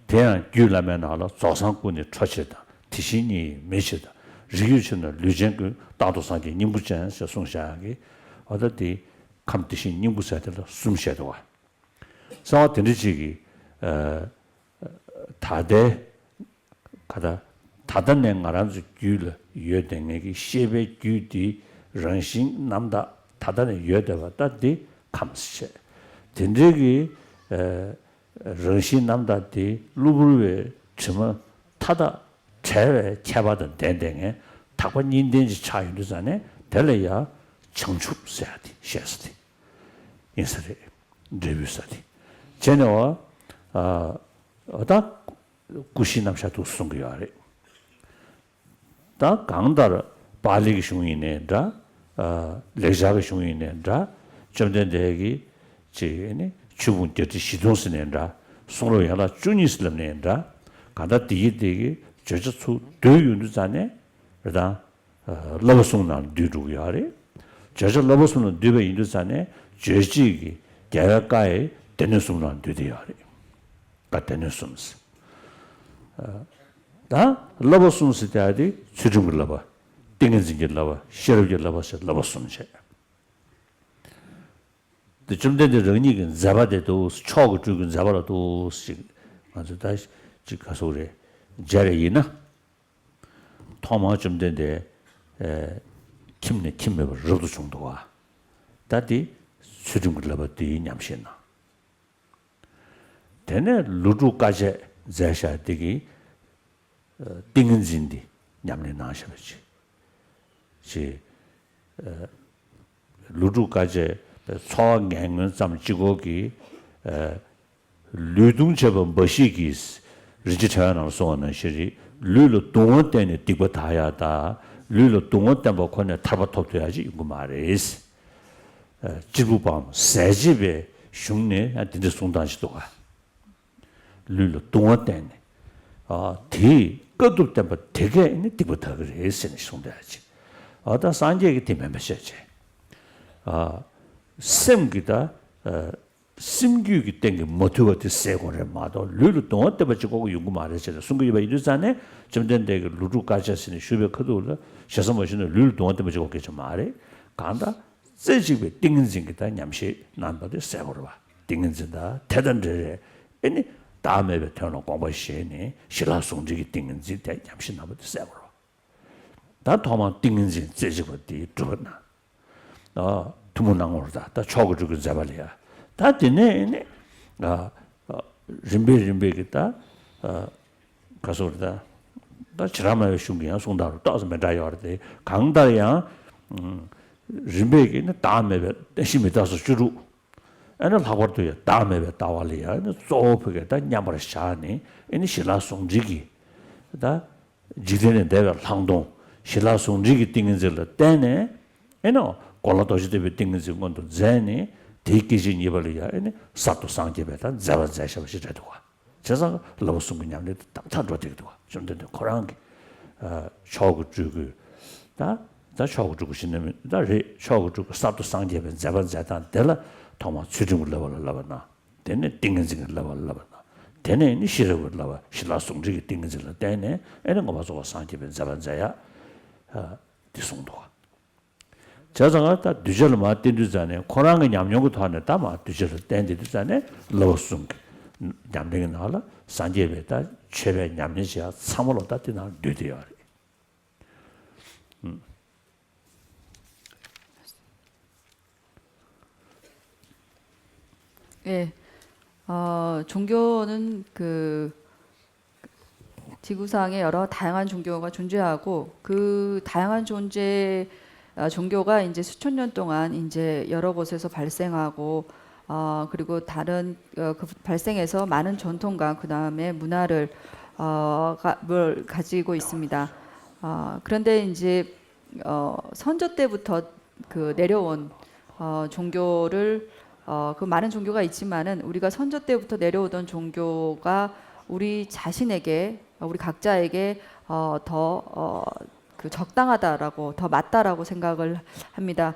대한 규라면 알아 조상군의 처치다 디신이 메시다 리유천의 류전그 다도상계 님부전에서 송샤하게 어디 감드신 님부사들도 숨쉬어도 와 서 드리지기 다대 가다 다단낸 거라서 규를 여den에게 시베 규디 런신 남다 다단의 여대와다디 감시 된적이 런신 남다디 루브르에 쯤어 타다 제외 채받은 대댕에 타고 인된지 차이르잖아요. 될래야 청축해야지, 셰스티, 인사리, 리뷰사디. 제네와 어다 구시남샤도 숨겨야래. 다 강다르 발리기 슝이네다, 레자가 슝이네다, 점된대기 제네 주분 때지 시동스네다, 소로야라 주니슬네다, 가다 디기디기 저저수 되윤두자네, 그다 러버송난 뒤루야래. 저저 러버송은 뒤베 인두자네, 저지기 대가까에 되는 순간 되대야래. 가 되는 순스. 다 러버송스 때야디 수중을 러버. 띵은진게 러버, 셔르게 러버서 러버송제. 좀 전에 런이긴 잡아대도 초고 죽은 잡아라도 아주 다시 지가서 그래. 자레이나 토마 좀 전에 김매 러도 정도와 다디 수중을 러버디 냠시나. 되네 루루까지 자샤되기 띵은진디 냠내 나셔버지. 지 루루까지 소강은 좀 지고기 류둥접은 버시기 리지차나 소는 시리 류로 동원 때문에 뛰고 다야다 류로 동원 때문에 거네 타바톱돼야지 이거 말이스 지부밤 세집에 흉내 한테 송단시도가 류로 동원 때문에 디 끝도 때문에 되게 뛰고 다 그래 쓰는 송돼야지 어다 산지에게 되면 메시지 샘기다 심규기 땡게 모두가 세고래 마도 르르 동안 때 버지고 연구 말했잖아. 순구이바 이르잖아. 점된데 그 루루까지는 슈베크도 셔서 머신을 르르 동안 때 버지고 계속 말해. 간다. 세지베 띵은진기다 냠시 난바데 세고래 봐. 띵은진다. 대단들에 아니 다음에 태어나 공부시에니 실라송지기 띵은진 대 냠시 나바데 세고래. 다 도만 띵은진 세지버디 들었나. 두문낭으로다. 다 초고 죽은 자발이야. 다 되네. 림베기다. 가서 그러다. 다 지라마의 슝기야 송다로 따서 매다요르데 강다야 림베기는 다음에 대심에 따서 주루. 애는 하고도야 다음에 따와리야. 소프게 다 냠버를 샤니. 애니 실라 송지기. 다 지데네 대가 항동 실라 송지기 띵은질 때네. 애노 콜라도지데 띵은질 건도 제네. 대기진 이벌이야. 아니 사토 상제베다 자바자샤버시라도 와. 제가 러스군냐네 딱타로 되기도 와. 좀 되는 거랑 초고 주고 다 초고 주고 신는 다 초고 주고 사토 상제베 자바자단 될라 도마 추중을 러버러나. 되네 띵은징을 러버러나. 되네 니 시르을 러버. 실라송지기 띵은징을 되네. 이런 거 봐서 상제베 자바자야. 디송도 저자가 다 뒤절을 맞대주잖아요. 코랑의 냠용도 하네. 다마 뒤절을 땡대주잖아요. 러숭 냠땡이 나라 산제베다 최배 냠내시야 3월로 따뜻나 뒤대요. 예. 종교는 그 지구상에 여러 다양한 종교가 존재하고 그 다양한 종교가 이제 수천 년 동안 이제 여러 곳에서 발생하고 그리고 다른 그 발생해서 많은 전통과 그 다음에 문화를 가지고 있습니다. 그런데 이제 선조 때부터 그 내려온 종교를 그 많은 종교가 있지만은 우리가 선조 때부터 내려오던 종교가 우리 자신에게 우리 각자에게 그 적당하다라고 더 맞다라고 생각을 합니다.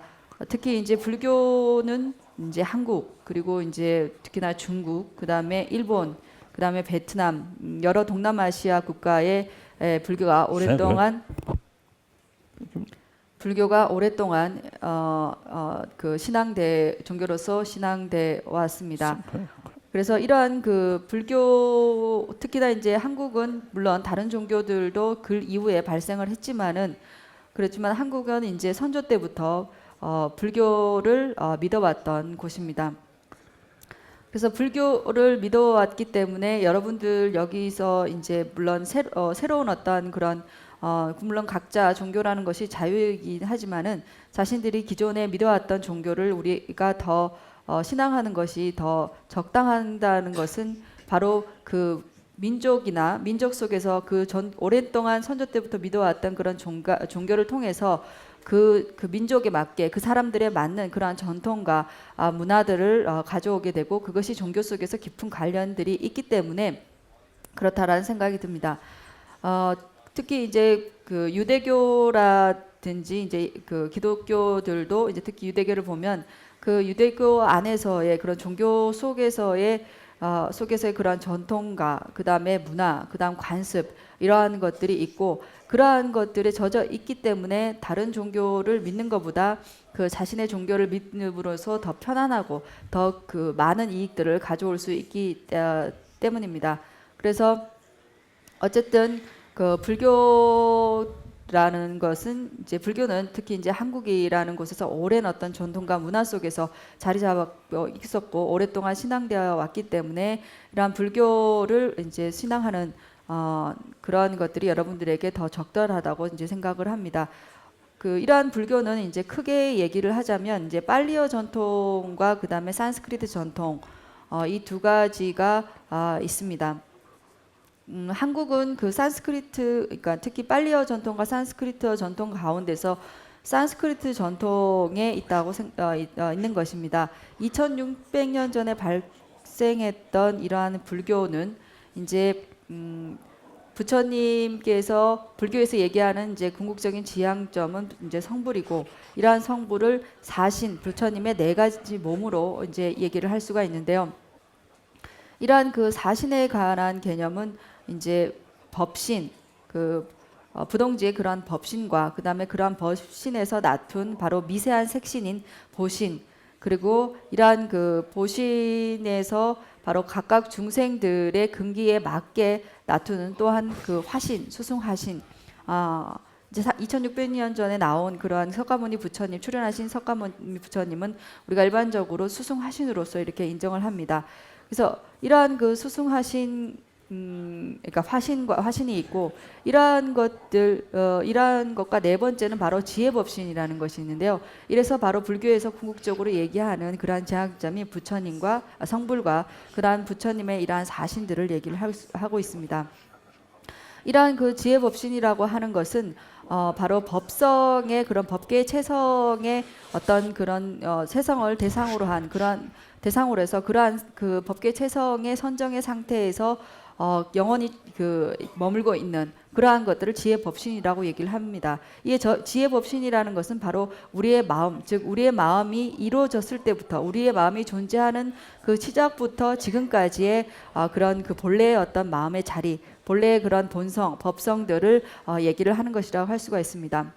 특히 이제 불교는 이제 한국 그리고 이제 특히나 중국 그다음에 일본 그다음에 베트남 여러 동남아시아 국가의 불교가 오랫동안 그 신앙대 종교로서 신앙돼 왔습니다. 그래서 이러한 그 불교 특히나 이제 한국은 물론 다른 종교들도 그 이후에 발생을 했지만은 그렇지만 한국은 이제 선조 때부터 불교를 믿어왔던 곳입니다. 그래서 불교를 믿어왔기 때문에 여러분들 여기서 이제 물론 새로운 어떤 그런 물론 각자 종교라는 것이 자유이긴 하지만은 자신들이 기존에 믿어왔던 종교를 우리가 더 신앙하는 것이 더 적당하다는 것은 바로 그 민족이나 민족 속에서 그 오랫동안 선조 때부터 믿어왔던 그런 종교를 통해서 그 민족에 맞게 그 사람들에 맞는 그러한 전통과 문화들을 가져오게 되고 그것이 종교 속에서 깊은 관련들이 있기 때문에 그렇다라는 생각이 듭니다. 특히 이제 그 유대교라든지 이제 그 기독교들도 이제 특히 유대교를 보면 그 유대교 안에서의 그런 종교 속에서의 그러한 전통과 그다음에 문화, 그다음 관습 이러한 것들이 있고 그러한 것들에 젖어 있기 때문에 다른 종교를 믿는 것보다 그 자신의 종교를 믿음으로써 더 편안하고 더 그 많은 이익들을 가져올 수 있기 때문입니다. 그래서 어쨌든 그 불교라는 것은 이제 불교는 특히 이제 한국이라는 곳에서 오랜 어떤 전통과 문화 속에서 자리 잡아 있었고 오랫동안 신앙되어 왔기 때문에 이러한 불교를 이제 신앙하는 그런 것들이 여러분들에게 더 적절하다고 이제 생각을 합니다. 그 이러한 불교는 이제 크게 얘기를 하자면 이제 빨리어 전통과 그다음에 산스크리트 전통 이 두 가지가 있습니다. 한국은 그 산스크리트, 그러니까 특히 빨리어 전통과 산스크리트 전통 가운데서 산스크리트 전통에 있는 것입니다. 2600년 전에 발생했던 이러한 불교는 이제 부처님께서 불교에서 얘기하는 이제 궁극적인 지향점은 이제 성불이고 이러한 성불을 사신 부처님의 네 가지 몸으로 이제 얘기를 할 수가 있는데요. 이러한 그 사신에 관한 개념은 이제 법신, 부동지의 그러한 법신과 그 다음에 그러한 법신에서 나툰 바로 미세한 색신인 보신, 그리고 이러한 그 보신에서 바로 각각 중생들의 근기에 맞게 나투는 또한 그 화신, 수승화신. 이제 2600년 전에 나온 그러한 석가모니 부처님, 출연하신 석가모니 부처님은 우리가 일반적으로 수승화신으로서 이렇게 인정을 합니다. 그래서 이러한 그 수승화신, 그러니까 화신이 있고 이러한 것과 네 번째는 바로 지혜법신이라는 것이 있는데요. 이래서 바로 불교에서 궁극적으로 얘기하는 그러한 제약점이 부처님과 성불과 그러한 부처님의 이러한 사신들을 얘기를 하고 있습니다. 이러한 그 지혜법신이라고 하는 것은 바로 법성의 그런 법계의 체성의 어떤 그런 체성을 대상으로 해서 그러한 그 법계 체성의 선정의 상태에서 영원히 그 머물고 있는 그러한 것들을 지혜법신이라고 얘기를 합니다. 이 지혜법신이라는 것은 바로 우리의 마음, 즉 우리의 마음이 이루어졌을 때부터 우리의 마음이 존재하는 그 시작부터 지금까지의 그런 그 본래의 어떤 마음의 자리, 본래의 그런 본성, 법성들을 얘기를 하는 것이라고 할 수가 있습니다.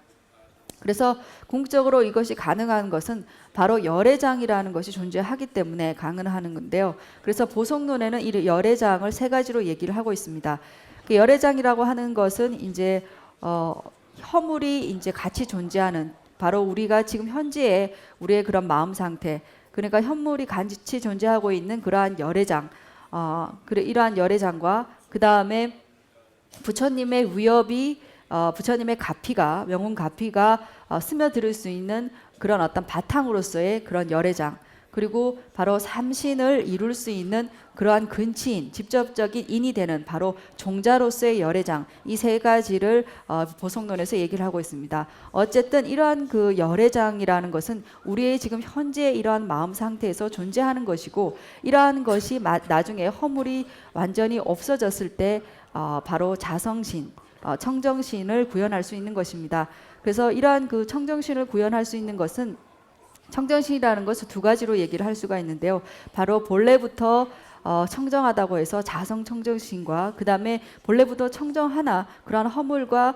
그래서 궁극적으로 이것이 가능한 것은 바로 열애장이라는 것이 존재하기 때문에 가능한 건데요. 그래서 보성론에는 이 열애장을 세 가지로 얘기를 하고 있습니다. 그 열애장이라고 하는 것은 이제 허물이 이제 같이 존재하는 바로 우리가 지금 현재의 우리의 그런 마음 상태, 그러니까 현물이 같이 존재하고 있는 그러한 열애장, 이러한 열애장과 그 다음에 부처님의 위협이 부처님의 가피가 명운 가피가 스며들 수 있는 그런 어떤 바탕으로서의 그런 열애장, 그리고 바로 삼신을 이룰 수 있는 그러한 근치인, 직접적인 인이 되는 바로 종자로서의 열애장, 이 세 가지를 보성론에서 얘기를 하고 있습니다. 어쨌든 이러한 그 열애장이라는 것은 우리의 지금 현재 이러한 마음 상태에서 존재하는 것이고, 이러한 것이 나중에 허물이 완전히 없어졌을 때 바로 자성신, 청정신을 구현할 수 있는 것입니다. 그래서 이러한 그 청정신을 구현할 수 있는 것은 청정신이라는 것을 두 가지로 얘기를 할 수가 있는데요. 바로 본래부터 청정하다고 해서 자성 청정신과 그 다음에 본래부터 청정하나 그러한 허물과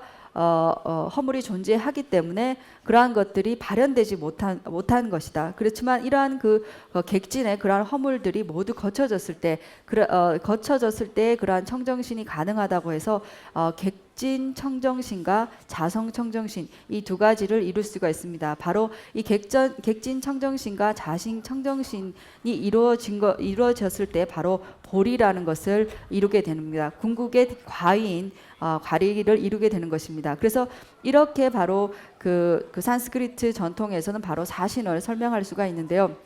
허물이 존재하기 때문에 그러한 것들이 발현되지 못한 것이다. 그렇지만 이러한 그 객진의 그러한 허물들이 모두 거쳐졌을 때 그러한 청정신이 가능하다고 해서 객진 청정신과 자성 청정신 이 두 가지를 이룰 수가 있습니다. 바로 이 객진 청정신과 자신 청정신이 이루어졌을 때 바로 보리라는 것을 이루게 됩니다. 궁극의 과인 과리를 이루게 되는 것입니다. 그래서 이렇게 바로 그 산스크리트 전통에서는 바로 사신을 설명할 수가 있는데요.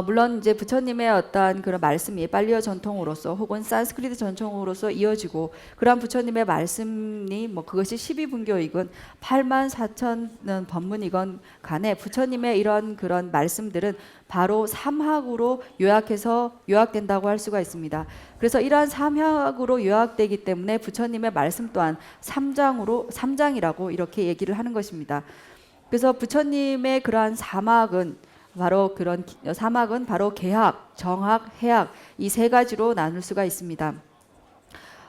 물론 이제 부처님의 어떤 그런 말씀이 빨리어 전통으로서 혹은 산스크리트 전통으로서 이어지고 그러한 부처님의 말씀이 뭐 그것이 12분교이건 84,000 법문이건 간에 부처님의 이런 그런 말씀들은 바로 삼학으로 요약된다고 할 수가 있습니다. 그래서 이러한 삼학으로 요약되기 때문에 부처님의 말씀 또한 삼장이라고 이렇게 얘기를 하는 것입니다. 그래서 부처님의 그러한 사막은 바로 개학, 정학, 해학 이 세 가지로 나눌 수가 있습니다.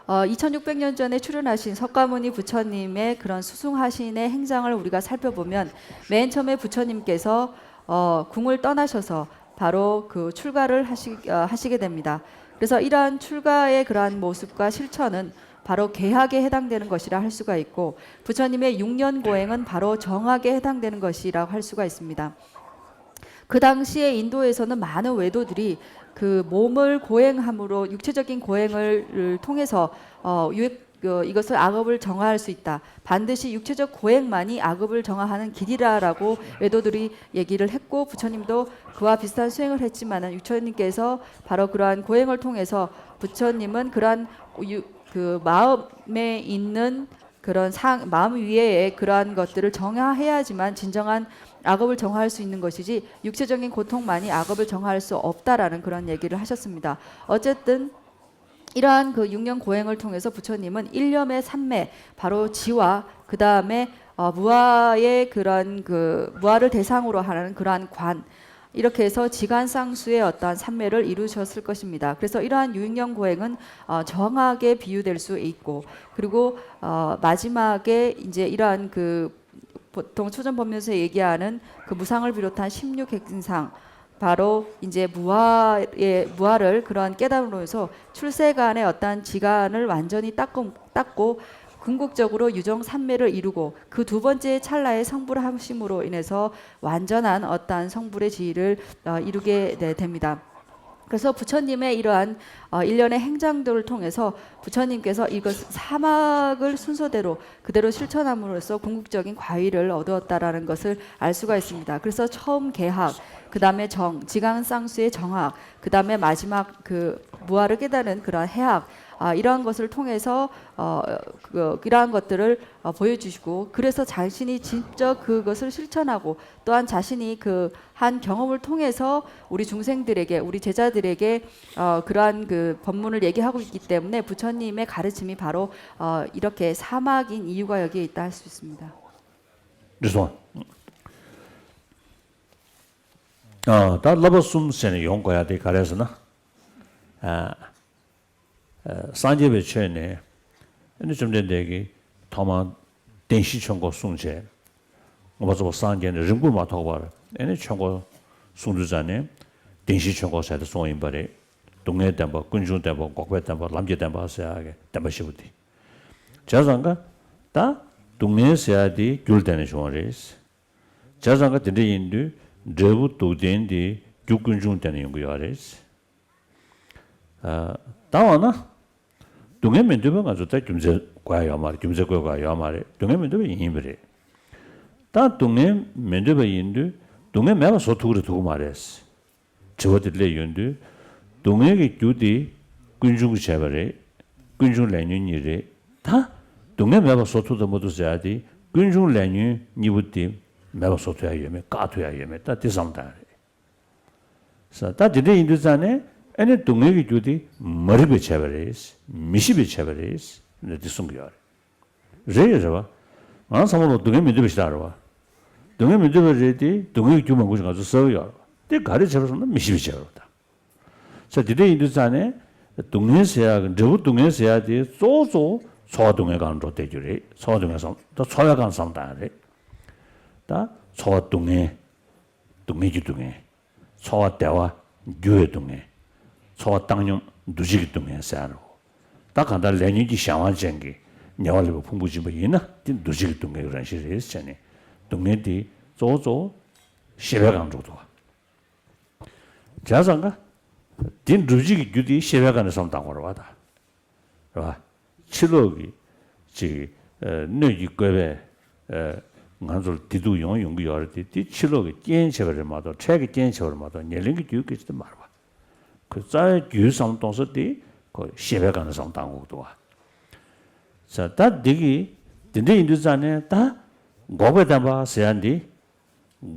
2600년 전에 출현하신 석가모니 부처님의 그런 수승하신의 행장을 우리가 살펴보면 맨 처음에 부처님께서 궁을 떠나셔서 바로 그 출가를 하시게 됩니다. 그래서 이러한 출가의 그러한 모습과 실천은 바로 개학에 해당되는 것이라 할 수가 있고 부처님의 6년 고행은 바로 정학에 해당되는 것이라고 할 수가 있습니다. 그 당시에 인도에서는 많은 외도들이 그 몸을 고행함으로 육체적인 고행을 통해서 이것을 악업을 정화할 수 있다. 반드시 육체적 고행만이 악업을 정화하는 길이라라고 외도들이 얘기를 했고 부처님도 그와 비슷한 수행을 했지만은 부처님께서 바로 그러한 고행을 통해서 부처님은 그러한 그 마음에 있는 그런 마음 위에 그러한 것들을 정화해야지만 진정한 악업을 정화할 수 있는 것이지 육체적인 고통만이 악업을 정화할 수 없다라는 그런 얘기를 하셨습니다. 어쨌든 이러한 그 6년 고행을 통해서 부처님은 일념의 삼매 바로 지와 그 다음에 무아의 그런 그 무아를 대상으로 하는 그러한 관 이렇게 해서 지간상수의 어떠한 삼매를 이루셨을 것입니다. 그래서 이러한 6년 고행은 정하게 비유될 수 있고 그리고 마지막에 이제 이러한 그 보통 초전법문에서 얘기하는 그 무상을 비롯한 16객진상 바로 이제 무아를 그러한 깨달음으로 해서 출세간의 어떠한 지간을 완전히 닦고 궁극적으로 유정 삼매를 이루고 그 두 번째 찰나의 성불함심으로 인해서 완전한 어떠한 성불의 지위를 이루게 됩니다. 그래서 부처님의 이러한 일련의 행장들을 통해서 부처님께서 이것 사막을 순서대로 그대로 실천함으로써 궁극적인 과위를 얻었다라는 것을 알 수가 있습니다. 그래서 처음 개학, 그 다음에 지간상수의 정학, 그 다음에 마지막 그 무아를 깨달은 그러한 해학 이러한 것을 통해서 이러한 것들을 보여주시고 그래서 자신이 직접 그것을 실천하고 또한 자신이 그 한 경험을 통해서 우리 중생들에게 우리 제자들에게 그러한 그 법문을 얘기하고 있기 때문에 부처님의 가르침이 바로 이렇게 사막인 이유가 여기에 있다 할 수 있습니다. 다 라바숨세네 용거야 돼 가래서나 산제베 최네 근데 좀 된대기 더만 den시 청고 송제 뭐서 산제는 릉부마 타고 봐 얘네 청고 송주자네 den시 청고 사도 송인 바래 동네 담바 군중 담바国배 담바 남제 담바 사야게 담바시부디 자상가 다 동네 사야디 귤다네 좋아레스 자상가 된대인도 저부 도된디 죽군중 되는 연구야레스 다와나 동해 면도가 가지고 다 좀제 과야 말 좀제 과야 말 동해 면도가 이미래 다 동해 면도가 인도 동해 매가 소투로 두고 말했어 저들래 연도 동해의 주디 군중 제발에 군중 래뉴니래 다 동해 매가 소투도 모두 자디 군중 래뉴 니부티 매가 소투야 예매 까투야 예매 다 대상다 그래서 다 지대 인도산에 애네 동네기 주디 머리베 차버리스 미시베 차버리스 네 송겨요. 제여서 안 사모로 동네 민들베 시다로 동네 민들베지 동네 주만 고정 가서 써요. 때 가리 잡아서 미시베 차버다. 자 지대 인도산에 동네세야 저 동네세야지 소소 소동에 가는 로 되주리 소동에서 또 소야 간 상다래. 다 소동에 동네지 동네 소와 대와 교회 동네 소와 땅용 누지기 동네 사로 딱 간다 레니지 샤완쟁기 냐월리고 풍부지 뭐 이나 딘 두지기 동네 그런 식으로 했잖아요. 동네디 조조 10회간 정도. 자상가 딘 두지기 주디 10회간에 상당으로 와다. 봐. 7억이 지 너희 거에 간절 디도 용기 열었지. 디 7억이 建设를 마도 책이 建设를 마도年龄 뒤에도 말아. 그 자의 유상 동서디 그 10회간에 상당고도 와. 자, 다 되기 근데 인도산에 다 고베다 봐 세안디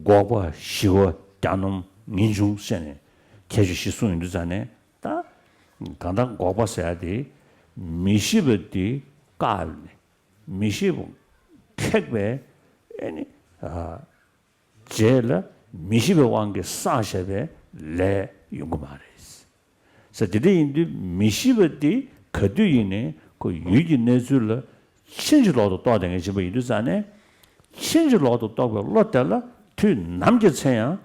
고바 시고 단놈 민중선에 계주시 수인도산에 다 간단 고바 세야디 미시버디 까르네 미시부 택배 아니 제일 미시버 왕게 사셔베 레 용고마레스 그래서 인도 미시버디 거두이네 그 유지 내줄을 친지로도 떠다니게 집에 이르잖아요. 친지로도 떠고落得了 그 남게 채야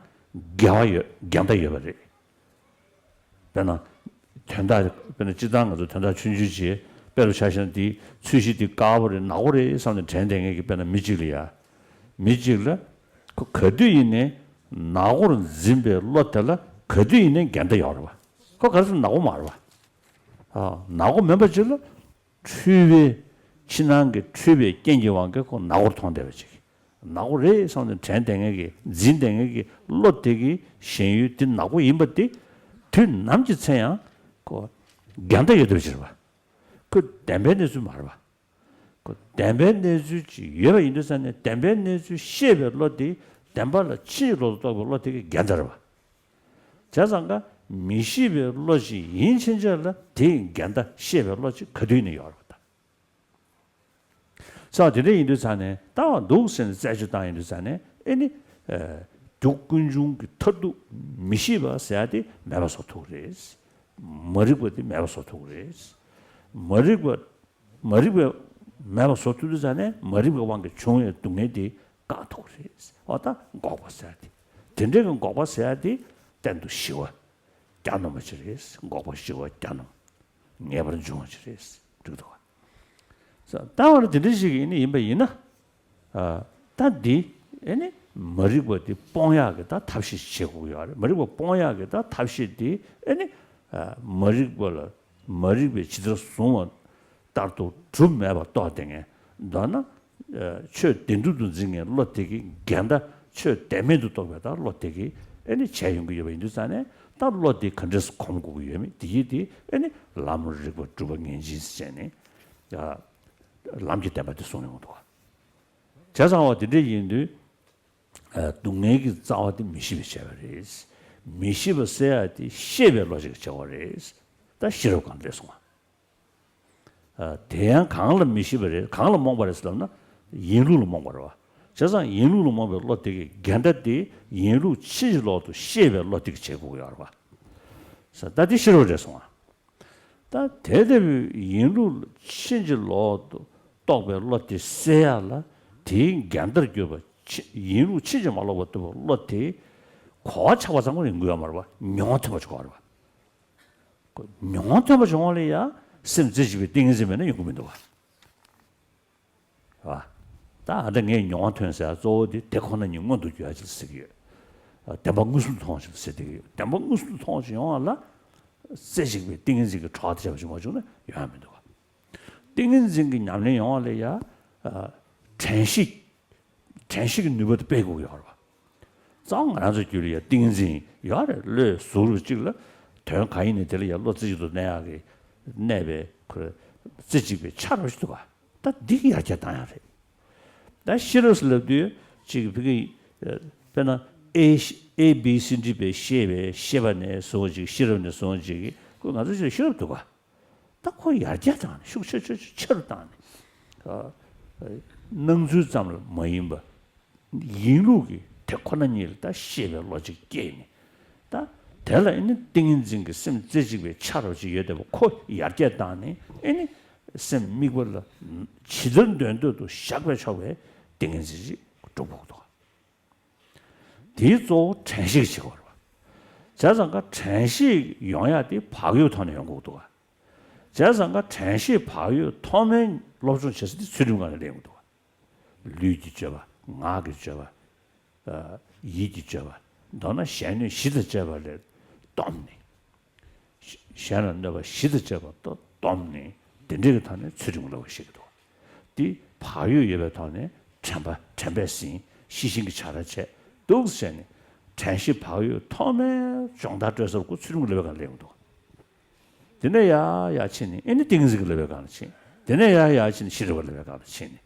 겨요 견다 여버리. 변나 된다 변나 지당 것도 된다 춘주지 별로 자신이 수시디 까버리 나오래 상대 전쟁에게 변나 미질이야. 미질라 그 거두이네 나오는 짐베落得了 거두이네 견다 여러 봐. 그거 가서 나오 말아 봐. 나오 멤버질로 추비 지난 게 추비 겐지왕게 그 나오를 통되지. 나오래 선은 전쟁에게 진댕에게 롯되기 신유된 나고 임버디 그 남짓해야 그 간다 여들지 봐. 그 담배내주 말 봐. 그 담배내주지 여러 인도산에 담배내주 시에 롯디 담발로 치로도 롯되기 간다 봐. 자상가 미시베 로지 인신절라 대 간다 시에 롯지 그뒤는 여러다. 사들의 인도산에 다 노선 자주다 인도산에 아니 조근중 터도 미시바 세야디 매바소토레스 머리고디 매바소토레스 머리고 매바소토르잖아요. 머리고 왕게 총에 동네디 까토레스 어다 고바세야디 된대는 고바세야디 된도 쉬워 짠놈이지레스 고바 쉬워 짠놈 네버는 중어지레스 저도 자, 다음으로 들으시기 있는 인바이나 다디 아니 머리고디 뽕야게다 답시 제고요. 머리고 뽕야게다 답시디 아니 머리고 지들 숨어 따로 좀 매봐 또 되게 너나 저 된두도 중에 로테기 간다 저 때문에도 또 가다 로테기 아니 제용기 여기 인도산에 다 로테 컨트스 공고 위험이 디디 아니 라무르고 주방인지스네 야 람지 때문에 손을 못 와. 자상화 되는데 동네기 자와디 미시비 셔버리스. 미시비 세야디 시베 로직 저버리스. 다 싫어 간대서. 대양 강을 미시비를 강을 몽버렸으나 인루를 몽버려. 자상 인루를 몽버로 되게 간다디 인루 치즈로도 시베 로직 제고요 알아. 자 다디 싫어 그래서. 다 대대비 인루 친질로도 또베 로티 세야라 디 간더교 인루 치지 말라고 또 로티 고차와서 거는 거야 말아. 뇽한테 가지고 알아. 그 뇽한테 가지고 알이야. 심지집에 띵지면은 요금인도 와. 와. 다 아등에 뇽한테서 저디 대코는 용문도 줘야지 쓰기. 대방구슬 통하실 쓰기. 대방구슬 통하시 용알라. 세식비 띵지가 차트 잡지 뭐죠? 요하면도 와. 띵진기 남는 영화래야 전식이 누구도 빼고 열어. 짱안아서 줄이야 띵진 야래 소를 찍을 더 가인에 들려 로지도 내야게 내배 그 지집에 차로 수도 가. 다 네가 하자 다야. 다 싫어서도 지금 그게 배나 A B C D B 시에네 소지 싫어는 소지 그 가서 싫어도 가. 딱 거의 야자잖아. 슈슈슈 능주점을 모임바 인루기 대권한 일다 시베 로직 게임. 다 대라 있는 띵인진 그 심지집에 차로지 여대고 코 야자다네. 아니 심 미골라 지전된도도 샤베 차베 띵인지지 쪽보도. 뒤조 전식식으로. 자상가 전식 영야디 박유탄의 연구도가 자상가 전시 바유 토면 로중 체스디 수중간의 내용도 류지 줘봐 나기 줘봐 이지 줘봐 너는 셴이 시드 줘봐래 똥니 셴은 너가 시드 줘봐 또 똥니 된저가 타네 수중으로 시기도 디 바유 예배 타네 참배신 시신기 차라체 동선에 전시 바유 토면 정다져서 고 수중으로 간 내용도 되네야 야친이 애니 띵즈를 레벨가는지 되네야 야친 시르를 레벨가는지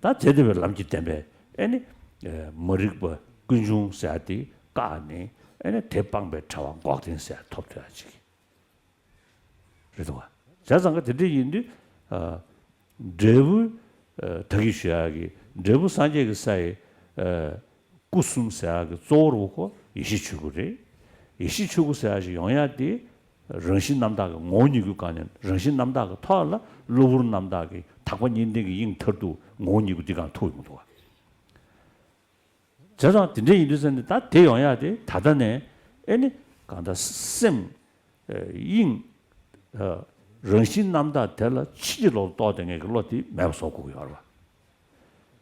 다 제대로 남기 때문에 애니 머리고 근중 사디 까니 애니 대방배 차왕 꽉된 사 톱줘야지 그래도 자상가 되는데 드부 더기 쉬야기 드부 산제 그 사이 구숨사가 조르고 이시추구리 이시추구사지 용야디 런신 남다가 모니고 가는 런신 남다가 토알라 로브른 남다기 타권 인데기 잉터도 모니고 디가 토이고도 저자 딘데 인도선데 다 대용야디 다다네 애니 간다 심 잉 런신 남다 될 치지로 도등에 그로디 매소고 여러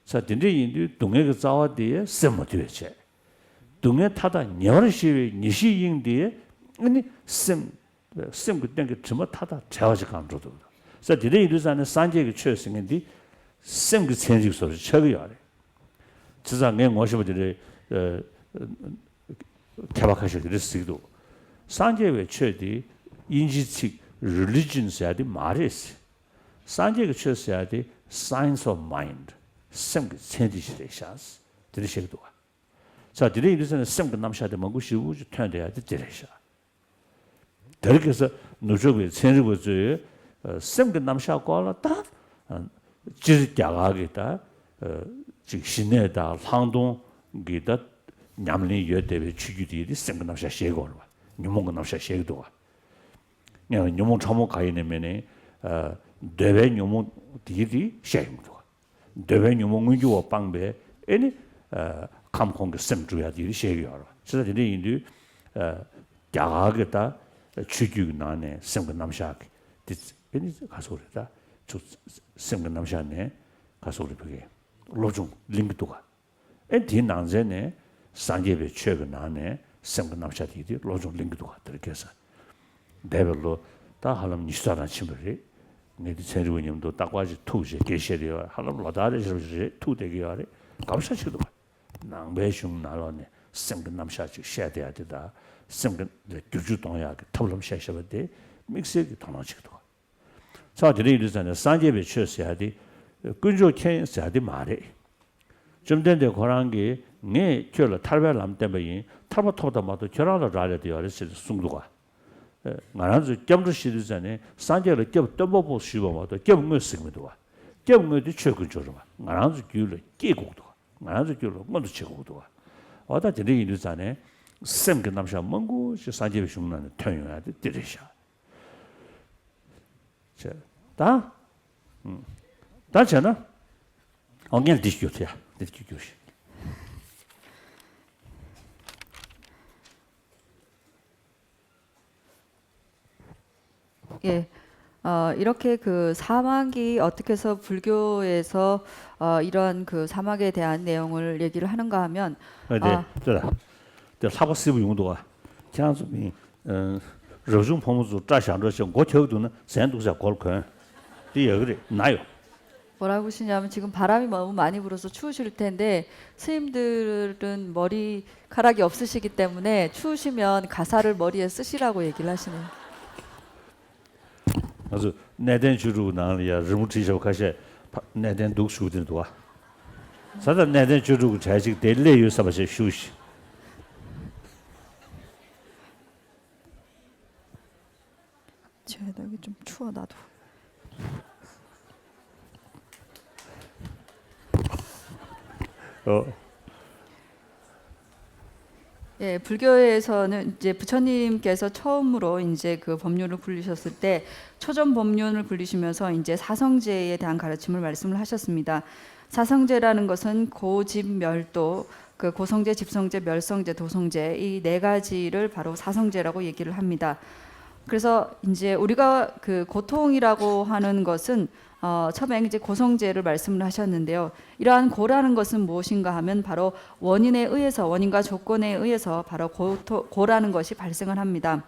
자 딘데 인도 동에 그 자와디에 셈뭐 되체 동에 타다 녀르시 니시잉디에 아니 셈 그때 좀 타다 제어지 감조도 그래서 디레 이르자는 산제의 최승인데 셈그 천직 소리 처리하래 지상에 모셔버들이 개박하실 그랬어도 산제의 최디 인지식 religion스야디 말했어 산제의 최스야디 science of mind 셈그 천직시대 샤스 들으시기도 자, 디레 이르서는 셈그 남샤데 먹고 쉬고 퇴돼야 돼 디레샤. 그렇게 해서 누적의 천리부주의 셈그 남샤 꼴았다. 지르야가겠다. 직신에다 항동 기다 냠리 여대비 취규디디 셈그 남샤 셰고로. 뉴몽그 남샤 셰도. 냐 뉴몽 처모 가이네면에 대외 뉴몽 디디 셰도. 대외 뉴몽은 요 방배 애니 감콩게 셈주야디 셰기어라. 그래서 이제 야가겠다 취규 나네 셈그 남샤기. 이제 가서 그랬다. 저 셈그 남샤네 가서 우리 그게 로중 링크도가. 에디 난제네 산제베 최근 나네 셈그 남샤디디 로중 링크도가 그렇게 해서 레벨로 다 하람 니스타나 침벌이 내디 세르원님도 딱와지 투제 계셔려 하람 로다르셔 투되기야래. 감사치도 낭배슝 나로네 생근 남샤지 셔야 되다 생근 규주 동야 탑름 셔셔버데 믹스기 동나치도 자 드리르잖아 산제베 쳐셔야디 근조 켄셔야디 말해 좀 된데 고란게 네 결 탈발 남 때문에 탈바토다 마도 결하러 라려 되어 있을 순도가 나라도 겸도 시르잖아 산제를 겸 떠보고 싶어도 겸을 쓰기도 와 겸을 최근 조로 나라도 규를 끼고도 나도 줄로 먼저 치고도 와. 어다 저리 이르잖아요. 셈그 남샤 먹고 산제비 흉나는 태용해야 돼. 들으셔. 자, 다 다잖아. 엉겔 디스큐트야. 디스큐트. 예. 이렇게 그 사막이 어떻게 해서 불교에서 이런 그 사막에 대한 내용을 얘기를 하는가 하면 네,对了. 他把师傅用多，这样子呢，肉中泡沫子炸香着像我跳都呢，山都是要搞看，第二个的哪有？ 뭐라고 하시냐면 지금 바람이 너무 많이 불어서 추우실 텐데 스님들은 머리카락이 없으시기 때문에 추우시면 가사를 머리에 쓰시라고 얘기를 하시네요. 그래서 내년 주로 나리야 리모트에서 가서 내년 독수들도 와. 사실 내년 주로 자식 델레요 사바세 휴시. 여기 좀 추워 나도. 예, 불교에서는 이제 부처님께서 처음으로 이제 그 법륜을 굴리셨을 때 초전 법륜을 굴리시면서 이제 사성제에 대한 가르침을 말씀을 하셨습니다. 사성제라는 것은 고집멸도, 그 고성제, 집성제, 멸성제, 도성제 이 네 가지를 바로 사성제라고 얘기를 합니다. 그래서 이제 우리가 그 고통이라고 하는 것은 처음에 이제 고성제를 말씀을 하셨는데요. 이러한 고라는 것은 무엇인가 하면 바로 원인에 의해서, 원인과 조건에 의해서 바로 고라는 것이 발생을 합니다.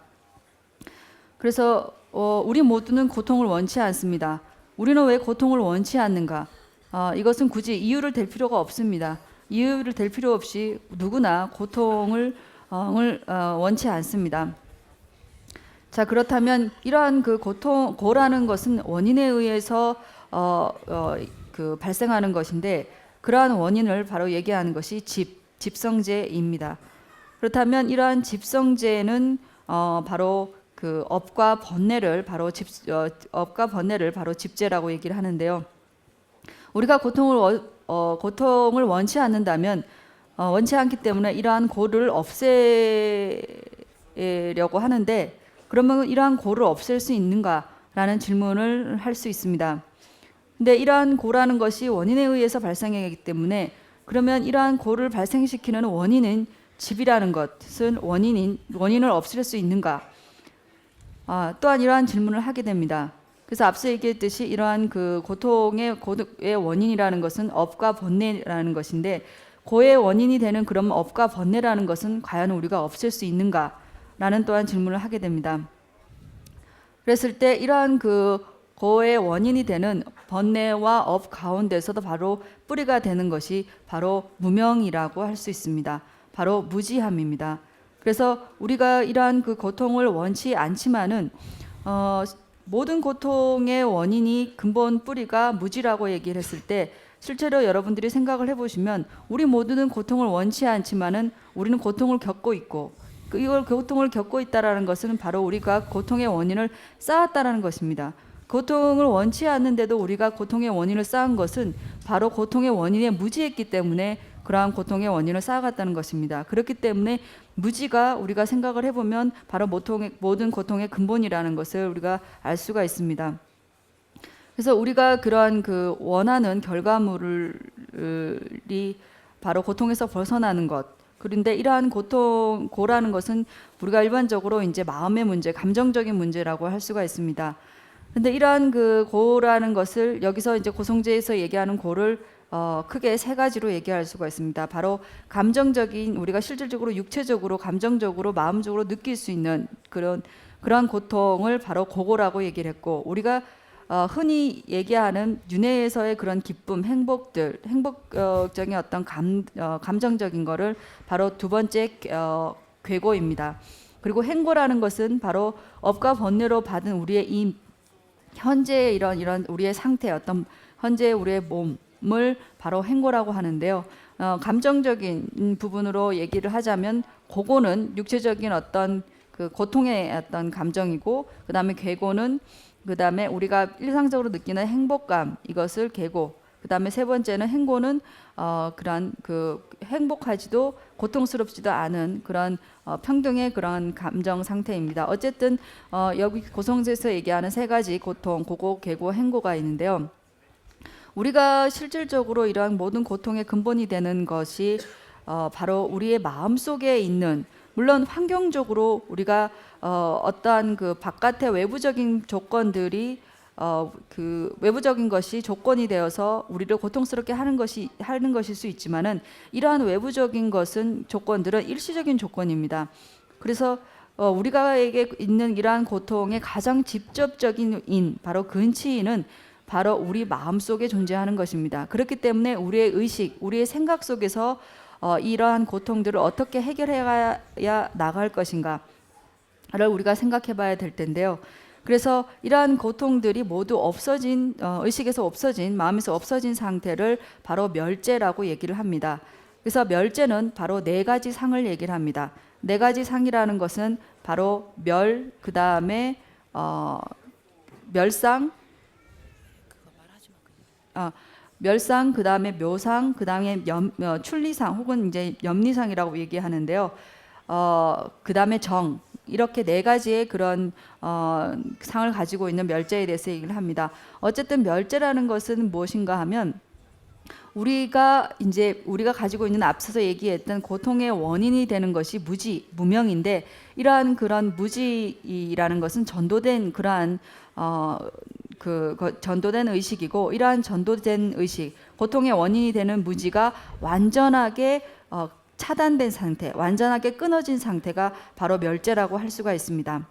그래서 우리 모두는 고통을 원치 않습니다. 우리는 왜 고통을 원치 않는가? 이것은 굳이 이유를 댈 필요가 없습니다. 이유를 댈 필요 없이 누구나 고통을 원치 않습니다. 자, 그렇다면 이러한 그 고라는 것은 원인에 의해서 그 발생하는 것인데, 그러한 원인을 바로 얘기하는 것이 집성제입니다. 그렇다면 이러한 집성제는 바로 그 업과 번뇌를 바로 집제라고 얘기를 하는데요. 우리가 고통을 원치 않는다면, 원치 않기 때문에 이러한 고를 없애려고 하는데, 그러면 이러한 고를 없앨 수 있는가라는 질문을 할 수 있습니다. 근데 이러한 고라는 것이 원인에 의해서 발생하기 때문에, 그러면 이러한 고를 발생시키는 원인은 집이라는 것은 원인을 없앨 수 있는가? 또한 이러한 질문을 하게 됩니다. 그래서 앞서 얘기했듯이 이러한 그 고통의 원인이라는 것은 업과 번뇌라는 것인데, 고의 원인이 되는 그런 업과 번뇌라는 것은 과연 우리가 없앨 수 있는가? 라는 또한 질문을 하게 됩니다. 그랬을 때 이러한 그 고의 원인이 되는 번뇌와 업 가운데서도 바로 뿌리가 되는 것이 바로 무명이라고 할 수 있습니다. 바로 무지함입니다. 그래서 우리가 이러한 그 고통을 원치 않지만은 모든 고통의 원인이 근본 뿌리가 무지라고 얘기를 했을 때, 실제로 여러분들이 생각을 해보시면 우리 모두는 고통을 원치 않지만은 우리는 고통을 겪고 있고, 이걸 고통을 겪고 있다라는 것은 바로 우리가 고통의 원인을 쌓았다라는 것입니다. 고통을 원치 않는데도 우리가 고통의 원인을 쌓은 것은 바로 고통의 원인에 무지했기 때문에 그러한 고통의 원인을 쌓아갔다는 것입니다. 그렇기 때문에 무지가 우리가 생각을 해보면 바로 모든 고통의 근본이라는 것을 우리가 알 수가 있습니다. 그래서 우리가 그러한 그 원하는 결과물이 바로 고통에서 벗어나는 것. 그런데 이러한 고라는 것은 우리가 일반적으로 이제 마음의 문제, 감정적인 문제라고 할 수가 있습니다. 근데 이러한 그 고라는 것을 여기서 이제 고성제에서 얘기하는 고를 크게 세 가지로 얘기할 수가 있습니다. 바로 감정적인, 우리가 실질적으로 육체적으로, 감정적으로, 마음적으로 느낄 수 있는 그런 고통을 바로 고고라고 얘기를 했고, 우리가 흔히 얘기하는 윤회에서의 그런 기쁨, 행복적인 어떤 감정적인 거를 바로 두 번째 괴고입니다. 그리고 행고라는 것은 바로 업과 번뇌로 받은 우리의 이 현재의 이런 우리의 상태, 어떤 현재 우리의 몸을 바로 행고라고 하는데요. 감정적인 부분으로 얘기를 하자면 고고는 육체적인 어떤 그 고통의 어떤 감정이고, 그 다음에 괴고는 그 다음에 우리가 일상적으로 느끼는 행복감, 이것을 괴고, 그 다음에 세 번째는 행고는 그런 그 행복하지도 고통스럽지도 않은 그런 평등의 그런 감정 상태입니다. 어쨌든 여기 고성제에서 얘기하는 세 가지 고통, 고고, 괴고, 행고가 있는데요. 우리가 실질적으로 이러한 모든 고통의 근본이 되는 것이 바로 우리의 마음 속에 있는, 물론 환경적으로 우리가 어떠한 그 바깥의 외부적인 조건들이 그 외부적인 것이 조건이 되어서 우리를 고통스럽게 하는 것일 수 있지만은, 이러한 외부적인 조건들은 일시적인 조건입니다. 그래서 우리가에게 있는 이러한 고통의 가장 직접적인 바로 근치인은 바로 우리 마음 속에 존재하는 것입니다. 그렇기 때문에 우리의 의식, 우리의 생각 속에서 이러한 고통들을 어떻게 해결해야 나갈 것인가를 우리가 생각해 봐야 될 텐데요. 그래서 이러한 고통들이 모두 없어진, 의식에서 없어진, 마음에서 없어진 상태를 바로 멸제라고 얘기를 합니다. 그래서 멸제는 바로 네 가지 상을 얘기를 합니다. 네 가지 상이라는 것은 바로 그 다음에 멸상, 멸상, 그 다음에 묘상, 그 다음에 출리상 혹은 이제 염리상이라고 얘기하는데요. 그 다음에 정, 이렇게 네 가지의 그런 상을 가지고 있는 멸제에 대해서 얘기를 합니다. 어쨌든 멸제라는 것은 무엇인가 하면 우리가 가지고 있는 앞서서 얘기했던 고통의 원인이 되는 것이 무명인데, 이러한 그런 무지라는 것은 전도된 그러한 전도된 의식이고, 이러한 전도된 의식, 고통의 원인이 되는 무지가 완전하게 차단된 상태, 완전하게 끊어진 상태가 바로 멸죄라고 할 수가 있습니다.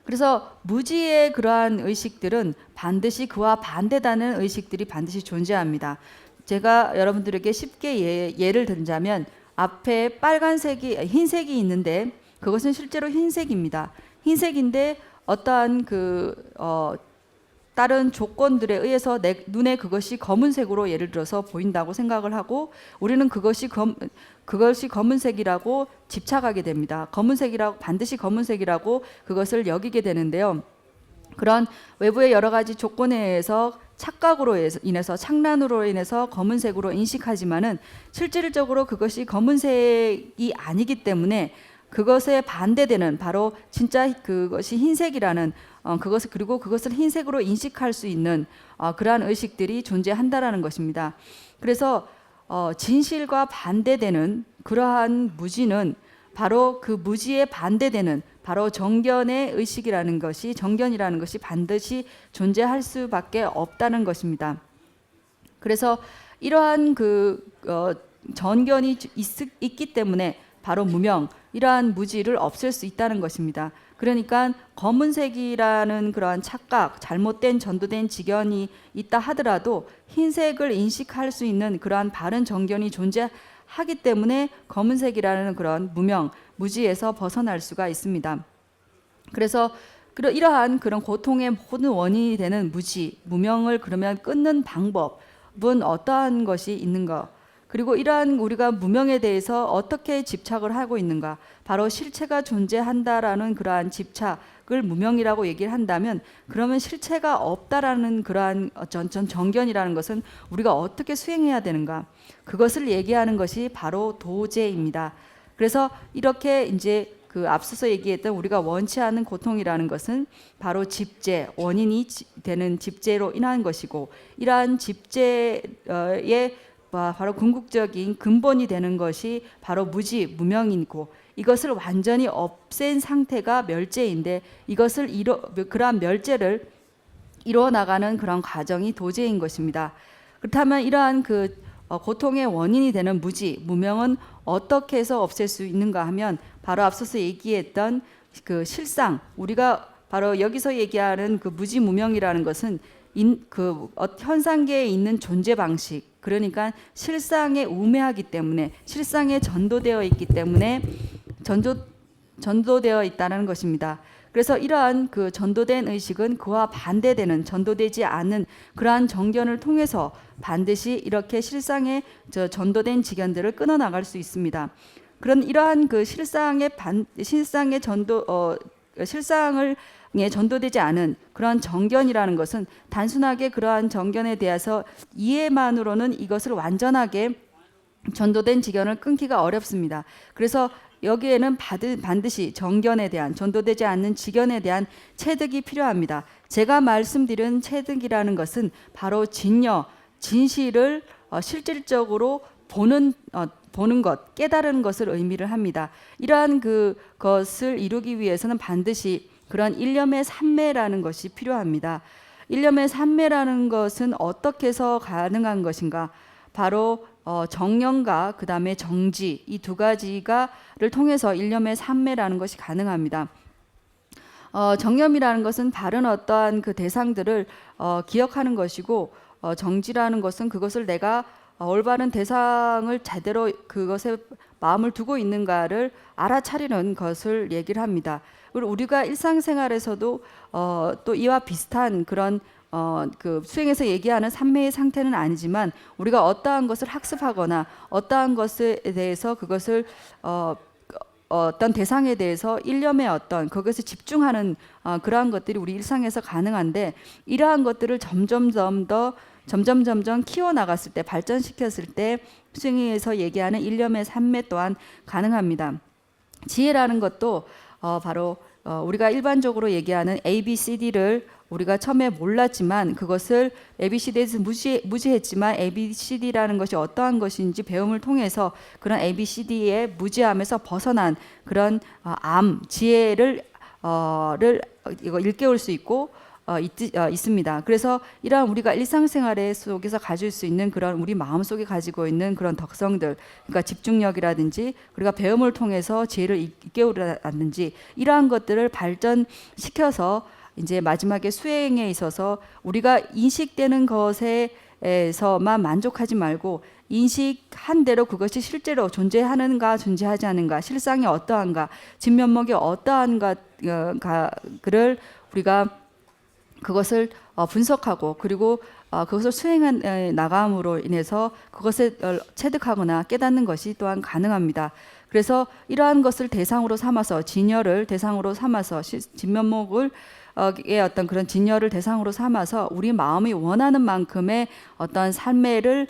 그래서 무지의 그러한 의식들은 반드시 그와 반대되는 의식들이 반드시 존재합니다. 제가 여러분들에게 쉽게 예를 들자면, 앞에 흰색이 있는데 그것은 실제로 흰색입니다. 흰색인데 어떠한 다른 조건들에 의해서 내 눈에 그것이 검은색으로 예를 들어서 보인다고 생각을 하고, 우리는 그것이 검은색이라고 집착하게 됩니다. 반드시 검은색이라고 그것을 여기게 되는데요. 그런 외부의 여러 가지 조건에 의해서 착각으로 인해서, 착란으로 인해서 검은색으로 인식하지만은 실질적으로 그것이 검은색이 아니기 때문에 그것에 반대되는, 바로 진짜 그것이 흰색이라는 그리고 그것을 흰색으로 인식할 수 있는 그러한 의식들이 존재한다라는 것입니다. 그래서 진실과 반대되는 그러한 무지는 바로 그 무지에 반대되는 바로 정견이라는 것이 반드시 존재할 수밖에 없다는 것입니다. 그래서 이러한 전견이 있기 때문에 바로 무명, 이러한 무지를 없앨 수 있다는 것입니다. 그러니까 검은색이라는 그러한 착각, 잘못된 전도된 지견이 있다 하더라도 흰색을 인식할 수 있는 그러한 바른 정견이 존재하기 때문에 검은색이라는 그런 무지에서 벗어날 수가 있습니다. 그래서 이러한 그런 고통의 모든 원인이 되는 무명을 그러면 끊는 방법은 어떠한 것이 있는가? 그리고 이러한 우리가 무명에 대해서 어떻게 집착을 하고 있는가? 바로 실체가 존재한다라는 그러한 집착을 무명이라고 얘기를 한다면, 그러면 실체가 없다라는 그러한 정견이라는 것은 우리가 어떻게 수행해야 되는가? 그것을 얘기하는 것이 바로 도제입니다. 그래서 이렇게 이제 앞서서 얘기했던 우리가 원치 않는 고통이라는 것은 바로 원인이 되는 집제로 인한 것이고, 이러한 집제의 바로 궁극적인 근본이 되는 것이 바로 무명이고, 이것을 완전히 없앤 상태가 멸죄인데, 그러한 멸죄를 이루어 나가는 그런 과정이 도제인 것입니다. 그렇다면 이러한 고통의 원인이 되는 무명은 어떻게 해서 없앨 수 있는가 하면, 바로 앞서서 얘기했던 실상, 우리가 바로 여기서 얘기하는 무명이라는 것은 현상계에 있는 존재 방식, 그러니까 실상에 우매하기 때문에, 실상에 전도되어 있기 때문에 전도되어 있다는 것입니다. 그래서 이러한 전도된 의식은 그와 반대되는, 전도되지 않은 그러한 정견을 통해서 반드시 이렇게 실상에 전도된 지견들을 끊어 나갈 수 있습니다. 이러한 실상에 전도되지 않은 그러한 정견이라는 것은 단순하게 그러한 정견에 대해서 이해만으로는 이것을 완전하게 전도된 지견을 끊기가 어렵습니다. 그래서 여기에는 반드시 정견에 대한, 전도되지 않는 지견에 대한 체득이 필요합니다. 제가 말씀드린 체득이라는 것은 바로 진실을 실질적으로 보는 것, 깨달은 것을 의미를 합니다. 이러한 그것을 이루기 위해서는 반드시 그런 일념의 삼매라는 것이 필요합니다. 일념의 삼매라는 것은 어떻게 해서 가능한 것인가? 바로 정념과 그 다음에 정지, 이 두 가지를 통해서 일념의 삼매라는 것이 가능합니다. 정념이라는 것은 다른 어떠한 대상들을 기억하는 것이고, 정지라는 것은 그것을 내가 올바른 대상을 제대로 그것에 마음을 두고 있는가를 알아차리는 것을 얘기를 합니다. 그리고 우리가 일상생활에서도 또 이와 비슷한 그런 수행에서 얘기하는 삼매의 상태는 아니지만, 우리가 어떠한 것을 학습하거나 어떠한 것에 대해서 그것을 어떤 대상에 대해서 일념의 그것에 집중하는 그러한 것들이 우리 일상에서 가능한데, 이러한 것들을 점점 키워나갔을 때, 발전시켰을 때 수행에서 얘기하는 일념의 삼매 또한 가능합니다. 지혜라는 것도 바로 우리가 일반적으로 얘기하는 ABCD를 우리가 처음에 몰랐지만 그것을 ABCD에서 무지했지만 ABCD라는 것이 어떠한 것인지 배움을 통해서 그런 ABCD의 무지함에서 벗어난 그런 지혜를 이거 일깨울 수 있고 있습니다. 그래서 이러한 우리가 일상생활 속에서 가질 수 있는 그런 우리 마음 속에 가지고 있는 그런 덕성들, 그러니까 집중력이라든지 우리가 배움을 통해서 지혜를 일깨우라든지 이러한 것들을 발전시켜서 이제 마지막에 수행에 있어서 우리가 인식되는 것에서만 만족하지 말고 인식한 대로 그것이 실제로 존재하는가 존재하지 않은가, 실상이 어떠한가, 진면목이 어떠한가를 우리가 그것을 분석하고 그리고 그것을 수행해 나감으로 인해서 그것을 체득하거나 깨닫는 것이 또한 가능합니다. 그래서 이러한 것을 대상으로 삼아서 진여를 대상으로 삼아서 진면목을 어떤 그런 진여를 대상으로 삼아서 우리 마음이 원하는 만큼의 어떤 삶을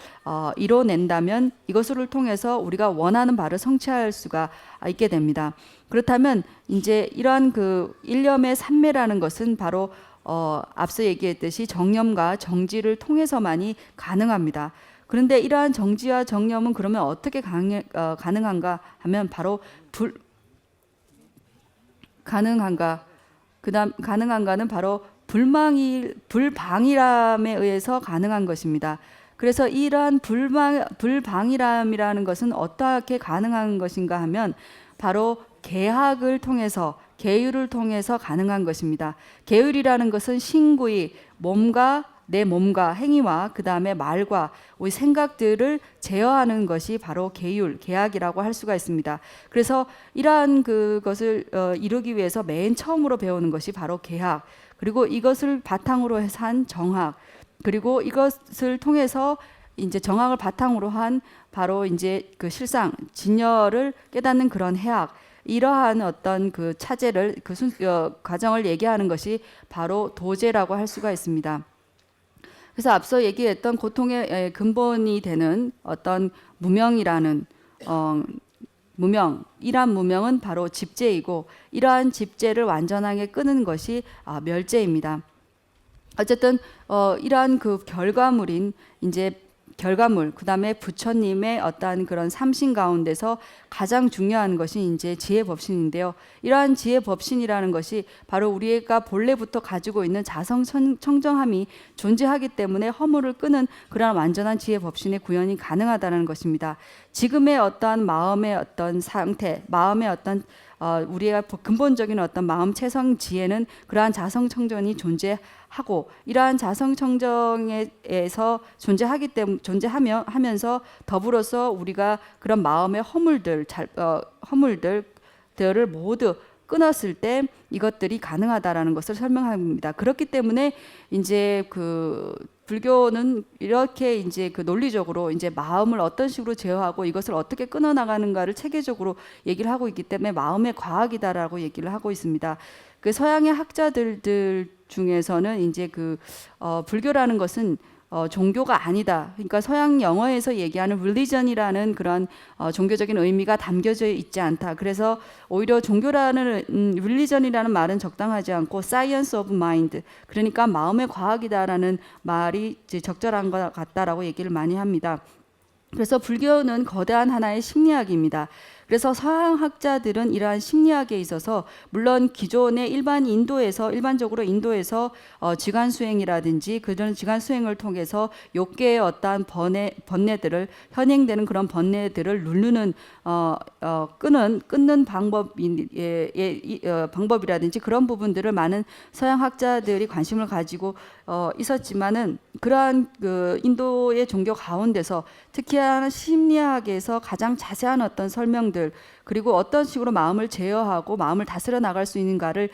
이뤄낸다면 이것을 통해서 우리가 원하는 바를 성취할 수가 있게 됩니다. 그렇다면 이제 이러한 그 일념의 산매라는 것은 바로 앞서 얘기했듯이 정념과 정지를 통해서만이 가능합니다. 그런데 이러한 정지와 정념은 그러면 어떻게 가능한가 하면 바로 가능한가는 바로 불방이람에 의해서 가능한 것입니다. 그래서 이러한 불방이람이라는 것은 어떻게 가능한 것인가 하면 바로 계학을 통해서 계율을 통해서 가능한 것입니다. 계율이라는 것은 신구이 내 몸과 행위와 그 다음에 말과 우리 생각들을 제어하는 것이 바로 계학이라고 할 수가 있습니다. 그래서 이러한 그것을 이루기 위해서 맨 처음으로 배우는 것이 바로 계학, 그리고 이것을 바탕으로 한 정학, 그리고 이것을 통해서 이제 정학을 바탕으로 한 바로 이제 그 실상 진여를 깨닫는 그런 해학, 이러한 어떤 그 차제를 과정을 얘기하는 것이 바로 도제라고 할 수가 있습니다. 그래서 앞서 얘기했던 고통의 근본이 되는 어떤 무명이라는 이러한 무명은 바로 집제이고 이러한 집제를 완전하게 끄는 것이 멸제입니다. 어쨌든 이러한 그 결과물인 이제 결과물, 그 다음에 부처님의 어떠한 그런 삼신 가운데서 가장 중요한 것이 이제 지혜 법신인데요. 이러한 지혜 법신이라는 것이 바로 우리가 본래부터 가지고 있는 자성 청정함이 존재하기 때문에 허물을 끄는 그러한 완전한 지혜 법신의 구현이 가능하다는 것입니다. 지금의 어떠한 마음의 어떤 상태, 마음의 어떤 우리가 근본적인 어떤 마음 체성 지혜는 그러한 자성 청정이 존재하고 이러한 자성 청정에서 존재하면서 더불어서 우리가 그런 마음의 허물들을 모두 끊었을 때 이것들이 가능하다라는 것을 설명합니다. 그렇기 때문에 이제 그 불교는 이렇게 이제 그 논리적으로 이제 마음을 어떤 식으로 제어하고 이것을 어떻게 끊어 나가는가를 체계적으로 얘기를 하고 있기 때문에 마음의 과학이다라고 얘기를 하고 있습니다. 그 서양의 학자들 중에서는 이제 그 불교라는 것은 종교가 아니다. 그러니까 서양 영어에서 얘기하는 religion이라는 그런 종교적인 의미가 담겨져 있지 않다. 그래서 오히려 종교라는 religion이라는 말은 적당하지 않고 science of mind, 그러니까 마음의 과학이다라는 말이 이제 적절한 것 같다라고 얘기를 많이 합니다. 그래서 불교는 거대한 하나의 심리학입니다. 그래서 서양 학자들은 이러한 심리학에 있어서 물론 기존의 일반적으로 인도에서 지관 수행이라든지 그런 지관 수행을 통해서 욕계의 어떠한 번뇌들을 현행되는 그런 번뇌들을 누르는 끊는 방법이라든지 그런 부분들을 많은 서양 학자들이 관심을 가지고 있었지만은 그러한 그 인도의 종교 가운데서 특히나 심리학에서 가장 자세한 어떤 설명들, 그리고 어떤 식으로 마음을 제어하고 마음을 다스려 나갈 수 있는가를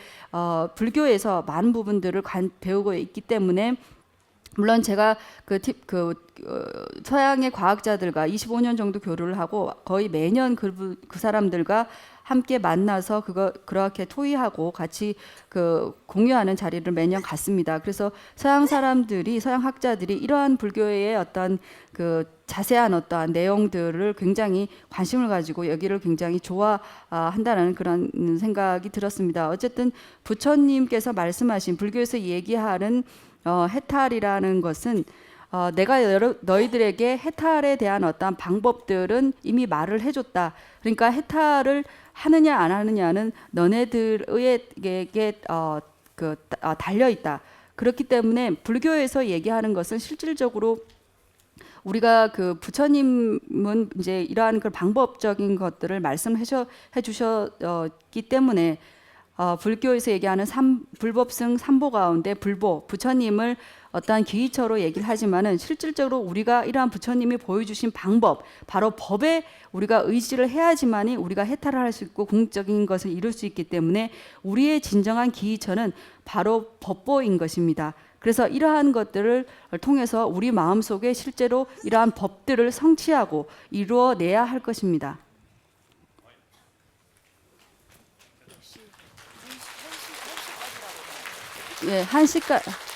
불교에서 많은 부분들을 배우고 있기 때문에, 물론 제가 서양의 과학자들과 25년 정도 교류를 하고 거의 매년 그 사람들과 함께 만나서 그렇게 토의하고 같이 그 공유하는 자리를 매년 갖습니다. 그래서 서양 사람들이 서양 학자들이 이러한 불교의 어떤 그 자세한 어떠한 내용들을 굉장히 관심을 가지고 여기를 굉장히 좋아한다는 그런 생각이 들었습니다. 어쨌든 부처님께서 말씀하신 불교에서 얘기하는 해탈이라는 것은 내가 너희들에게 해탈에 대한 어떠한 방법들은 이미 말을 해줬다. 그러니까 해탈을 하느냐 안 하느냐는 너네들에게 달려 있다. 그렇기 때문에 불교에서 얘기하는 것은 실질적으로 우리가 그 부처님은 이제 이러한 그 방법적인 것들을 말씀해 주셨기 때문에 불교에서 얘기하는 불법승 삼보 가운데 불보 부처님을 어떠한 기이처로 얘기를 하지만은 실질적으로 우리가 이러한 부처님이 보여주신 방법 바로 법에 우리가 의지를 해야지만이 우리가 해탈을 할 수 있고 궁극적인 것을 이룰 수 있기 때문에 우리의 진정한 기이처는 바로 법보인 것입니다. 그래서 이러한 것들을 통해서 우리 마음속에 실제로 이러한 법들을 성취하고 이루어내야 할 것입니다. 예, 1시까지라고. 예, 1시까지.